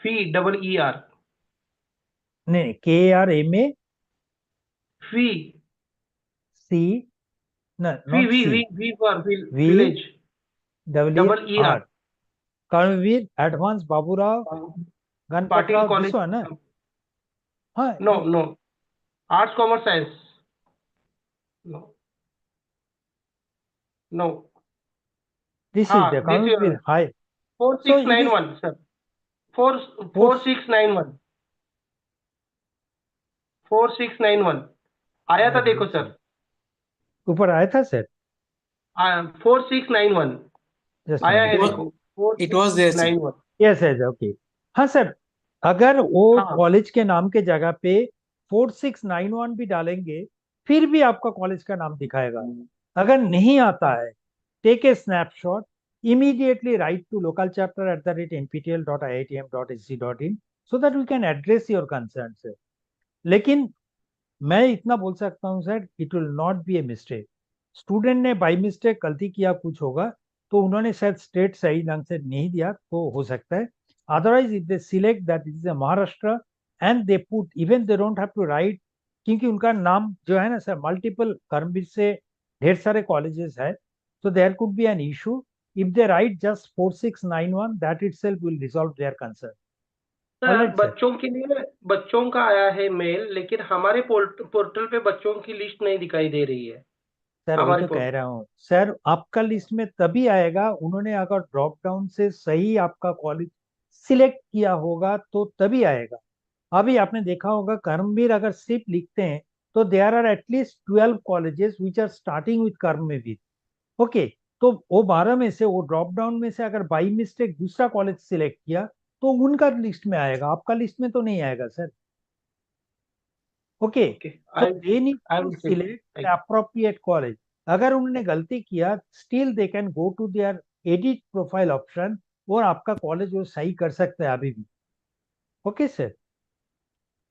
V double ER नहीं KARMA V C no V not V C V V for V village double double ER Karmaveer advance Baburao Patil Ganpatrao college. This one ना? हाँ no no, arts commerce science, no no, this हाँ is the this Karmaveer hi. So it is 4691 sir, 4691 4691 आया था, देखो sir ऊपर आया था sir, 4691 just आया है, देखो It was there, sir. 4691। Yes yes okay. हाँ सर, अगर वो हाँ। कॉलेज के नाम के जगह पे 4691 भी डालेंगे फिर भी आपका कॉलेज का नाम दिखाएगा। अगर नहीं आता है, take a snapshot, immediately write to local chapter @nptel.iitm.ac.in so that we can address your concerns sir। लेकिन मैं इतना बोल सकता हूँ sir, it will not be a mistake. Student ने बाई मिस्टेक गलती किया कुछ होगा तो उन्होंने शायद स्टेट सही ढंग से नहीं दिया तो हो सकता है। Otherwise if they select that is a Maharashtra and they put even they don't have to write, क्योंकि उनका नाम जो है ना सर मल्टीपल कर्मवीर से ढेर सारे कॉलेजेस है, so there could be an issue if they write just 4691 that itself will resolve their concern। Sir बच्चों के लिए बच्चों का आया है मेल, लेकिन हमारे पोर्टल पे बच्चों की लिस्ट नहीं दिखाई दे रही है। सर वही तो कह रहा हूँ सर, आपका लिस्ट में तभी आएगा उन्होंने अगर ड्रॉप डाउन से सही आपका कॉलेज सिलेक्ट किया होगा तो तभी आएगा। अभी आपने देखा होगा कर्मवीर अगर सिर्फ लिखते हैं तो there are at least 12 colleges which are starting with Karmaveer. Okay, तो वो 12 में से, वो ड्रॉप डाउन में से अगर बाई मिस्टेक दूसरा कॉलेज सिलेक्ट किया तो उनका लिस्ट में आएगा, आपका लिस्ट में तो नहीं आएगा sir. Okay, so they need to select the appropriate college. अगर उन्होंने गलती किया, still they can go to their edit profile option और आपका कॉलेज वो सही कर सकते हैं अभी भी. Okay sir.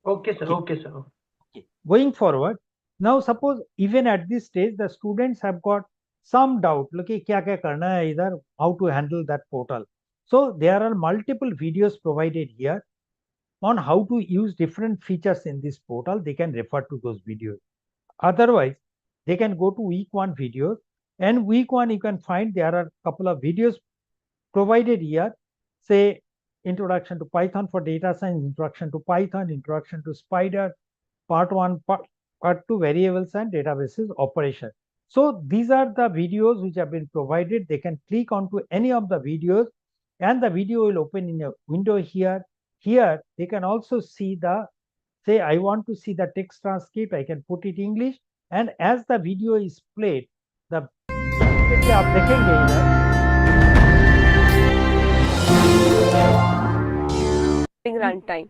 Okay, sir. Okay, sir. Okay. Going forward, now suppose even at this stage the students have got some doubt, look क्या क्या करना है इधर, how to handle that portal. So there are multiple videos provided here on how to use different features in this portal. They can refer to those videos. Otherwise, they can go to week 1 videos, and week 1 you can find there are a couple of videos provided here, say introduction to Python for data science, introduction to Python, introduction to Spider, part 1, part 2 variables and databases operation. So these are the videos which have been provided. They can click onto any of the videos and the video will open in a window here. Here they can also see the, say I want to see the text transcript, I can put it English, and as the video is played, the आप देखेंगे इधर runtime.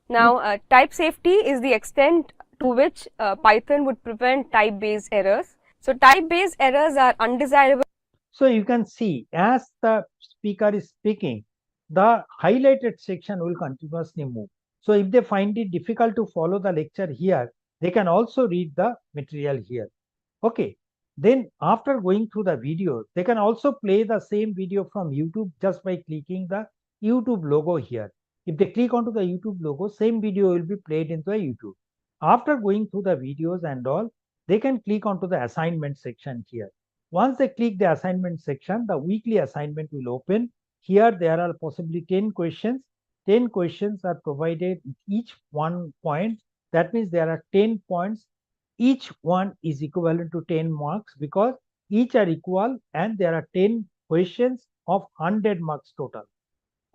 Now, type safety is the extent to which Python would prevent type-based errors. So, type-based errors are undesirable. So you can see as the speaker is speaking, the highlighted section will continuously move. So if they find it difficult to follow the lecture here, they can also read the material here. Okay. Then after going through the video, they can also play the same video from YouTube just by clicking the YouTube logo here. If they click onto the YouTube logo, same video will be played into a YouTube. After going through the videos and all, they can click onto the assignment section here. Once they click the assignment section, the weekly assignment will open. Here there are possibly 10 questions. 10 questions are provided with each 1 point. That means there are 10 points. Each one is equivalent to 10 marks because each are equal and there are 10 questions of 100 marks total.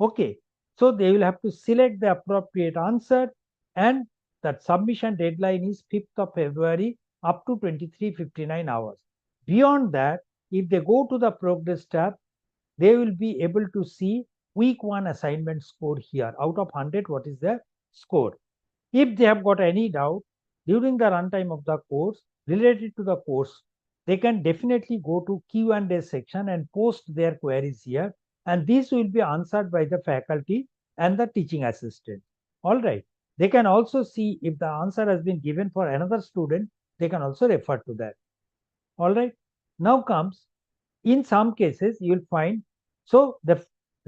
Okay, so they will have to select the appropriate answer, and that submission deadline is 5th of February up to 23:59 hours. Beyond that, if they go to the progress tab, they will be able to see week 1 assignment score here. Out of 100, what is their score? If they have got any doubt during the runtime of the course related to the course, they can definitely go to Q&A section and post their queries here, and these will be answered by the faculty and the teaching assistant. All right. They can also see if the answer has been given for another student, they can also refer to that. All right. Now comes, in some cases, you will find, so the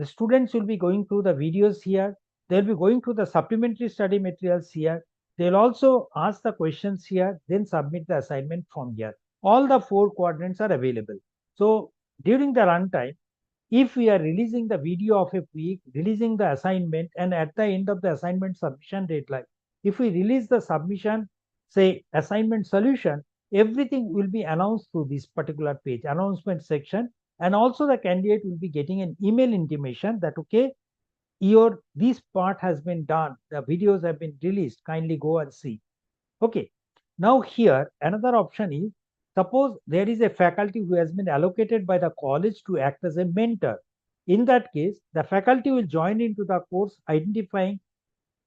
students will be going through the videos here. They'll be going through the supplementary study materials here. They'll also ask the questions here, then submit the assignment from here. All the 4 quadrants are available. So during the runtime, if we are releasing the video of a week, releasing the assignment, and at the end of the assignment submission deadline, if we release the submission, say assignment solution, everything will be announced through this particular page, announcement section, and also the candidate will be getting an email intimation that, okay, this part has been done, the videos have been released, kindly go and see. Okay, now here another option is, suppose there is a faculty who has been allocated by the college to act as a mentor. In that case, the faculty will join into the course identifying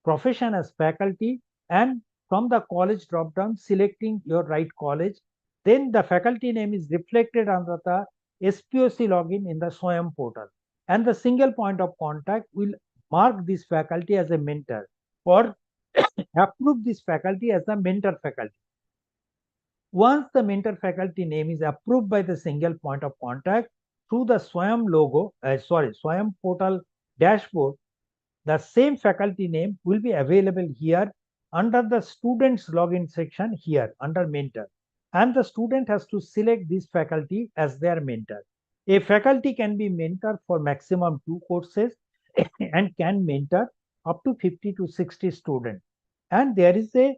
profession as faculty, and from the college drop down selecting your right college. Then the faculty name is reflected under the SPOC login in the SWAYAM portal, and the single point of contact will mark this faculty as a mentor or approve this faculty as a mentor faculty. Once the mentor faculty name is approved by the single point of contact through the SWAYAM portal dashboard, the same faculty name will be available here under the students login section here under mentor, and the student has to select this faculty as their mentor. A faculty can be mentor for maximum 2 courses and can mentor up to 50 to 60 students. And there is a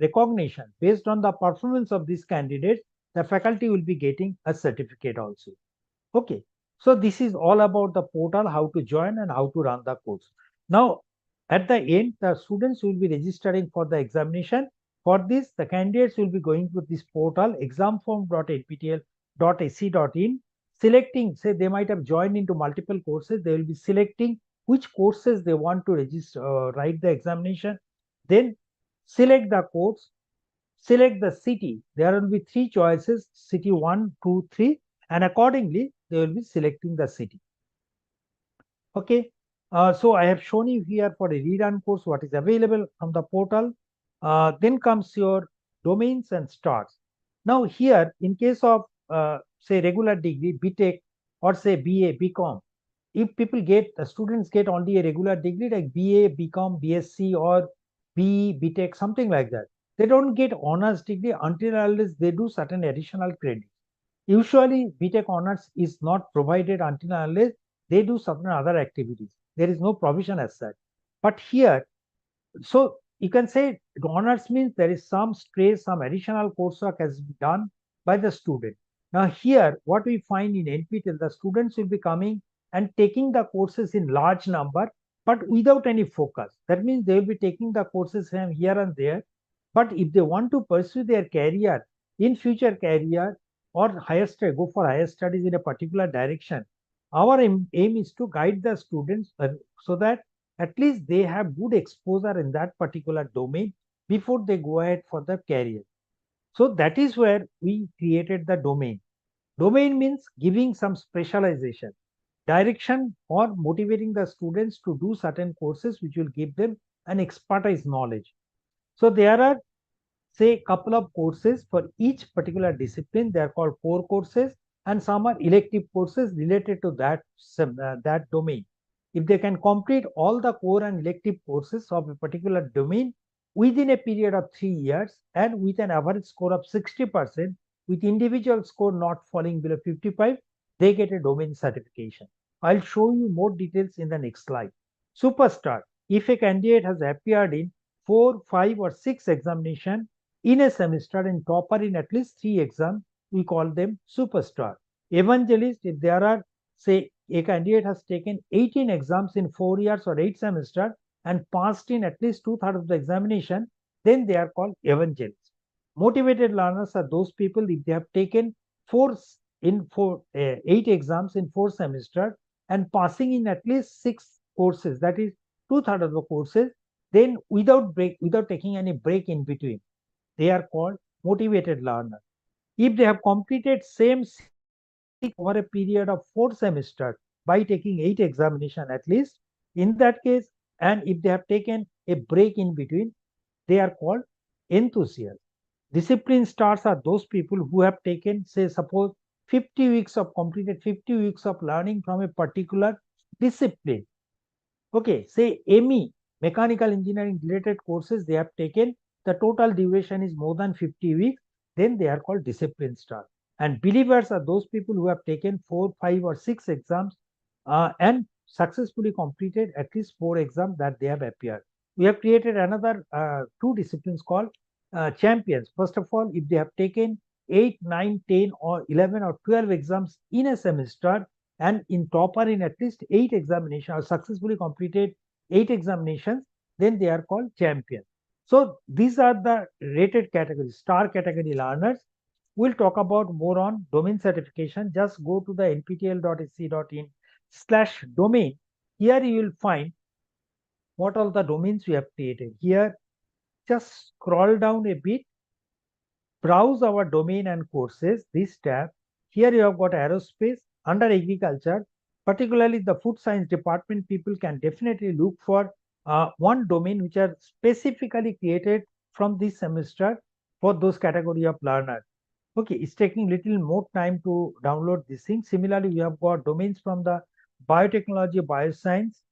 recognition based on the performance of these candidates. The faculty will be getting a certificate also. Okay, so this is all about the portal, how to join and how to run the course. Now, at the end, the students will be registering for the examination, For this, the candidates will be going to this portal examform.nptel.ac.in, selecting, say they might have joined into multiple courses, they will be selecting which courses they want to register, write the examination, then select the course, select the city. There will be 3 choices, city 1, 2, 3, and accordingly, they will be selecting the city. Okay, so I have shown you here for a rerun course what is available from the portal. Then comes your domains and stars. Now here, in case of say regular degree, BTech or say BA, BCom, if people get, students get only a regular degree like BA, BCom, BSc or BE, BTech, something like that. They don't get honors degree until unless they do certain additional credits. Usually, BTech honors is not provided until unless they do certain other activities. There is no provision as such. But here, so you can say honors means there is some stress, some additional coursework has been done by the student. Now here, what we find in NPTEL, the students will be coming and taking the courses in large number, but without any focus. That means they will be taking the courses from here and there. But if they want to pursue their career, in future career or higher study, go for higher studies in a particular direction, our aim is to guide the students so that at least they have good exposure in that particular domain before they go ahead for the career. So that is where we created the domain. Domain means giving some specialization, direction, or motivating the students to do certain courses which will give them an expertise knowledge. So there are, say, couple of courses for each particular discipline. They are called core courses, and some are elective courses related to that domain. If they can complete all the core and elective courses of a particular domain within a period of 3 years and with an average score of 60%, with individual score not falling below 55, they get a domain certification. I'll show you more details in the next slide. Superstar. If a candidate has appeared in 4, 5, or 6 examinations in a semester and topper in at least 3 exams, we call them superstar. Evangelist, if there are, say, a candidate has taken 18 exams in 4 years or 8 semesters and passed in at least 2/3 of the examination, then they are called evangelists. Motivated learners are those people if they have taken 8 exams in 4 semesters and passing in at least 6 courses, that is 2/3 of the courses, then without taking any break in between, they are called motivated learners. If they have completed same over a period of 4 semesters by taking 8 examinations at least, in that case, and if they have taken a break in between, they are called enthusiasts. Discipline stars are those people who have taken, say, suppose 50 weeks of completed 50 weeks of learning from a particular discipline. Okay, say ME, mechanical engineering related courses they have taken, the total duration is more than 50 weeks, then they are called discipline stars. And believers are those people who have taken 4, 5, or 6 exams and successfully completed at least 4 exams that they have appeared. We have created another 2 disciplines called champions. First of all, if they have taken 8, 9, 10, or 11 or 12 exams in a semester and in topper in at least 8 examinations or successfully completed 8 examinations, then they are called champions. So these are the rated categories, star category learners. We'll talk about more on domain certification. Just go to the nptel.ac.in/domain. Here you will find what all the domains we have created. Here, just scroll down a bit, browse our domain and courses, this tab. Here you have got aerospace. Under agriculture, particularly the food science department, people can definitely look for one domain which are specifically created from this semester for those category of learners. Okay, it's taking little more time to download this thing. Similarly, we have got domains from the biotechnology, bioscience.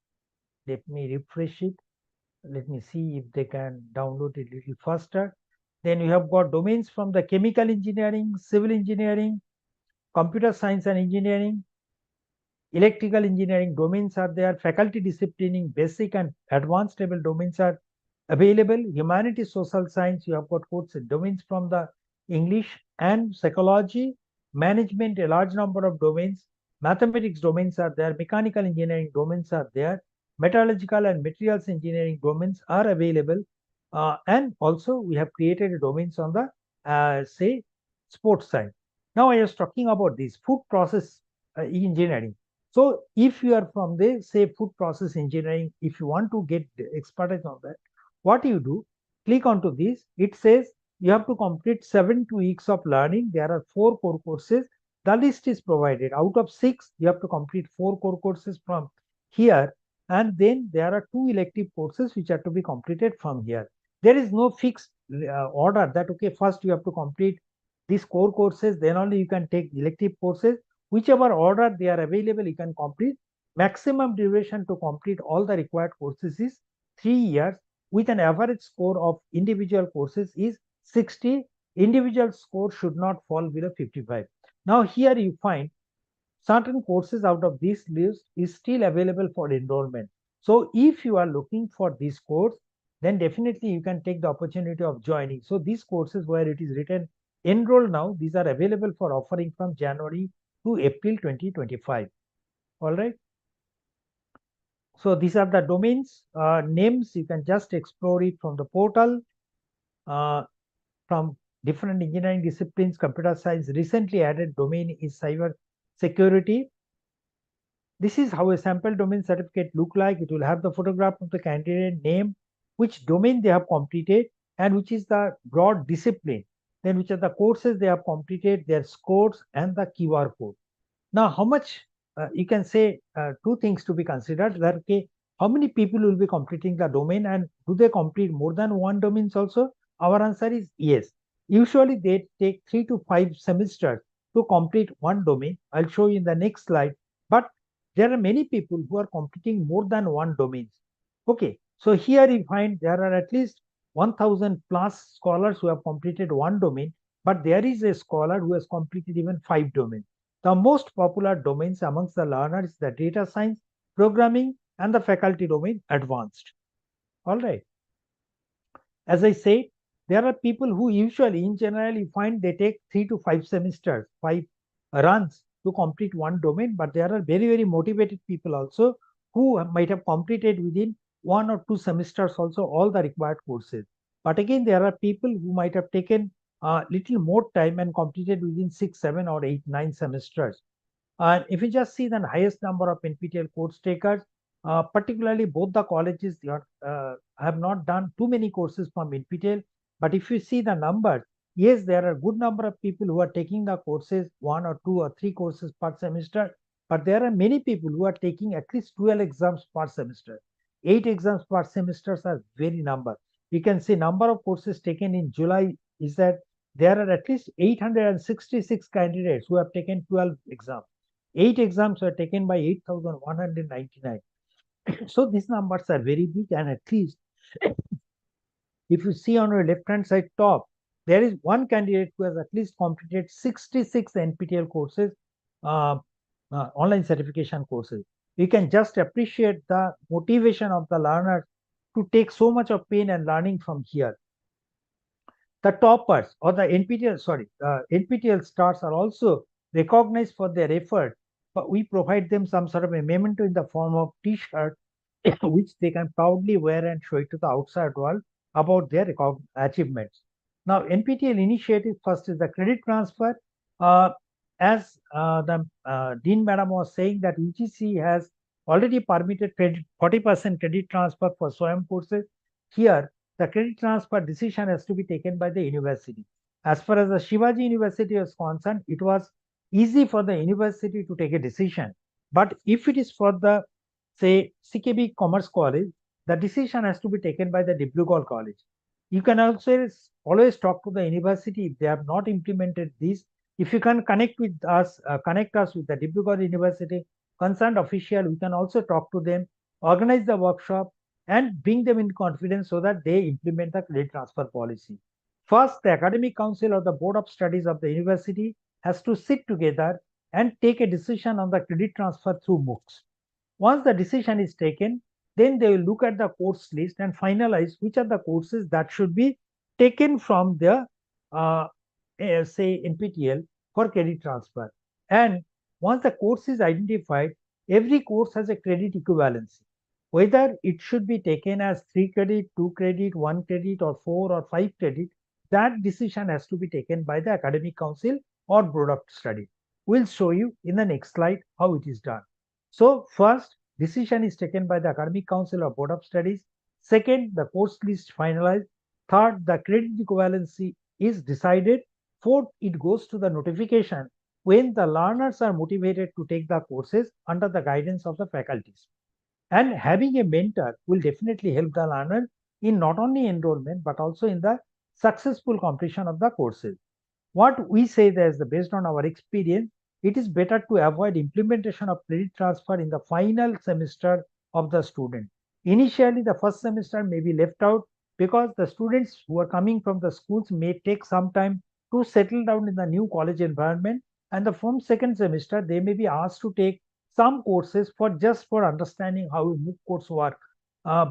Let me refresh it. Let me see if they can download it a little faster. Then we have got domains from the chemical engineering, civil engineering, computer science and engineering, electrical engineering domains are there, faculty disciplining, basic and advanced level domains are available. Humanities, social science, you have got courses, domains from the English and psychology, management, a large number of domains, mathematics domains are there, mechanical engineering domains are there, metallurgical and materials engineering domains are available. And also we have created domains on the say sports side. Now I was talking about this food process engineering. So if you are from the say food process engineering, if you want to get expertise on that, what you do, click onto this. It says you have to complete 7 weeks of learning. There are 4 core courses. The list is provided. Out of 6, you have to complete 4 core courses from here. And then there are 2 elective courses which are to be completed from here. There is no fixed order that, okay, first you have to complete these core courses, then only you can take elective courses. Whichever order they are available, you can complete. Maximum duration to complete all the required courses is 3 years, with an average score of individual courses is 60. Individual score should not fall below 55. Now here you find certain courses out of this list is still available for enrollment. So if you are looking for this course, then definitely you can take the opportunity of joining. So these courses where it is written enroll now, these are available for offering from January to April 2025. All right. So these are the domains names. You can just explore it from the portal. From different engineering disciplines, computer science recently added domain is cyber security. This is how a sample domain certificate look like. It will have the photograph of the candidate, name, which domain they have completed, and which is the broad discipline. Then which are the courses they have completed, their scores, and the QR code. Now, how much you can say 2 things to be considered. That okay, how many people will be completing the domain, and do they complete more than 1 domains also? Our answer is yes. Usually they take 3 to 5 semesters to complete 1 domain. I'll show you in the next slide. But there are many people who are completing more than 1 domains. Okay, so here you find there are at least 1000 plus scholars who have completed 1 domain, but there is a scholar who has completed even 5 domains. The most popular domains amongst the learners is the data science, programming, and the faculty domain advanced. All right. As I said, there are people who usually, in general, you find they take 3 to 5 semesters, 5 runs to complete 1 domain, but there are very, very motivated people also who might have completed within 1 or 2 semesters also all the required courses. But again, there are people who might have taken a little more time and completed within 6, 7, or 8, 9 semesters. And if you just see the highest number of NPTEL course takers, particularly both the colleges have not done too many courses from NPTEL. But if you see the numbers, yes, there are a good number of people who are taking the courses, 1 or 2 or 3 courses per semester. But there are many people who are taking at least 12 exams per semester. 8 exams per semester are very number. You can see number of courses taken in July is that there are at least 866 candidates who have taken 12 exams. 8 exams were taken by 8,199. So these numbers are very big, and at least if you see on your left hand side top, there is one candidate who has at least completed 66 NPTEL courses, online certification courses. You can just appreciate the motivation of the learners to take so much of pain and learning from here. The toppers or the NPTEL stars are also recognized for their effort, but we provide them some sort of a memento in the form of T-shirt, which they can proudly wear and show it to the outside world about their achievements. Now, NPTEL initiative first is the credit transfer. As the Dean Madam was saying that UGC has already permitted 40% credit transfer for SWAYAM courses. Here, the credit transfer decision has to be taken by the university. As far as the Shivaji University is concerned, it was easy for the university to take a decision. But if it is for the, say, CKB Commerce College, the decision has to be taken by the Dibrugarh College. You can also always talk to the university if they have not implemented this. If you can connect with us, connect us with the Dibrugarh University concerned official, we can also talk to them, organize the workshop, and bring them in confidence so that they implement the credit transfer policy. First, the academic council or the board of studies of the university has to sit together and take a decision on the credit transfer through MOOCs. Once the decision is taken, then they will look at the course list and finalize which are the courses that should be taken from the say NPTEL for credit transfer. And once the course is identified, every course has a credit equivalency. Whether it should be taken as 3 credit, 2 credit, 1 credit, or 4 or 5 credit, that decision has to be taken by the academic council or board of study. We'll show you in the next slide how it is done. So first, decision is taken by the academic council or board of studies. Second, the course list finalized. Third, the credit equivalency is decided. Fourth, it goes to the notification when the learners are motivated to take the courses under the guidance of the faculties. And having a mentor will definitely help the learner in not only enrollment but also in the successful completion of the courses. What we say that is based on our experience, it is better to avoid implementation of credit transfer in the final semester of the student. Initially, the first semester may be left out because the students who are coming from the schools may take some time to settle down in the new college environment, and from second semester they may be asked to take some courses for understanding how MOOC course work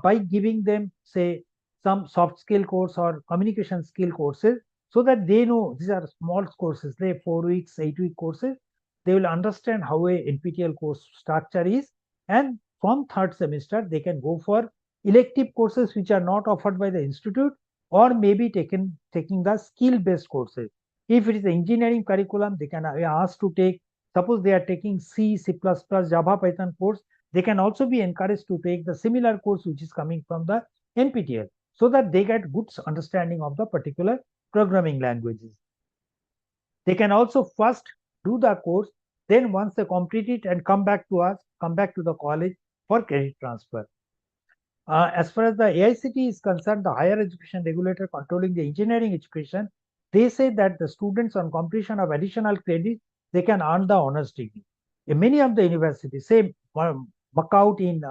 by giving them, say, some soft skill course or communication skill courses, so that they know these are small courses, they 4 weeks, 8-week courses. They will understand how a NPTEL course structure is, and from third semester they can go for elective courses which are not offered by the institute, or maybe taking the skill-based courses. If it is the engineering curriculum, they can be asked to take, suppose they are taking C, C++, Java, Python course, they can also be encouraged to take the similar course which is coming from the NPTEL, so that they get good understanding of the particular programming languages. They can also first do the course, then once they complete it and come back to us, come back to the college for credit transfer. As far as the AICTE is concerned, the higher education regulator controlling the engineering education, they say that the students on completion of additional credit, they can earn the honors degree. In many of the universities, say Makaut in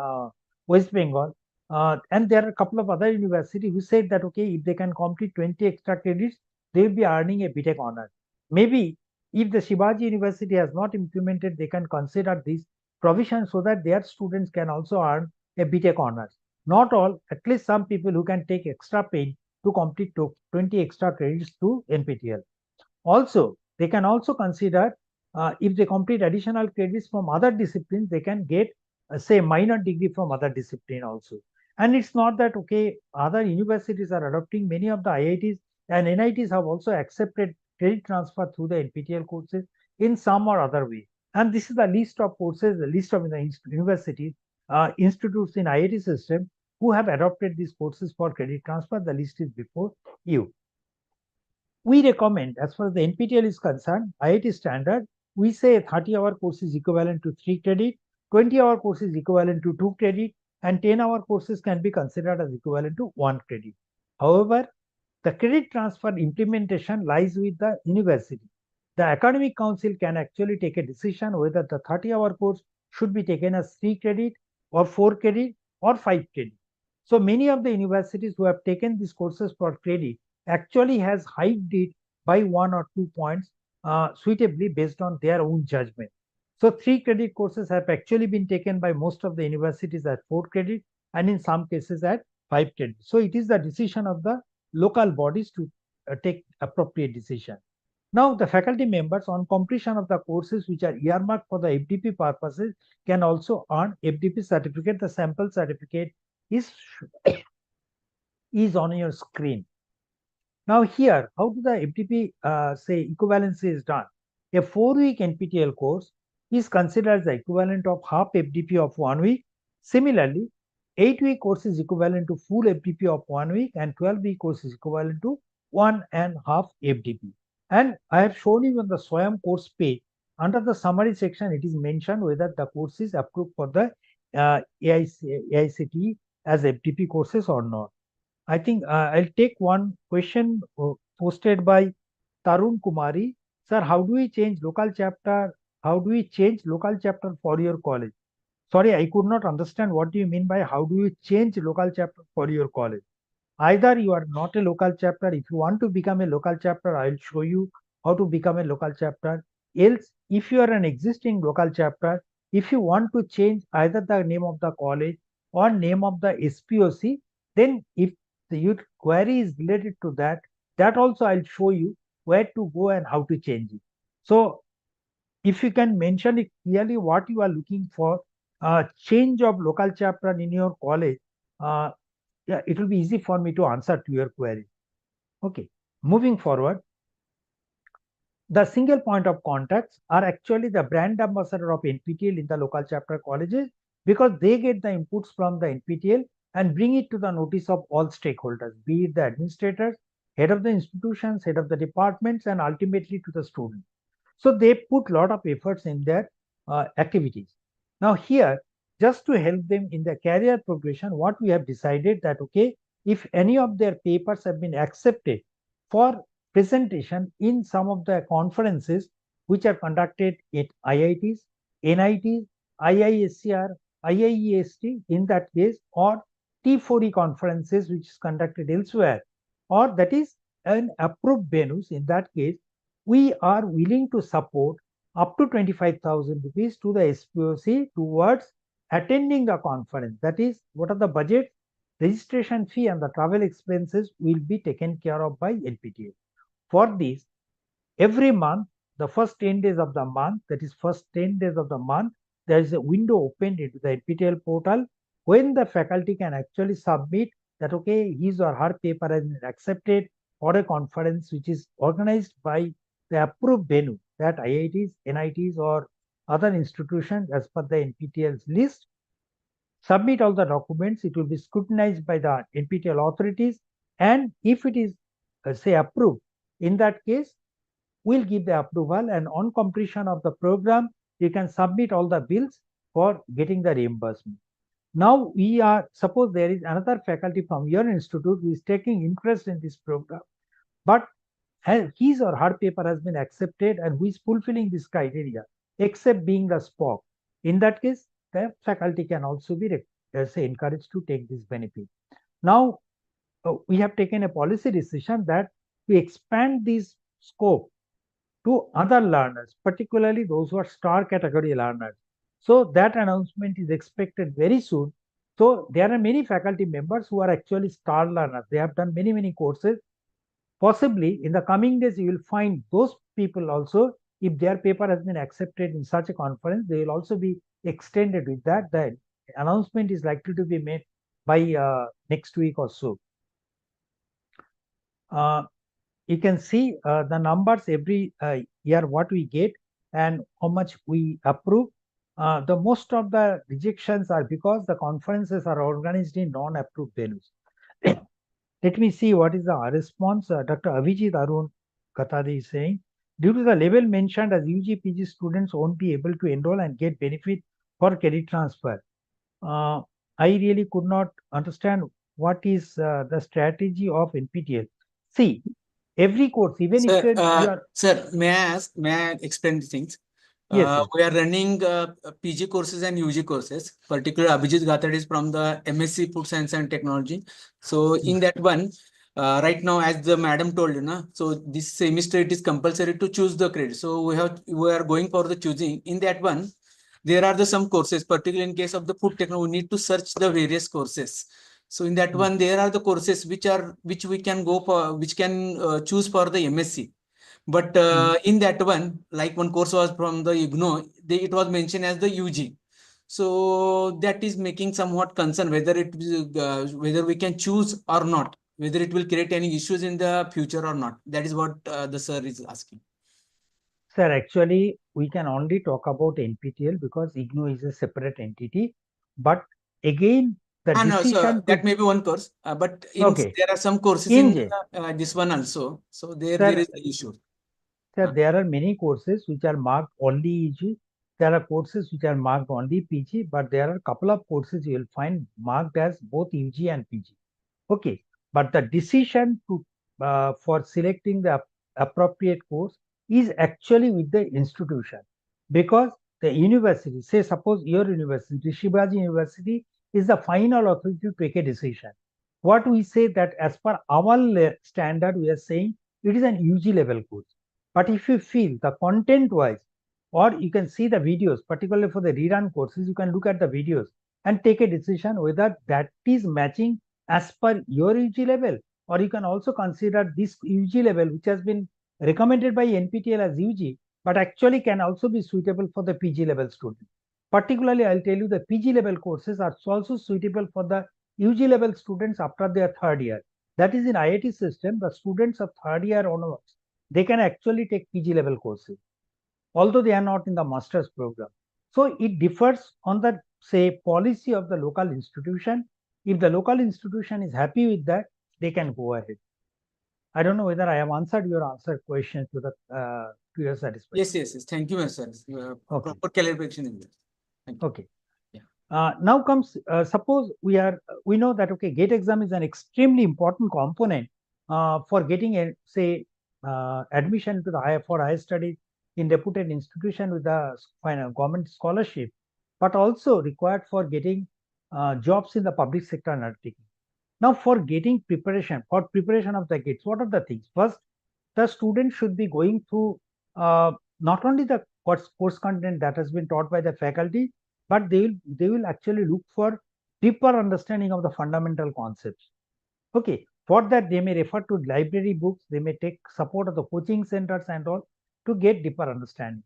West Bengal, and there are a couple of other universities who said that, okay, if they can complete 20 extra credits, they will be earning a BTech honor. Maybe if the Shivaji University has not implemented, they can consider this provision so that their students can also earn a BTech honors. Not all, at least some people who can take extra pain to complete 20 extra credits through NPTEL. Also, they can also consider if they complete additional credits from other disciplines, they can get, say, minor degree from other discipline also. And it's not that, okay, other universities are adopting, many of the IITs and NITs have also accepted credit transfer through the NPTEL courses in some or other way. And this is the list of courses, the list of the universities, institutes in IIT system who have adopted these courses for credit transfer. The list is before you. We recommend, as far as the NPTEL is concerned, IIT standard, we say 30-hour course is equivalent to 3 credit, 20-hour course is equivalent to 2 credit, and 10-hour courses can be considered as equivalent to 1 credit. However, the credit transfer implementation lies with the university. The academic council can actually take a decision whether the 30-hour course should be taken as 3 credit or 4 credit or 5 credit. So many of the universities who have taken these courses for credit actually has hiked it by 1 or 2 points suitably based on their own judgment. So 3 credit courses have actually been taken by most of the universities at 4 credit, and in some cases at 5 credit. So it is the decision of the local bodies to take appropriate decision. Now, the faculty members on completion of the courses which are earmarked for the FDP purposes can also earn FDP certificate. The sample certificate is on your screen. Now here, how do the FDP say equivalency is done? A 4-week NPTEL course is considered as the equivalent of half FDP of 1 week. Similarly, 8-week course is equivalent to full FDP of 1 week, and 12-week course is equivalent to 1.5 FDP. And I have shown you on the SWAYAM course page, under the summary section, it is mentioned whether the course is approved for the AICTE as FDP courses or not. I think I'll take one question posted by Tarun Kumari. Sir, how do we change local chapter? How do we change local chapter for your college? Sorry, I could not understand what do you mean by how do you change local chapter for your college? Either you are not a local chapter. If you want to become a local chapter, I'll show you how to become a local chapter. Else, if you are an existing local chapter, if you want to change either the name of the college or name of the SPOC, then if the query is related to that, that also I'll show you where to go and how to change it. So if you can mention it clearly what you are looking for, change of local chapter in your college, yeah, it will be easy for me to answer to your query. Okay, moving forward, the single point of contacts are actually the brand ambassador of NPTEL in the local chapter colleges, because they get the inputs from the NPTEL and bring it to the notice of all stakeholders, be it the administrators, head of the institutions, head of the departments, and ultimately to the students. So they put a lot of efforts in their activities. Now here, just to help them in their career progression, what we have decided that, okay, if any of their papers have been accepted for presentation in some of the conferences which are conducted at IITs, NITs, IISCR, IIEST in that case, or T4E conferences which is conducted elsewhere, or that is an approved venues, in that case, we are willing to support up to 25,000 rupees to the SPOC towards attending the conference. That is, what are the budget, registration fee, and the travel expenses will be taken care of by NPTEL. For this, every month, the first 10 days of the month, that is first 10 days of the month, there is a window opened into the NPTEL portal when the faculty can actually submit that, okay, his or her paper has been accepted for a conference which is organized by the approved venue, that IITs, NITs, or other institutions as per the NPTEL's list. Submit all the documents, it will be scrutinized by the NPTEL authorities, and if it is, say, approved, in that case, we'll give the approval, and on completion of the program, you can submit all the bills for getting the reimbursement. Now we are, suppose there is another faculty from your institute who is taking interest in this program, but his or her paper has been accepted and who is fulfilling this criteria, except being the SPOC. In that case, the faculty can also be say, encouraged to take this benefit. Now, we have taken a policy decision that we expand this scope to other learners, particularly those who are star category learners. So that announcement is expected very soon. So there are many faculty members who are actually star learners. They have done many courses. Possibly in the coming days, you will find those people also, if their paper has been accepted in such a conference, they will also be extended with that. The announcement is likely to be made by next week or so. You can see the numbers every year what we get and how much we approve. The most of the rejections are because the conferences are organized in non-approved venues. Let me see what is the response. Dr. Avijit Arun Katadi is saying, due to the level mentioned as UG PG students won't be able to enroll and get benefit for credit transfer. I really could not understand what is the strategy of NPTEL. See, every course, even Sir, if you are... Sir, may I explain the things? Yes, we are running PG courses and UG courses. Particularly, Abhijit Gathad is from the MSc Food Science and Technology. So in that one, right now, as the madam told you, so this semester it is compulsory to choose the credit. So we are going for the choosing. In that one, there are some courses, particularly in case of the food technology, we need to search the various courses. So in that one, there are the courses which we can go for, which can choose for the MSc. But in that one, like one course was from the IGNO, it was mentioned as the UG. So that is making somewhat concern whether whether we can choose or not, whether it will create any issues in the future or not. That is what the sir is asking. Sir, actually, we can only talk about NPTEL because IGNO is a separate entity. But again, the decision... No, that may be one course, but there are some courses in this one also. So there is the issue. Sir, there are many courses which are marked only EG. There are courses which are marked only PG, but there are a couple of courses you will find marked as both UG and PG. Okay, but the decision to for selecting the appropriate course is actually with the institution, because the university, say suppose your university, SHIVAJI University, is the final authority to take a decision. What we say that as per our standard, we are saying it is an UG level course. But if you feel the content wise, or you can see the videos, particularly for the rerun courses, you can look at the videos and take a decision whether that is matching as per your UG level, or you can also consider this UG level which has been recommended by NPTEL as UG, but actually can also be suitable for the PG level student. Particularly, I'll tell you the PG level courses are also suitable for the UG level students after their third year. That is in IIT system, the students of third year onwards, they can actually take PG level courses, although they are not in the master's program. So it differs on the, say, policy of the local institution. If the local institution is happy with that, they can go ahead. I don't know whether I have answered your question to your satisfaction. Yes. Thank you, sir. Okay. Proper clarification in this. Thank you. Okay. Yeah. Now comes, suppose we know that, okay, GATE exam is an extremely important component for getting a, say, admission to the higher studies in reputed institution with the final government scholarship, but also required for getting jobs in the public sector undertaking. Now, for getting preparation of the GATEs, what are the things? First, the student should be going through not only the course content that has been taught by the faculty, but they will actually look for deeper understanding of the fundamental concepts. Okay, for that they may refer to library books, they may take support of the coaching centers and all to get deeper understanding.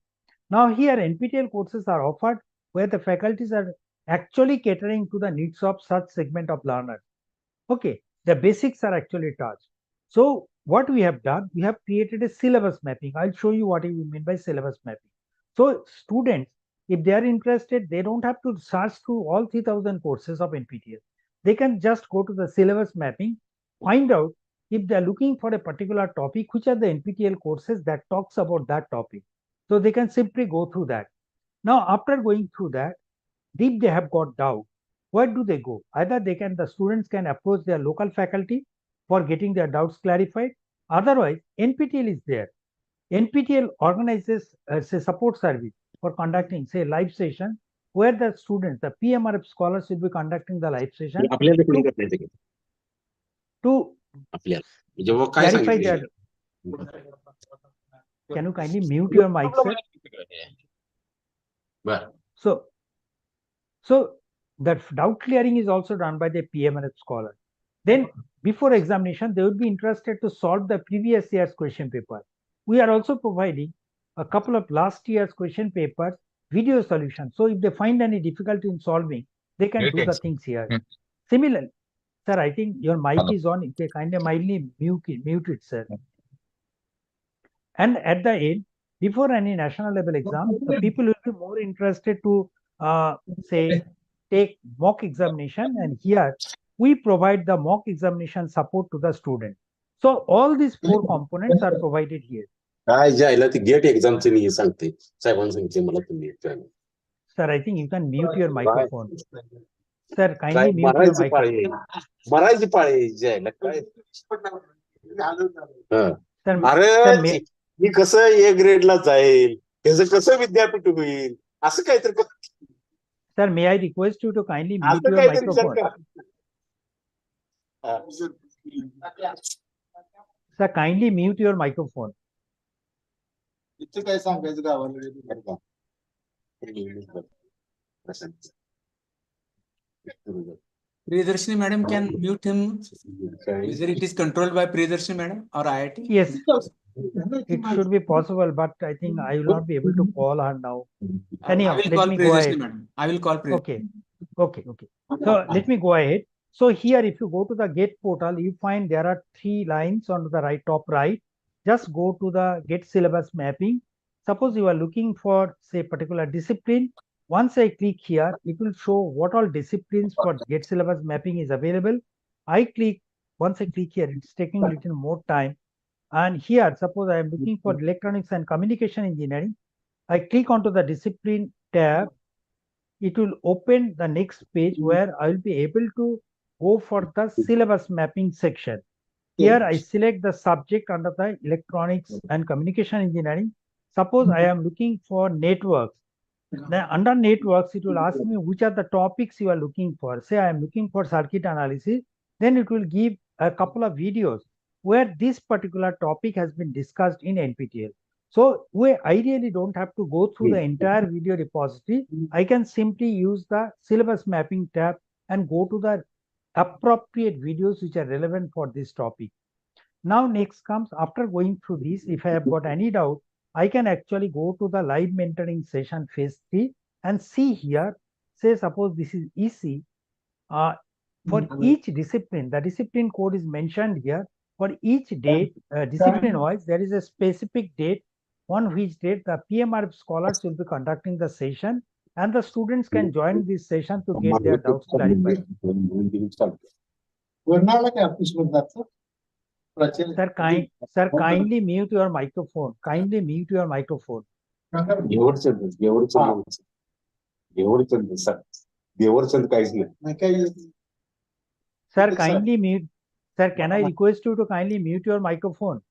Now here NPTEL courses are offered where the faculties are actually catering to the needs of such segment of learners. Okay, the basics are actually touched. So what we have done, we have created a syllabus mapping. I'll show you what we mean by syllabus mapping. So students, if they are interested, they don't have to search through all 3,000 courses of NPTEL. They can just go to the syllabus mapping, find out if they are looking for a particular topic, which are the NPTEL courses that talks about that topic. So they can simply go through that. Now, after going through that, if they have got doubt, where do they go? Either the students can approach their local faculty for getting their doubts clarified. Otherwise, NPTEL is there. NPTEL organizes a support service for conducting, say, live session where the students, the PMRF scholars will be conducting the live session to clarify their. Can you kindly mute your mic, sir? So that doubt clearing is also done by the PMRF scholar. Then before examination, they would be interested to solve the previous year's question paper. We are also providing a couple of last year's question papers, video solutions. So if they find any difficulty in solving, they can do the things here. Similarly, sir, I think your mic is on. You can kindly mildly mute it, sir. And at the end, before any national level exam, the people will be more interested to say take mock examination, and here we provide the mock examination support to the student. So all these 4 components are provided here. GATE एक्झामचे नाही सांगते साहेबांनी सांगितले मला तुम्ही Sir, I think you can mute your microphone. Sir, kindly mute your microphone. मरायची पाळी जायला काय अरे मी कसं ए ग्रेडला जाईल त्याचं कसं विद्यापीठ होईल असं काहीतरी. Sir, may I request you to kindly mute your microphone? Sir, kindly mute your microphone. काय सांगायचं गावाला. Priyadarshini madam can mute him. Whether it is controlled by Priyadarshini madam or IIT? Yes, it should be possible, but I think I will not be able to call her now. Anyhow, let me go ahead. I will call Priyadarshini. Okay. So let me go ahead. So here, if you go to the GATE portal, you find there are 3 lines on the top right. Just go to the GATE syllabus mapping. Suppose you are looking for, say, particular discipline. Once I click here, it will show what all disciplines for GATE syllabus mapping is available. Once I click here, it's taking a little more time. And here, suppose I am looking for electronics and communication engineering. I click onto the discipline tab. It will open the next page where I will be able to go for the syllabus mapping section. Here I select the subject under the electronics and communication engineering. Suppose I am looking for networks. Then under networks, it will ask me which are the topics you are looking for. Say I am looking for circuit analysis. Then it will give a couple of videos where this particular topic has been discussed in NPTEL. So I really don't have to go through the entire video repository. I can simply use the syllabus mapping tab and go to the appropriate videos which are relevant for this topic. Now next comes, after going through this, if I have got any doubt, I can actually go to the live mentoring session phase 3 and see here, say suppose this is EC, for each discipline, the discipline code is mentioned here. For each date, discipline wise, there is a specific date on which date the PMR scholars will be conducting the session, and the students can join this session to get their doubts clarified. Sir, kindly mute your microphone. Kindly mute your microphone. Sir, kindly mute. Sir, can I request you to kindly mute your microphone?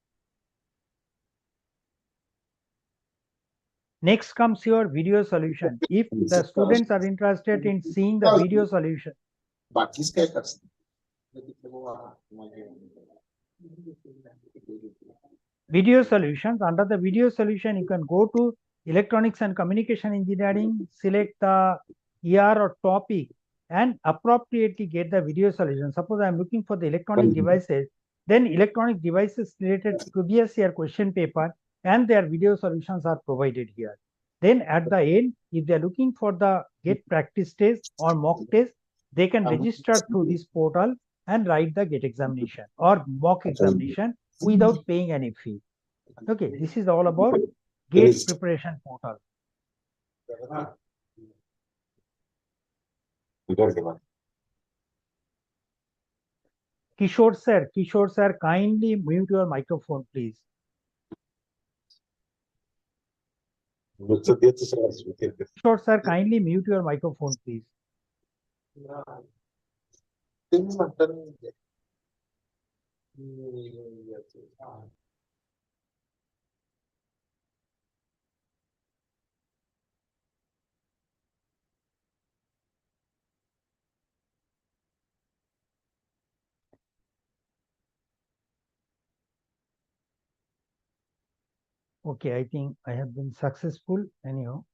Next comes your video solution. If the students are interested in seeing the video solution, video solutions, under the video solution, you can go to electronics and communication engineering, select the ER or topic, and appropriately get the video solution. Suppose I am looking for the electronic devices, then electronic devices related to previous year question paper and their video solutions are provided here. Then at the end, if they are looking for the get practice test or mock test, they can register through this portal and write the get examination or mock examination without paying any fee. Okay, this is all about GATE preparation portal. Kishore sir, kindly mute your microphone, please. Kishore sir, kindly mute your microphone, please. Okay, I think I have been successful anyhow.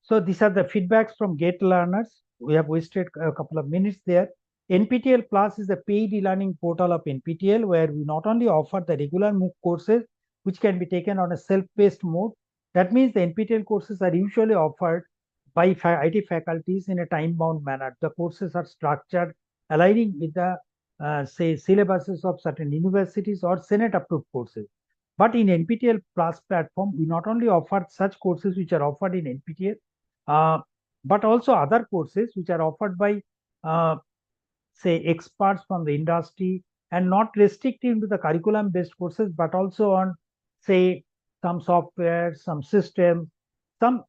So these are the feedbacks from GATE learners. We have wasted a couple of minutes there. NPTEL Plus is the paid e-learning portal of NPTEL, where we not only offer the regular MOOC courses, which can be taken on a self-paced mode. That means the NPTEL courses are usually offered by IT faculties in a time-bound manner. The courses are structured, aligning with the say syllabuses of certain universities or Senate-approved courses. But in NPTEL Plus platform, we not only offer such courses which are offered in NPTEL, but also other courses which are offered by say experts from the industry, and not restricted to the curriculum based courses, but also on say some software, some systems, some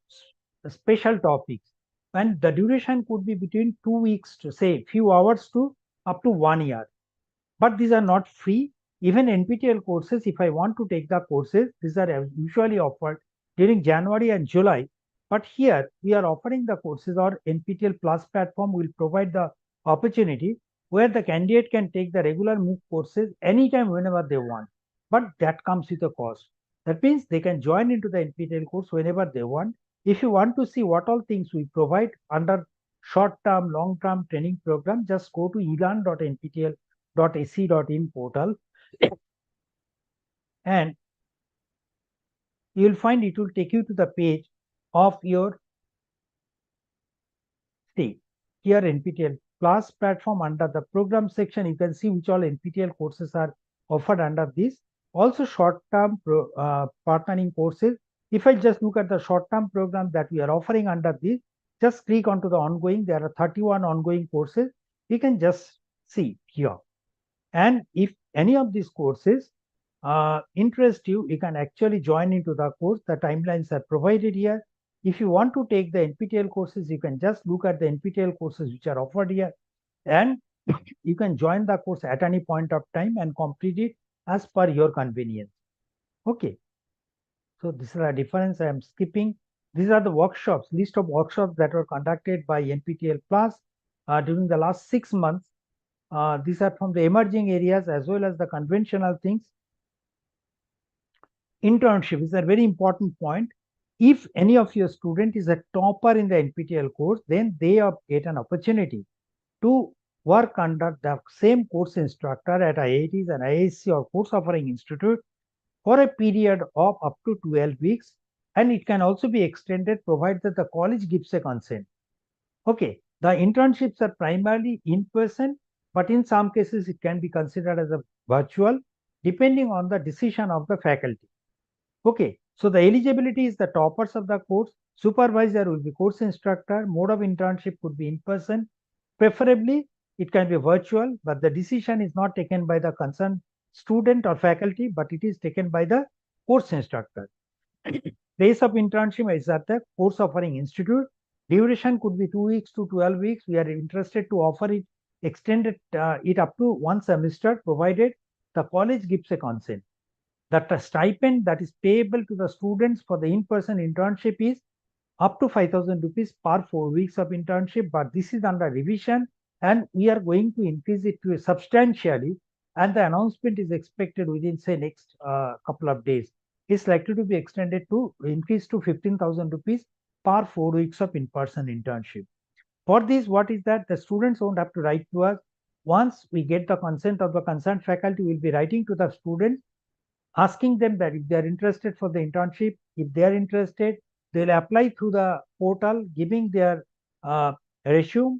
special topics. And the duration could be between 2 weeks to say few hours to up to 1 year. But these are not free. Even NPTEL courses, if I want to take the courses, these are usually offered during January and July. But here we are offering the courses, or NPTEL Plus platform will provide the opportunity where the candidate can take the regular MOOC courses anytime, whenever they want. But that comes with a cost. That means they can join into the NPTEL course whenever they want. If you want to see what all things we provide under short-term, long-term training program, just go to elearn.nptel.ac.in portal. And you will find it will take you to the page of your state. Here NPTEL Plus platform, under the program section, you can see which all NPTEL courses are offered under this. Also short-term partnering courses. If I just look at the short-term program that we are offering under this, just click onto the ongoing. There are 31 ongoing courses. You can just see here. And if any of these courses interest you, you can actually join into the course. The timelines are provided here. If you want to take the NPTEL courses, you can just look at the NPTEL courses which are offered here, and you can join the course at any point of time and complete it as per your convenience. Okay. So this is a difference I am skipping. These are the workshops, list of workshops that were conducted by NPTEL Plus during the last 6 months. These are from the emerging areas as well as the conventional things. Internship is a very important point. If any of your student is a topper in the NPTEL course, then they get an opportunity to work under the same course instructor at IITs and IISc or course offering institute for a period of up to 12 weeks and it can also be extended provided that the college gives a consent. Okay, the internships are primarily in person, but in some cases it can be considered as a virtual, depending on the decision of the faculty. Okay, so the eligibility is the toppers of the course, supervisor will be course instructor, mode of internship could be in person, preferably it can be virtual, but the decision is not taken by the concerned student or faculty, but it is taken by the course instructor. Place of internship is at the course offering institute. Duration could be 2 weeks to 12 weeks. We are interested to offer it, extended it up to 1 semester, provided the college gives a consent. That stipend that is payable to the students for the in-person internship is up to 5,000 rupees per 4 weeks of internship, but this is under revision and we are going to increase it to substantially, and the announcement is expected within, say, next couple of days. It's likely to be extended to increase to 15,000 rupees per 4 weeks of in-person internship. For this, what is that? The students won't have to write to us. Once we get the consent of the concerned faculty, we'll be writing to the students, asking them that if they are interested for the internship, if they are interested, they'll apply through the portal, giving their resume,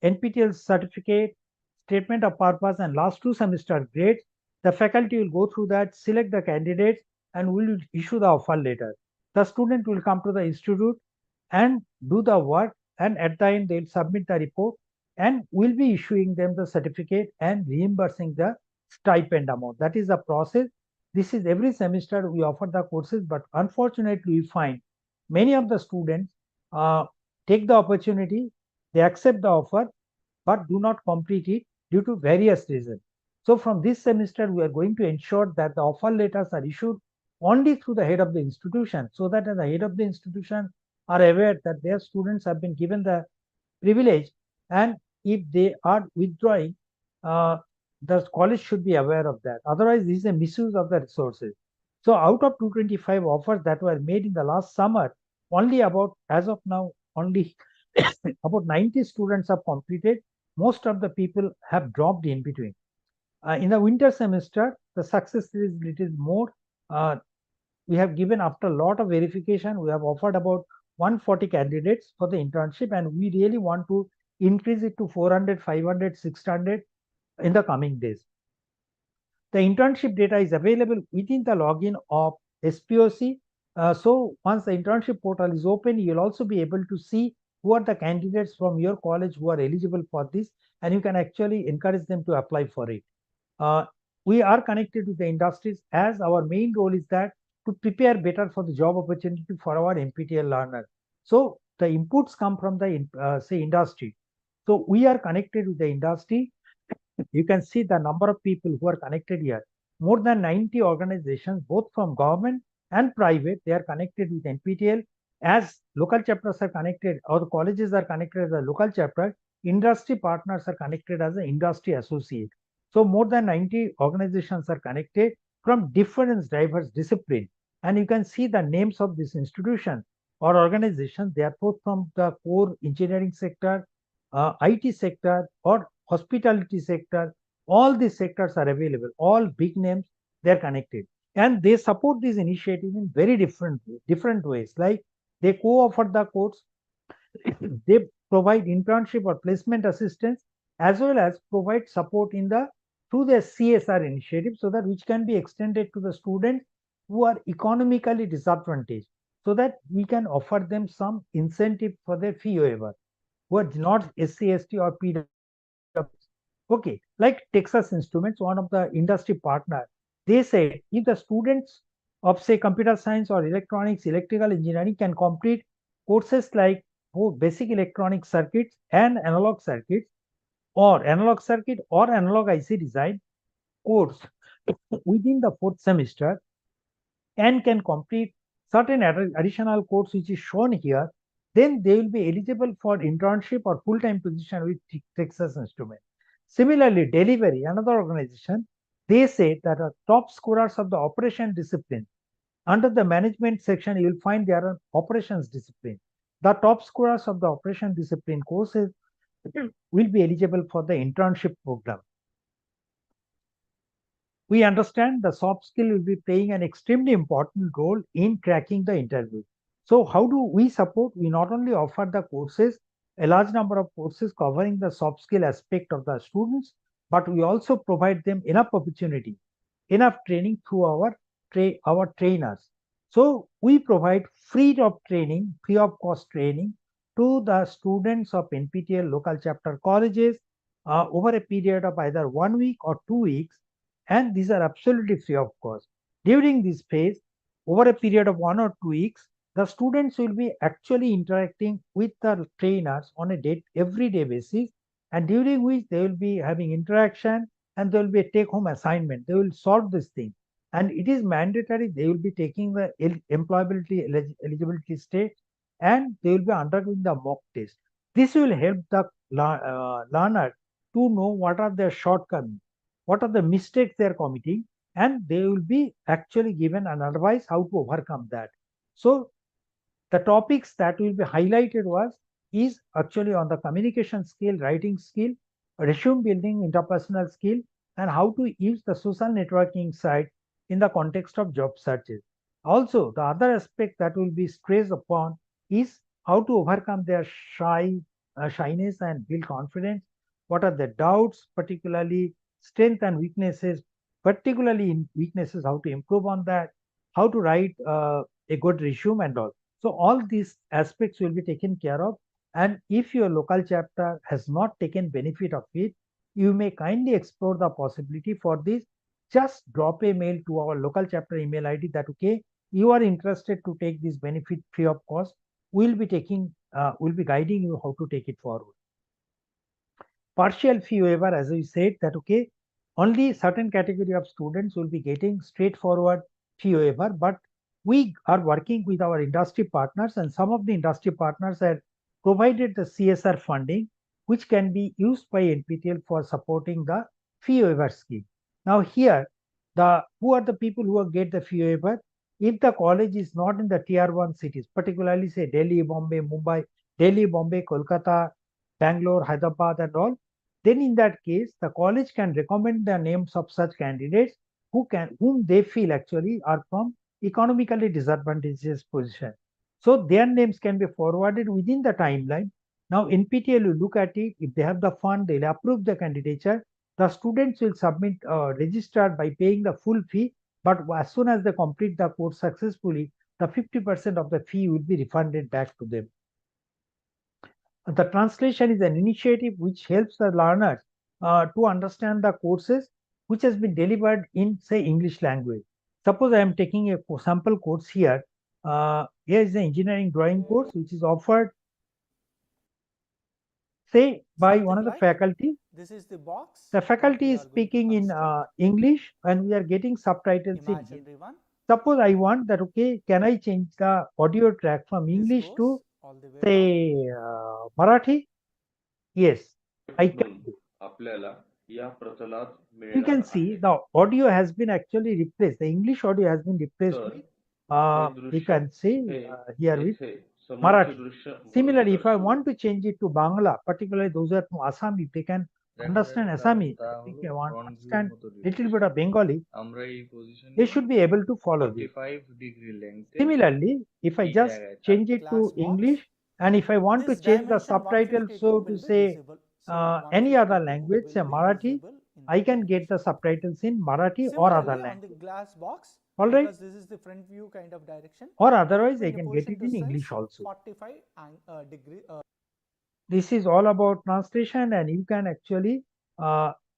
NPTEL certificate, statement of purpose, and last 2 semester grades. The faculty will go through that, select the candidates, and will issue the offer letter. The student will come to the institute and do the work, and at the end they'll submit the report, and we'll be issuing them the certificate and reimbursing the stipend amount. That is the process. This is every semester we offer the courses, but unfortunately we find many of the students take the opportunity, they accept the offer, but do not complete it due to various reasons. So from this semester, we are going to ensure that the offer letters are issued only through the head of the institution, so that the head of the institution are aware that their students have been given the privilege, and if they are withdrawing, the college should be aware of that. Otherwise, this is a misuse of the resources. So out of 225 offers that were made in the last summer, only about, as of now, only about 90 students have completed. Most of the people have dropped in between. In the winter semester, the success is little more. We have given, after a lot of verification, we have offered about 140 candidates for the internship, and we really want to increase it to 400, 500, 600 in the coming days. The internship data is available within the login of SPOC. So once the internship portal is open, you'll also be able to see who are the candidates from your college who are eligible for this, and you can actually encourage them to apply for it. We are connected to the industries, as our main role is that to prepare better for the job opportunity for our NPTEL learners. So the inputs come from the say industry. So we are connected with the industry. You can see the number of people who are connected here. More than 90 organizations, both from government and private, they are connected with NPTEL. As local chapters are connected, or the colleges are connected as a local chapter, industry partners are connected as an industry associate. So more than 90 organizations are connected from different diverse disciplines. And you can see the names of this institution or organization. They are both from the core engineering sector, IT sector, or hospitality sector. All these sectors are available. All big names, they are connected. And they support this initiative in very different ways. Like they co-offer the course, they provide internship or placement assistance, as well as provide support in the through their CSR initiative, so that which can be extended to the students who are economically disadvantaged, so that we can offer them some incentive for their fee waiver, who are not SC, ST or PW. Okay, like Texas Instruments, one of the industry partner, they said if the students of, say, computer science or electronics, electrical engineering can complete courses like both basic electronic circuits and analog circuits, or analog circuit or analog IC design course within the 4th semester, and can complete certain additional course which is shown here, then they will be eligible for internship or full-time position with Texas Instruments. Similarly, Delivery, another organization, they say that the top scorers of the operation discipline, under the management section, you will find there are operations discipline. The top scorers of the operation discipline courses will be eligible for the internship program. we understand the soft skill will be playing an extremely important role in cracking the interview. So how do we support? We not only offer the courses, a large number of courses covering the soft skill aspect of the students, but we also provide them enough opportunity, enough training through our trainers. So we provide free of cost training to the students of NPTEL local chapter colleges over a period of either 1 week or 2 weeks, and these are absolutely free of cost. During this phase, over a period of 1 or 2 weeks, the students will be actually interacting with the trainers on a everyday basis, and during which they will be having interaction and there will be a take-home assignment. They will solve this thing, and it is mandatory. They will be taking the employability eligibility state, and they will be undergoing the mock test. This will help the learner to know what are their shortcomings, what are the mistakes they are committing, and they will be actually given an advice how to overcome that. So the topics that will be highlighted is actually on the communication skill, writing skill, resume building, interpersonal skill, and how to use the social networking side in the context of job searches. Also, the other aspect that will be stressed upon is how to overcome their shyness and build confidence. What are the doubts, particularly strengths and weaknesses, particularly in weaknesses, how to improve on that, how to write a good resume and all. So all these aspects will be taken care of. And if your local chapter has not taken benefit of it, you may kindly explore the possibility for this. Just drop a mail to our local chapter email ID that, okay, you are interested to take this benefit free of cost. We'll be guiding you how to take it forward. Partial fee waiver, as we said, that, okay, only certain category of students will be getting straightforward fee waiver, but we are working with our industry partners, and some of the industry partners have provided the CSR funding, which can be used by NPTEL for supporting the fee waiver scheme. Now here, who are the people who will get the fee waiver? If the college is not in the tier 1 cities, particularly say Delhi, Bombay, Mumbai, Delhi, Bombay, Kolkata, Bangalore, Hyderabad and all, then in that case, the college can recommend the names of such candidates whom they feel actually are from economically disadvantaged position. So their names can be forwarded within the timeline. Now NPTEL will look at it. If they have the fund, they'll approve the candidature. The students will submit register by paying the full fee, but as soon as they complete the course successfully, the 50% of the fee will be refunded back to them. The translation is an initiative which helps the learners to understand the courses which has been delivered in, say, English language. Suppose I am taking a sample course here. Here is the engineering drawing course which is offered, say, by one of the faculty. This is the box. The faculty is speaking in English and we are getting subtitles in Hindi. Suppose I want that, okay, can I change the audio track from English to, say, Marathi? Yes, I can. You can see the audio has been actually replaced. The English audio has been replaced with, you can see here with Marathi. Similarly, if I want to change it to Bangla, particularly those who are from Assam, if they can understand Assami, I think I want to understand little bit of Bengali, they should be able to follow this. Similarly, if I just change it to English, and if I want to change the subtitle, so to say any other language, say Marathi, I can get the subtitles in Marathi or other language. All right. This is the front view kind of direction. Or otherwise, I can get it in English also. 45 degree. This is all about translation, and you can actually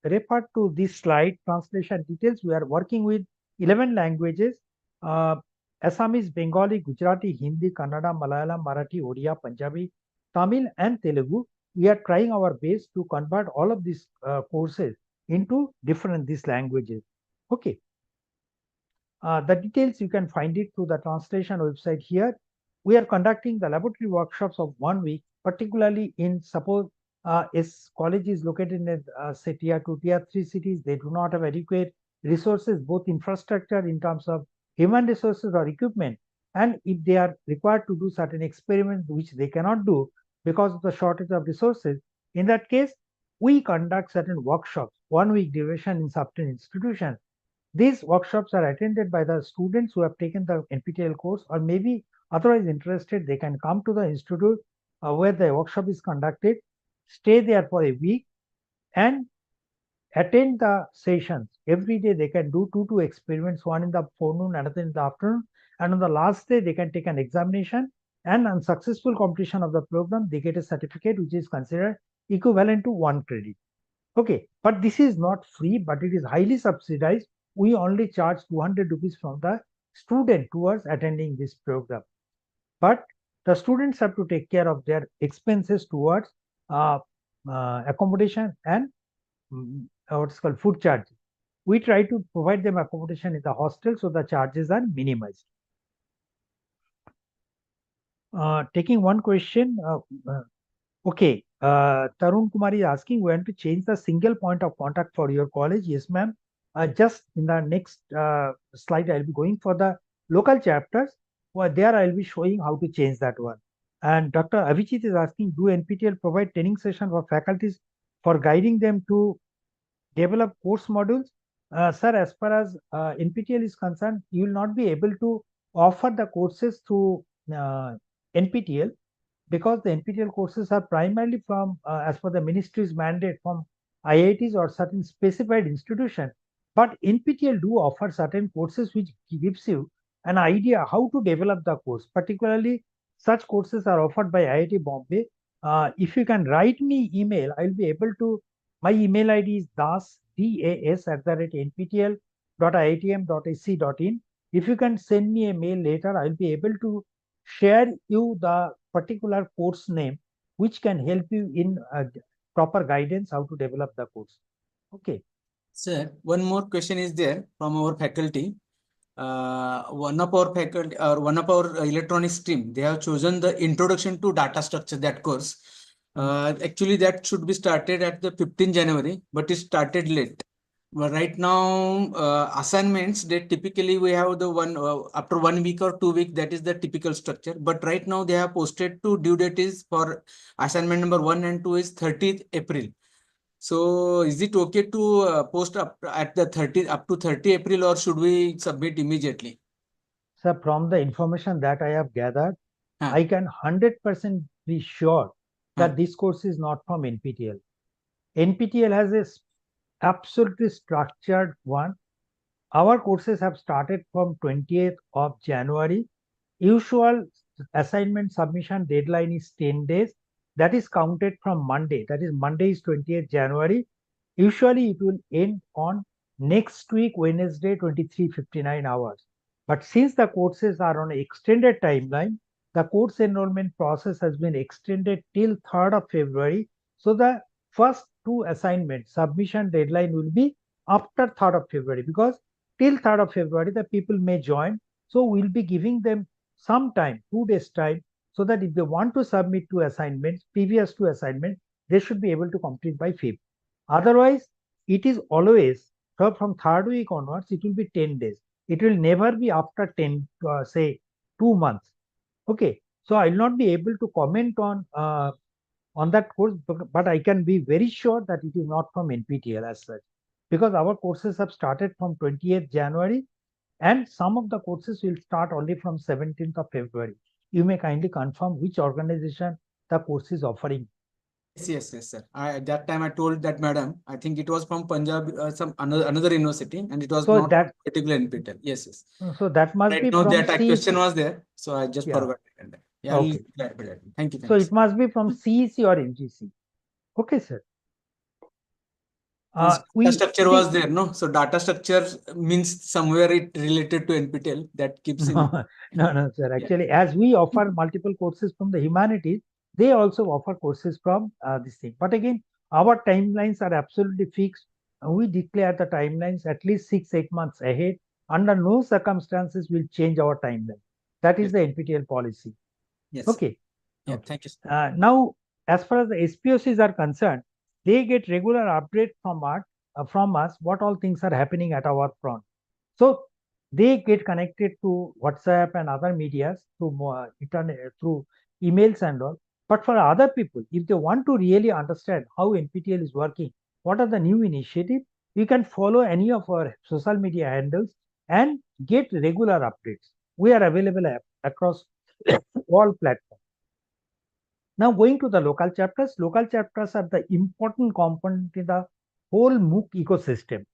refer to this slide, translation details. We are working with 11 languages. Assamese, Bengali, Gujarati, Hindi, Kannada, Malayalam, Marathi, Odia, Punjabi, Tamil and Telugu. We are trying our best to convert all of these courses into these languages. Okay. The details you can find it through the translation website here. We are conducting the laboratory workshops of 1 week, particularly in, suppose as college is located in say tier 2, tier 3 cities, they do not have adequate resources, both infrastructure in terms of human resources or equipment, and if they are required to do certain experiments which they cannot do because of the shortage of resources, in that case, we conduct certain workshops, 1 week duration in certain institutions, These workshops are attended by the students who have taken the NPTEL course or maybe otherwise interested. They can come to the institute where the workshop is conducted, stay there for a week and attend the sessions. Every day they can do two experiments, one in the forenoon, another in the afternoon. And on the last day, they can take an examination, and on successful completion of the program, they get a certificate which is considered equivalent to 1 credit. Okay, but this is not free, but it is highly subsidized. We only charge 200 rupees from the student towards attending this program. But the students have to take care of their expenses towards accommodation and what's called food charges. We try to provide them accommodation in the hostel, so the charges are minimized. Taking one question, okay, Tarun Kumar is asking, we want to change the single point of contact for your college. Yes, ma'am. Just in the next slide, I'll be going for the local chapters. Well, there I'll be showing how to change that one. And Dr. Avijit is asking, do NPTEL provide training session for faculties for guiding them to develop course modules? Sir, as far as NPTEL is concerned, you will not be able to offer the courses through NPTEL, because the NPTEL courses are primarily from, as per the ministry's mandate, from IITs or certain specified institution. But NPTEL do offer certain courses which gives you an idea how to develop the course. Particularly, such courses are offered by IIT Bombay. If you can write me email, I'll be able to. My email ID is das@nptel.iitm.ac.in. If you can send me a mail later, I'll be able to share you the particular course name, which can help you in proper guidance how to develop the course. Okay. Sir, one more question is there from our faculty. One of our faculty or one of our electronics stream, they have chosen the introduction to data structure, that course. Actually, that should be started at the 15th January, but it started late. But right now, assignments, they typically we have the one after 1 week or 2 weeks, that is the typical structure. But right now they have posted to due date is for assignment number 1 and 2 is 30th April. So is it okay to post up at the 30th up to 30 April, or should we submit immediately? Sir, from the information that I have gathered, I can 100% be sure that this course is not from NPTEL. NPTEL has a absolutely structured one. Our courses have started from 20th of January. Usual assignment submission deadline is 10 days. That is counted from Monday. That is, Monday is 20th January. Usually it will end on next week, Wednesday, 23:59 hours. But since the courses are on an extended timeline, the course enrollment process has been extended till 3rd of February. So the first two assignments submission deadline will be after 3rd of February, because till 3rd of February, the people may join. So we'll be giving them some time, 2 days time, so that if they want to submit two assignments, previous two assignments, they should be able to complete by 5th. Otherwise, it is always from 3rd week onwards, it will be 10 days. It will never be after 10, say 2 months. Okay. So I will not be able to comment on that course, but I can be very sure that it is not from NPTEL as such, because our courses have started from 20th January and some of the courses will start only from 17th of February. You may kindly confirm which organization the course is offering. Yes, sir. At that time I told that madam, I think it was from Punjab, some another university, and it was So not that particular NPTEL. Yes. So that must Right be now from that CEC. question was there, so I just forgot. Yeah, Okay. Thank you. So it must be from CEC or MGC. Okay, sir. Data structure was there, no? So data structure means somewhere it related to NPTEL, that keeps in. No, sir. Actually, as we offer multiple courses from the humanities, they also offer courses from this thing. But again, our timelines are absolutely fixed. We declare the timelines at least 6-8 months ahead. Under no circumstances will change our timeline. That is the NPTEL policy. Yes. Okay. Yeah, thank you, sir. Now, as far as the SPOCs are concerned, they get regular update from us what all things are happening at our front. So they get connected to WhatsApp and other medias through internet, through emails and all. But for other people, if they want to really understand how NPTEL is working, what are the new initiatives, You can follow any of our social media handles and get regular updates. We are available across all platforms. Now going to the local chapters are the important component in the whole MOOC ecosystem.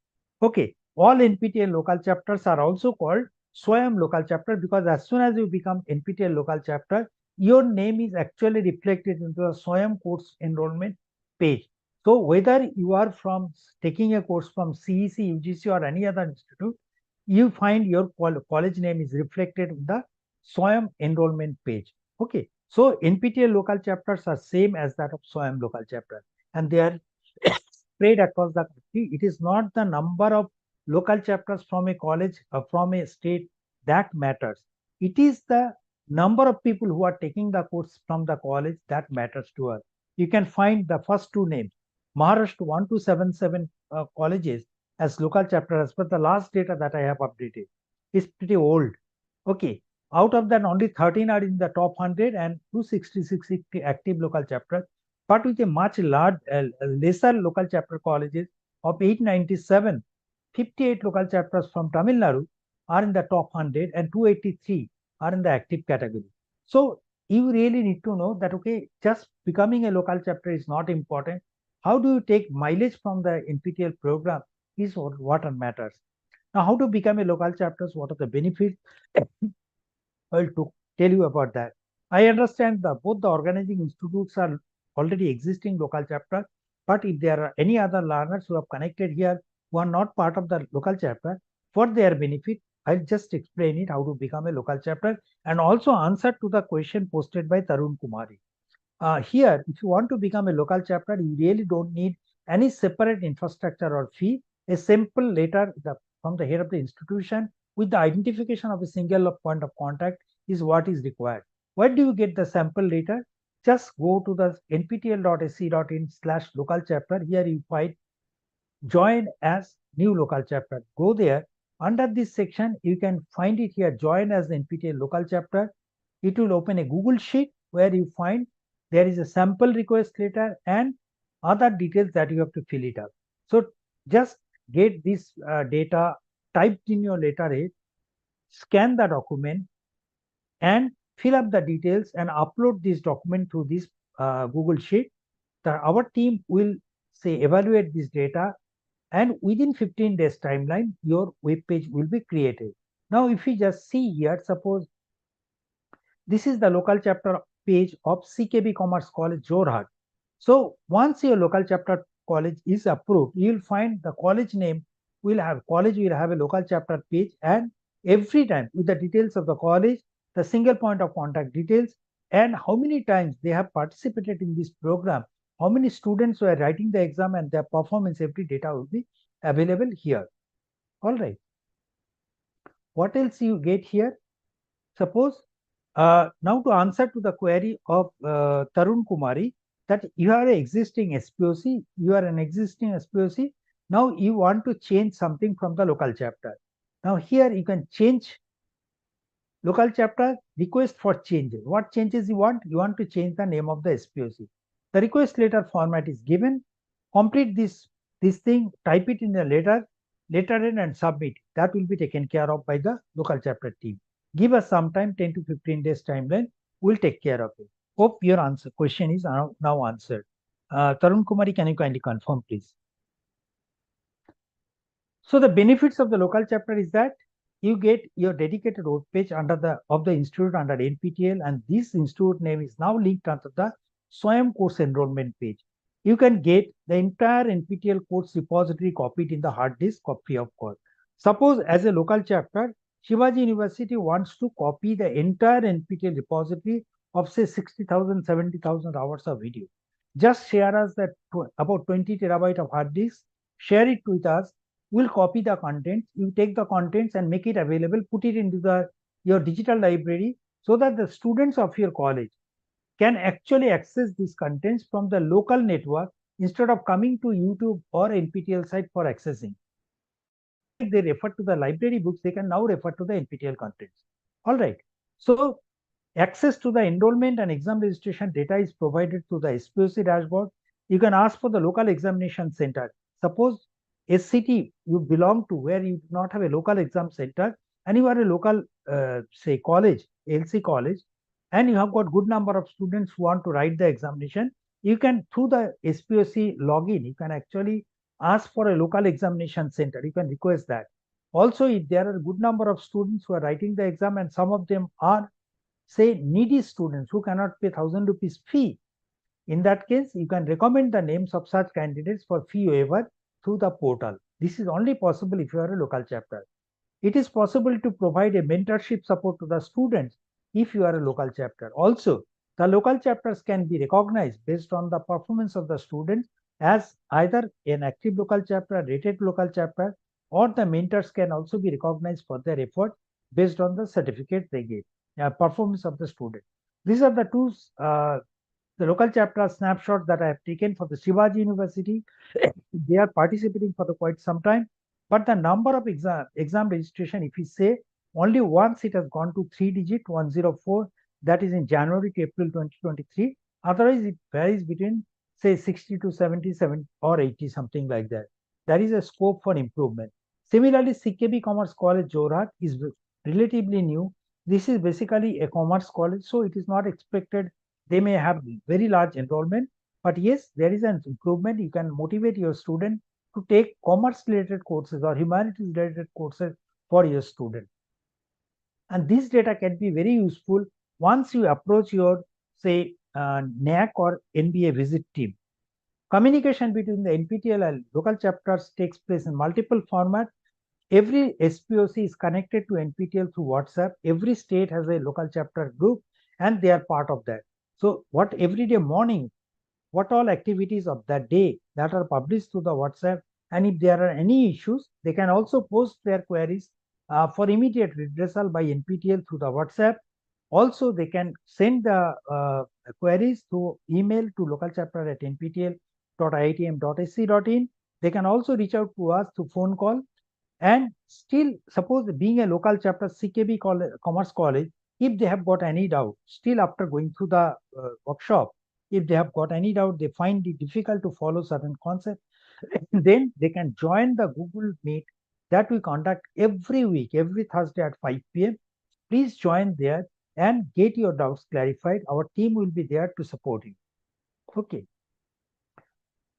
Okay, all NPTEL local chapters are also called SWAYAM local chapter because as soon as you become NPTEL local chapter, your name is actually reflected into the SWAYAM course enrollment page. So whether you are from taking a course from CEC, UGC or any other institute, you find your college name is reflected in the SWAYAM enrollment page. Okay, so NPTEL local chapters are same as that of SWAYAM local chapter and they are spread across the country. It is not the number of local chapters from a college or from a state that matters. It is the number of people who are taking the course from the college that matters to us. You can find the first two names, Maharashtra 1277 colleges as local chapter as per the last data that I have updated. Is pretty old. Okay, out of that only 13 are in the top 100 and 266 active local chapters, but with a much lesser local chapter colleges of 897, 58 local chapters from Tamil Nadu are in the top 100 and 283 are in the active category. So you really need to know that, okay, just becoming a local chapter is not important. How do you take mileage from the NPTEL program is what matters. Now, how to become a local chapter? What are the benefits? Well, to tell you about that, I understand that both the organizing institutes are already existing local chapter, but if there are any other learners who have connected here who are not part of the local chapter, for their benefit, I'll just explain it how to become a local chapter and also answer to the question posted by Tarun Kumari. Here, if you want to become a local chapter, you really don't need any separate infrastructure or fee. A simple letter from the head of the institution with the identification of a single point of contact is what is required. Where do you get the sample letter? Just go to the nptel.sc.in/local chapter. Here you find join as new local chapter. Go there. Under this section, you can find it here, join as the NPTEL local chapter. It will open a Google Sheet where you find there is a sample request letter and other details that you have to fill it up. So just get this data typed in your letterhead, scan the document and fill up the details and upload this document to this Google Sheet. Our team will evaluate this data and within 15 days timeline, your web page will be created. Now, if you just see here, suppose this is the local chapter page of CKB Commerce College, JORHAT. So once your local chapter college is approved, you will find the college name will have a local chapter page, and every time with the details of the college, the single point of contact details, and how many times they have participated in this program, how many students were writing the exam and their performance, every data will be available here. All right. What else you get here? Suppose now to answer to the query of Tarun Kumari, that you are an existing SPOC, now you want to change something from the local chapter. Now here you can change local chapter, request for changes. What changes you want? You want to change the name of the SPOC. The request letter format is given. Complete this thing, type it in the letterhead and submit. That will be taken care of by the local chapter team. Give us some time, 10 to 15 days timeline. We'll take care of it. Hope your question is now answered. Tarun Kumari, can you kindly confirm, please? So the benefits of the local chapter is that you get your dedicated web page of the institute under NPTEL, and this institute name is now linked under the SWAYAM course enrollment page. You can get the entire NPTEL course repository copied in the hard disk free of cost. Suppose as a local chapter, Shivaji University wants to copy the entire NPTEL repository of say 60,000, 70,000 hours of video. Just share us that about 20 terabyte of hard disk, share it with us. We'll copy the contents. You take the contents and make it available, put it into your digital library so that the students of your college can actually access these contents from the local network instead of coming to YouTube or NPTEL site for accessing. If they refer to the library books, they can now refer to the NPTEL contents. All right. So access to the enrollment and exam registration data is provided through the SPOC dashboard. You can ask for the local examination center. Suppose SCT you belong to, where you do not have a local exam center, and you are a local, say, college, LC college, and you have got good number of students who want to write the examination, you can, through the SPOC login, you can actually ask for a local examination center. You can request that. Also, if there are a good number of students who are writing the exam and some of them are, say, needy students who cannot pay 1,000 rupees fee, in that case, you can recommend the names of such candidates for fee waiver through the portal. This is only possible if you are a local chapter. It is possible to provide a mentorship support to the students if you are a local chapter. Also, the local chapters can be recognized based on the performance of the students as either an active local chapter, rated local chapter, or the mentors can also be recognized for their effort based on the certificate they give, performance of the student. These are the two the local chapter snapshot that I have taken for the Shivaji University. They are participating for quite some time, but the number of exam registration, if we say, only once it has gone to 3-digit 104, that is in January to April 2023. Otherwise, it varies between, say, 60 to 77 or 80, something like that. There is a scope for improvement. Similarly, CKB Commerce College JORHAT is relatively new. This is basically a commerce college, so it is not expected they may have very large enrollment, but yes, there is an improvement. You can motivate your student to take commerce related courses or humanities related courses for your student. And this data can be very useful once you approach your, say, NAC or NBA visit team. Communication between the NPTEL and local chapters takes place in multiple formats. Every SPOC is connected to NPTEL through WhatsApp. Every state has a local chapter group and they are part of that. So what every day morning, what all activities of that day that are published through the WhatsApp, and if there are any issues, they can also post their queries for immediate redressal by NPTEL through the WhatsApp. Also, they can send the queries through email to local chapter at nptel.iitm.ac.in. They can also reach out to us through phone call. And still, suppose being a local chapter CKB Commerce College, if they have got any doubt, still after going through the workshop, if they have got any doubt, they find it difficult to follow certain concepts, then they can join the Google Meet that we conduct every week, every Thursday at 5 p.m. Please join there and get your doubts clarified. Our team will be there to support you. Okay.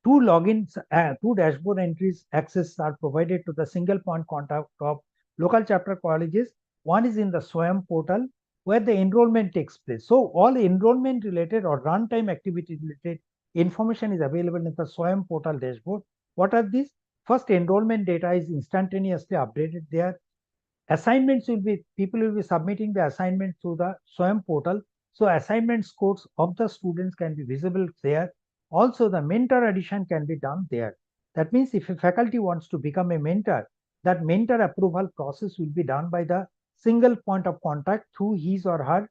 Two logins, two dashboard entries access are provided to the single point contact of local chapter colleges. One is in the SWAYAM portal where the enrollment takes place. So all enrollment related or runtime activity related information is available in the SWAYAM portal dashboard. What are these? First, enrollment data is instantaneously updated there. Assignments will be, people will be submitting the assignment through the SWAYAM portal. So assignment scores of the students can be visible there. Also, the mentor addition can be done there. That means if a faculty wants to become a mentor, that mentor approval process will be done by the single point of contact through his or her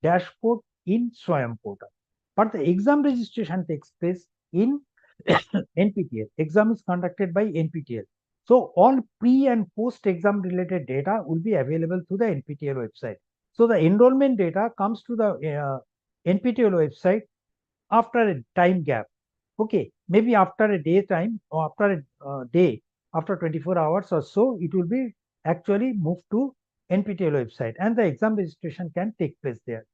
dashboard in SWAYAM portal. But the exam registration takes place in NPTEL. Exam is conducted by NPTEL. So all pre and post exam related data will be available through the NPTEL website. So the enrollment data comes to the NPTEL website after a time gap. Okay, maybe after a day time or after a day, after 24 hours or so, it will be actually moved to NPTEL website and the exam registration can take place there.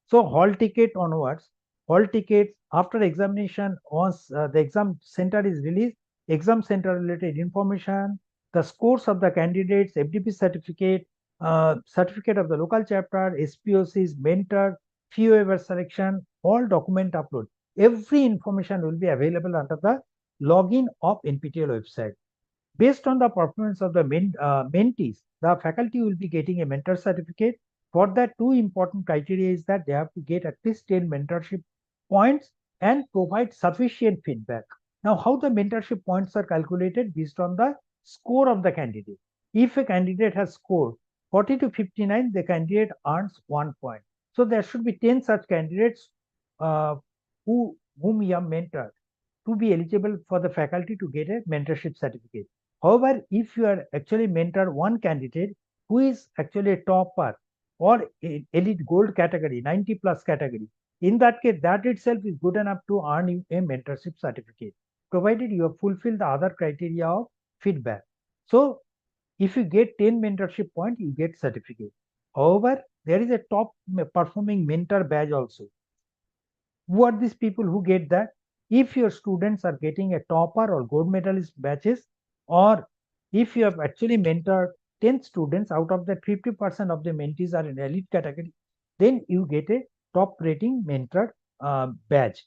So hall ticket onwards, hall tickets after examination, once the exam center is released, exam center related information, the scores of the candidates, FDP certificate, certificate of the local chapter, SPOCs, mentor, fee waiver selection, all document upload. Every information will be available under the login of NPTEL website. Based on the performance of the mentees, the faculty will be getting a mentor certificate. For that, two important criteria is that they have to get at least 10 mentorship points and provide sufficient feedback. Now, how the mentorship points are calculated based on the score of the candidate. If a candidate has scored 40 to 59, the candidate earns 1 point. So there should be 10 such candidates whom you have mentored to be eligible for the faculty to get a mentorship certificate. However, if you are actually mentor one candidate who is actually a topper or elite gold category, 90 plus category, in that case, that itself is good enough to earn you a mentorship certificate, provided you have fulfilled the other criteria of feedback. So if you get 10 mentorship points, you get certificate. However, there is a top performing mentor badge also. Who are these people who get that? If your students are getting a topper or gold medalist batches, or if you have actually mentored 10 students, out of that 50% of the mentees are in elite category, then you get a top rating mentor badge.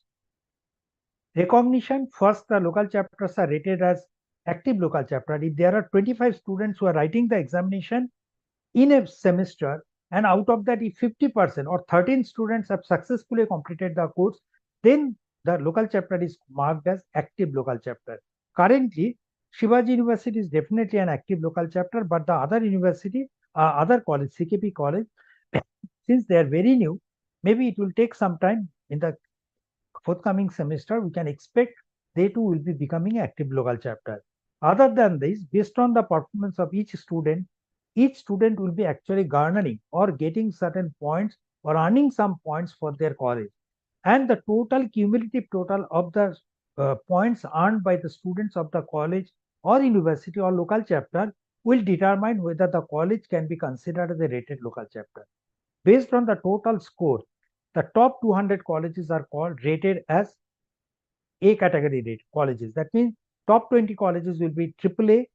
Recognition, first the local chapters are rated as active local chapter. If there are 25 students who are writing the examination in a semester, and out of that if 50% or 13 students have successfully completed the course, then the local chapter is marked as active local chapter. Currently, Shivaji University is definitely an active local chapter, but the other university, other college, CKB college, since they are very new, maybe it will take some time. In the forthcoming semester, we can expect they too will be becoming active local chapter. Other than this, based on the performance of each student will be actually garnering or getting certain points or earning some points for their college. And the total cumulative total of the points earned by the students of the college or university or local chapter will determine whether the college can be considered as a rated local chapter. Based on the total score, the top 200 colleges are called rated as A category rate colleges. That means top 20 colleges will be AAA,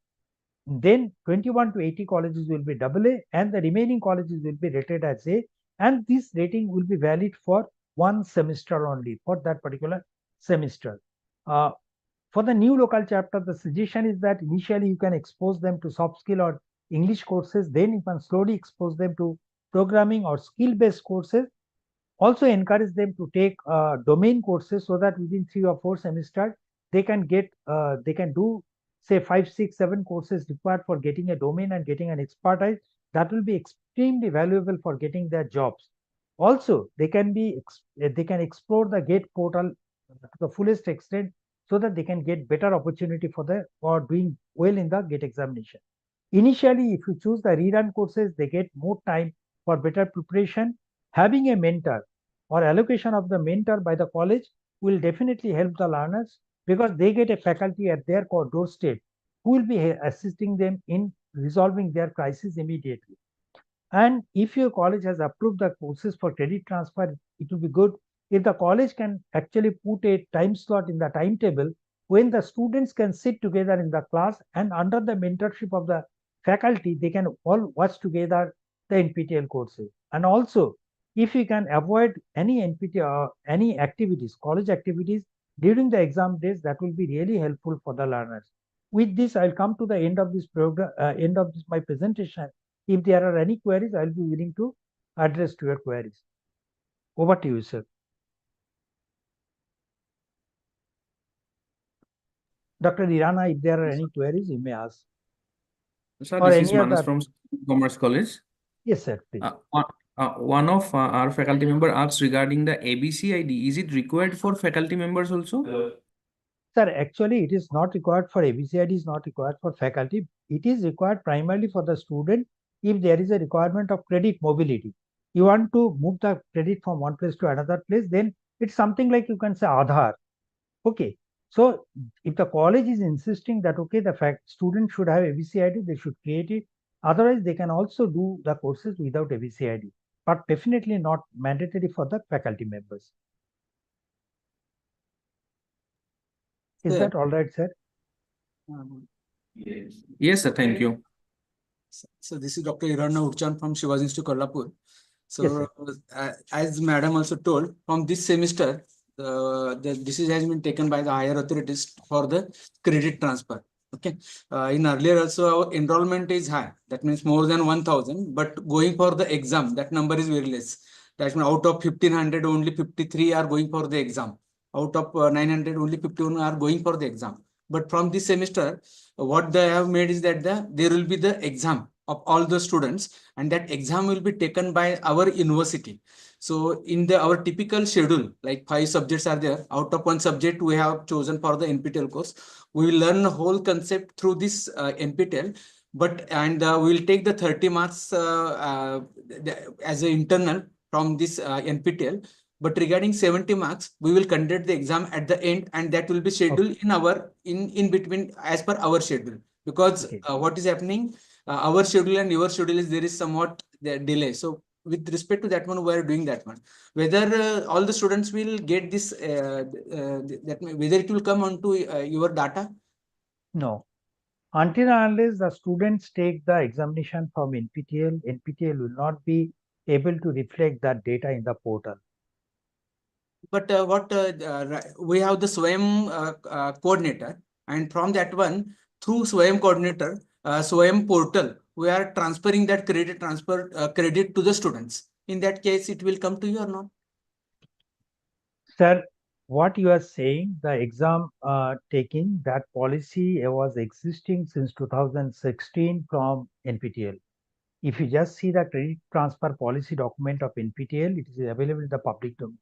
then 21 to 80 colleges will be AA, and the remaining colleges will be rated as A, and this rating will be valid for one semester only, for that particular semester. For the new local chapter, the suggestion is that initially you can expose them to soft skill or English courses, then you can slowly expose them to programming or skill-based courses. Also encourage them to take domain courses so that within 3 or 4 semesters, they can do say 5, 6, 7 courses required for getting a domain and getting an expertise. That will be extremely valuable for getting their jobs. Also, they can explore the GATE portal to the fullest extent so that they can get better opportunity for doing well in the GATE examination. Initially, if you choose the rerun courses, they get more time for better preparation. Having a mentor or allocation of the mentor by the college will definitely help the learners, because they get a faculty at their doorstep who will be assisting them in resolving their crisis immediately. And if your college has approved the courses for credit transfer, it will be good if the college can actually put a time slot in the timetable when the students can sit together in the class, and under the mentorship of the faculty, they can all watch together the NPTEL courses. And also, if you can avoid any NPTEL, any activities, college activities during the exam days, that will be really helpful for the learners. With this, I'll come to the end of this program, my presentation. If there are any queries, I'll be willing to address to your queries. Over to you, sir. Dr. Irana, if there are any queries, you may ask. Sir, Or this is any Manas other- from Commerce College. Yes, sir, please. One of our faculty member asked regarding the ABC ID. Is it required for faculty members also? Sir, actually, it is not required for ABC ID, is not required for faculty. It is required primarily for the student if there is a requirement of credit mobility. You want to move the credit from one place to another place, then it's something like you can say Aadhaar. Okay. So if the college is insisting that, okay, the student should have ABC ID, they should create it. Otherwise, they can also do the courses without ABC ID, but definitely not mandatory for the faculty members. Is Sir. that all right, sir? Yes, sir. Thank you. So this is Dr. Irana Urchan from SHIVAJI Institute, Kolhapur. So Yes, as madam also told, from this semester, the decision has been taken by the higher authorities for the credit transfer. Okay. In earlier also our enrollment is high. That means more than 1,000. But going for the exam, that number is very less. That means out of 1,500, only 53 are going for the exam. Out of 900, only 51 are going for the exam. But from this semester, what they have made is that there will be the exam of all the students, and that exam will be taken by our university. So in our typical schedule, like 5 subjects are there. Out of 1 subject we have chosen for the NPTEL course. We will learn the whole concept through this NPTEL, we will take the 30 marks as an internal from this NPTEL. But regarding 70 marks, we will conduct the exam at the end, and that will be scheduled in between as per our schedule. because Okay. what is happening, our schedule and your schedule is there is somewhat the delay. So with respect to that one, we are doing that one. Whether all the students will get this, whether it will come onto your data? No. Until and unless the students take the examination from NPTEL, NPTEL will not be able to reflect that data in the portal. But we have the SWAYAM coordinator, and from that one, through SWAYAM coordinator, SWAYAM portal, we are transferring that credit credit to the students. In that case, it will come to you or not? Sir, what you are saying, the exam taking, that policy was existing since 2016 from NPTEL. If you just see the credit transfer policy document of NPTEL, it is available in the public domain.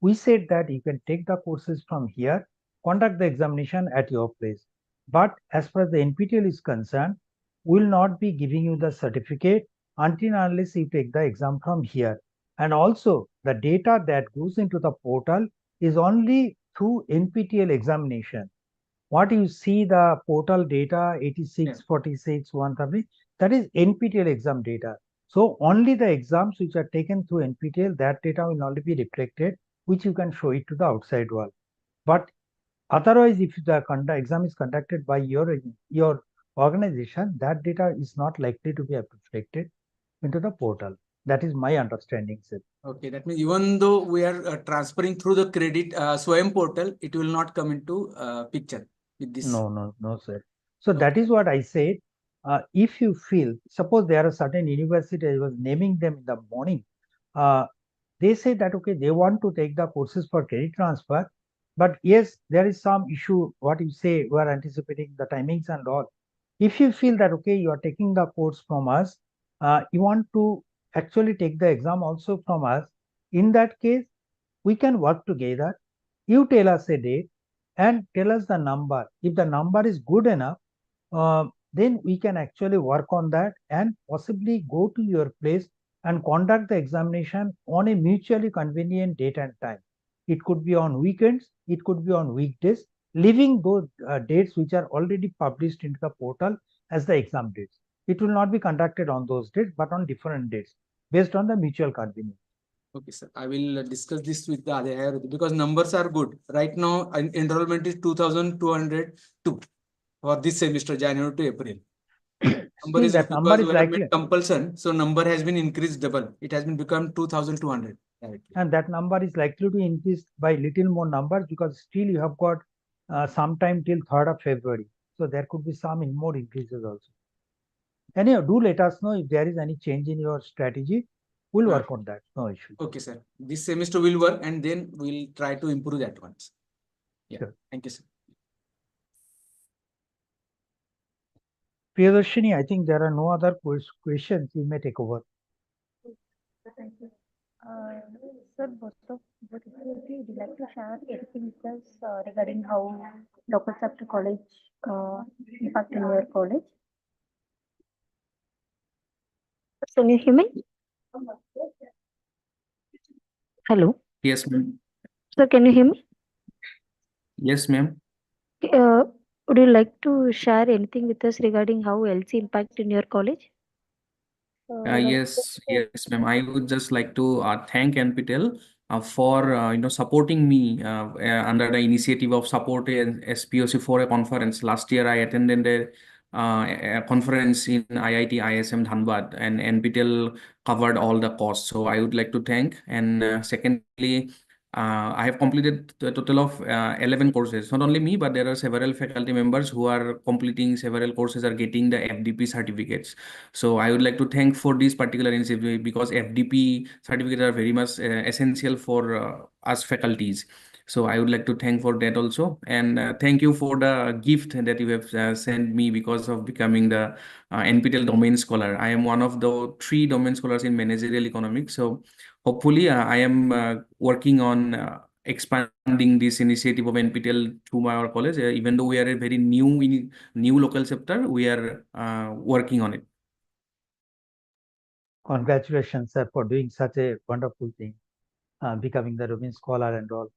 We said that you can take the courses from here, conduct the examination at your place. But as far as the NPTEL is concerned, we will not be giving you the certificate until and unless you take the exam from here. And also, the data that goes into the portal is only through NPTEL examination. What you see, the portal data 86, 46, 130, that is NPTEL exam data. So only the exams which are taken through NPTEL, that data will only be reflected, which you can show it to the outside world. But otherwise, if the exam is conducted by your organization, that data is not likely to be reflected into the portal. That is my understanding, sir. Okay, that means even though we are transferring through the credit SWAYAM portal, it will not come into picture with this. No, sir. So that is what I said. If you feel, suppose there are certain universities, I was naming them in the morning. They say that, okay, they want to take the courses for credit transfer, but yes, there is some issue. What you say, we are anticipating the timings and all. If you feel that, okay, you are taking the course from us, you want to actually take the exam also from us, in that case, we can work together. You tell us a date and tell us the number. If the number is good enough, then we can actually work on that and possibly go to your place and conduct the examination on a mutually convenient date and time. It could be on weekends, it could be on weekdays, leaving those dates which are already published into the portal as the exam dates. It will not be conducted on those dates, but on different dates based on the mutual convenience. Okay, sir. I will discuss this with the other higher because numbers are good. Right now, enrollment is 2,202 for this semester, January to April. Number is that number is likely compulsion, so number has been increased double. It has been become 2,200. And that number is likely to increase by little more numbers because still you have got some time till 3rd of February. So there could be some more increases also. Anyhow, do let us know if there is any change in your strategy. We'll work on that. No issue. Okay, sir. This semester will work and then we'll try to improve that once. Yeah. Sure. Thank you, sir. Priyadarshini, I think there are no other questions. You may take over. Thank you. Sir, would you like to share anything with us regarding how local chapter college impact in your college? Can you hear me? Hello. Yes, ma'am. Sir, can you hear me? Yes, ma'am. Would you like to share anything with us regarding how LC impact in your college? Yes, ma'am. I would just like to thank NPTEL for supporting me under the initiative of supporting SPOC for a conference. Last year, I attended a conference in IIT ISM Dhanbad, and NPTEL covered all the costs. So I would like to thank. And secondly, I have completed the total of 11 courses. Not only me, but there are several faculty members who are completing several courses, are getting the FDP certificates. So I would like to thank for this particular initiative because FDP certificates are very much essential for us faculties. So I would like to thank for that also. And thank you for the gift that you have sent me because of becoming the NPTEL domain scholar. I am one of the 3 domain scholars in managerial economics. So hopefully I am working on expanding this initiative of NPTEL through our college. Even though we are a very new local chapter, we are working on it. Congratulations, sir, for doing such a wonderful thing, becoming the domain scholar and all.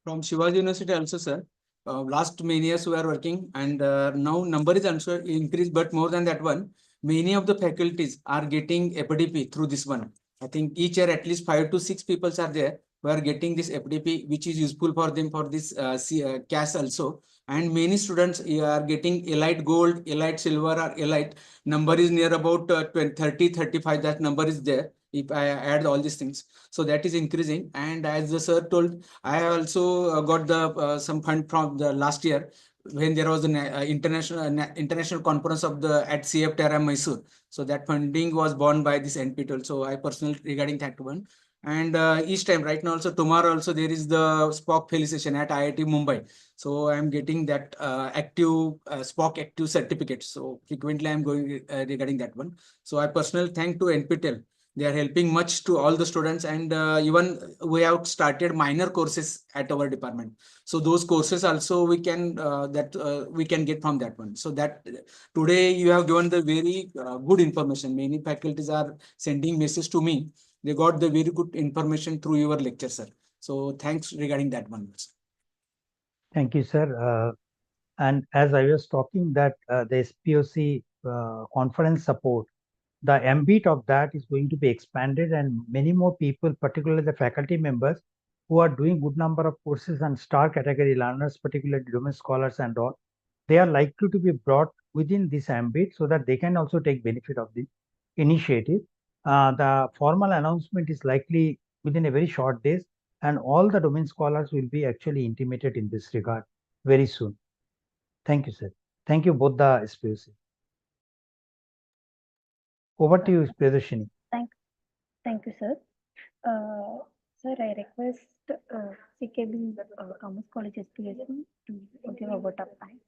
From Shivaji University also, sir. last many years we are working, and now number is also increased, but more than that one, many of the faculties are getting FDP through this one. I think each year at least 5 to 6 people are there who are getting this FDP, which is useful for them for this CAS also. And many students are getting elite gold, elite silver, or elite. Number is near about 30, 35. That number is there if I add all these things. So that is increasing. And as the sir told, I also got the some fund from the last year when there was an international conference of the at CF Terra Mysore. So that funding was borne by this NPTEL. So I personally regarding that one. And each time right now also tomorrow also there is the SPOC felicitation at IIT Mumbai. So I'm getting that active SPOC active certificate. So frequently I'm going regarding that one. So I personally thank to NPTEL. They are helping much to all the students, and even we have started minor courses at our department. So those courses also we can we can get from that one. So that today you have given the very good information. Many faculties are sending message to me. They got the very good information through your lecture, sir. So thanks regarding that one. Thank you, sir. And as I was talking that the SPOC conference support, the ambit of that is going to be expanded, and many more people, particularly the faculty members who are doing good number of courses and star category learners, particularly domain scholars and all, they are likely to be brought within this ambit so that they can also take benefit of the initiative. The formal announcement is likely within a very short days, and all the domain scholars will be actually intimated in this regard very soon. Thank you, sir. Thank you both the SPOC. Over to you, Priyadashini. Thank you, sir. Sir, I request CKB Commerce College SPOC to give a vote of thanks.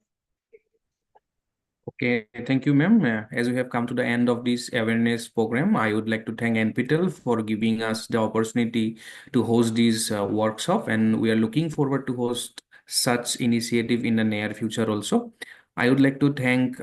Okay, thank you, ma'am. As we have come to the end of this awareness program, I would like to thank NPTEL for giving us the opportunity to host this workshop, and we are looking forward to host such initiative in the near future also. I would like to thank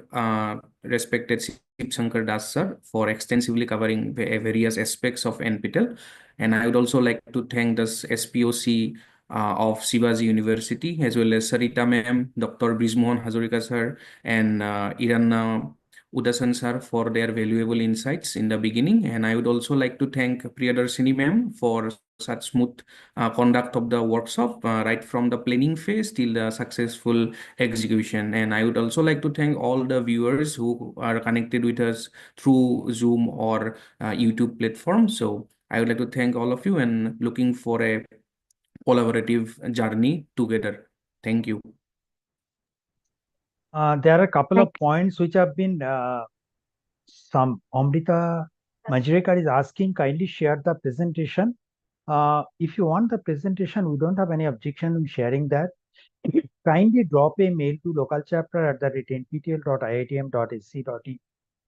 respected Shiv Shankar Das sir for extensively covering various aspects of NPTEL, and I would also like to thank the SPOC of SHIVAJI University, as well as Sarita ma'am, Dr. Brijmohan Hazarika sir, and Iran Udasan sir for their valuable insights in the beginning. And I would also like to thank Priyadarshini ma'am for such smooth conduct of the workshop, right from the planning phase till the successful execution. And I would also like to thank all the viewers who are connected with us through Zoom or YouTube platform. So I would like to thank all of you and looking for a collaborative journey together. Thank you. There are a couple of points which have been some Amrita Majrekar is asking, kindly share the presentation. If you want the presentation, we don't have any objection in sharing that. Kindly drop a mail to localchapter@nptel.iitm.ac.in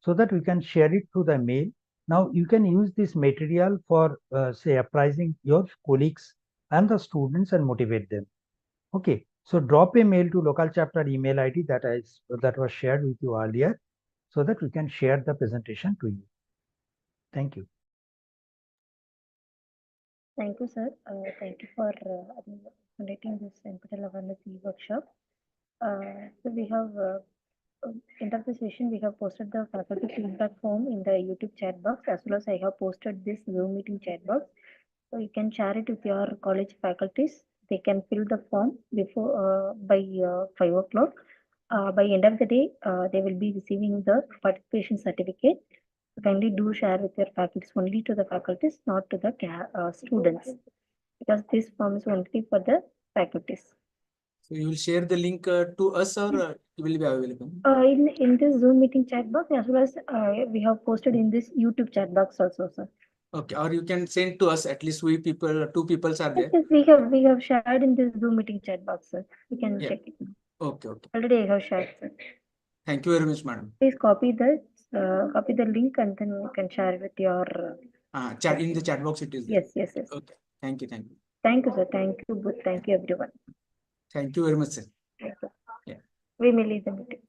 so that we can share it through the mail. Now you can use this material for say apprising your colleagues and the students and motivate them. Okay, so drop a mail to local chapter email ID that was shared with you earlier so that we can share the presentation to you. Thank you. Thank you, sir. Thank you for conducting this NPTEL awareness workshop. So we have end of the session, we have posted the faculty feedback form in the YouTube chat box, as well as I have posted this Zoom meeting chat box. So you can share it with your college faculties. They can fill the form before by 5 o'clock. By end of the day, they will be receiving the participation certificate. Kindly do share with your faculties, only to the faculties, not to the students, because this form is only for the faculties. So you will share the link to us, or it will be available? In this Zoom meeting chat box, as well as we have posted in this YouTube chat box also, sir. Okay, or you can send to us. At least we people, 2 people are there. Yes, we have shared in this Zoom meeting chat box, sir. You can check it. Okay. Already I have shared, sir. Thank you very much, madam. Please copy the link and then you can share with your chat in the chat box. It is there. Yes. Okay. Thank you. Thank you, sir. Thank you, everyone. Thank you very much, sir. Thank you. Yeah. We may leave the meeting.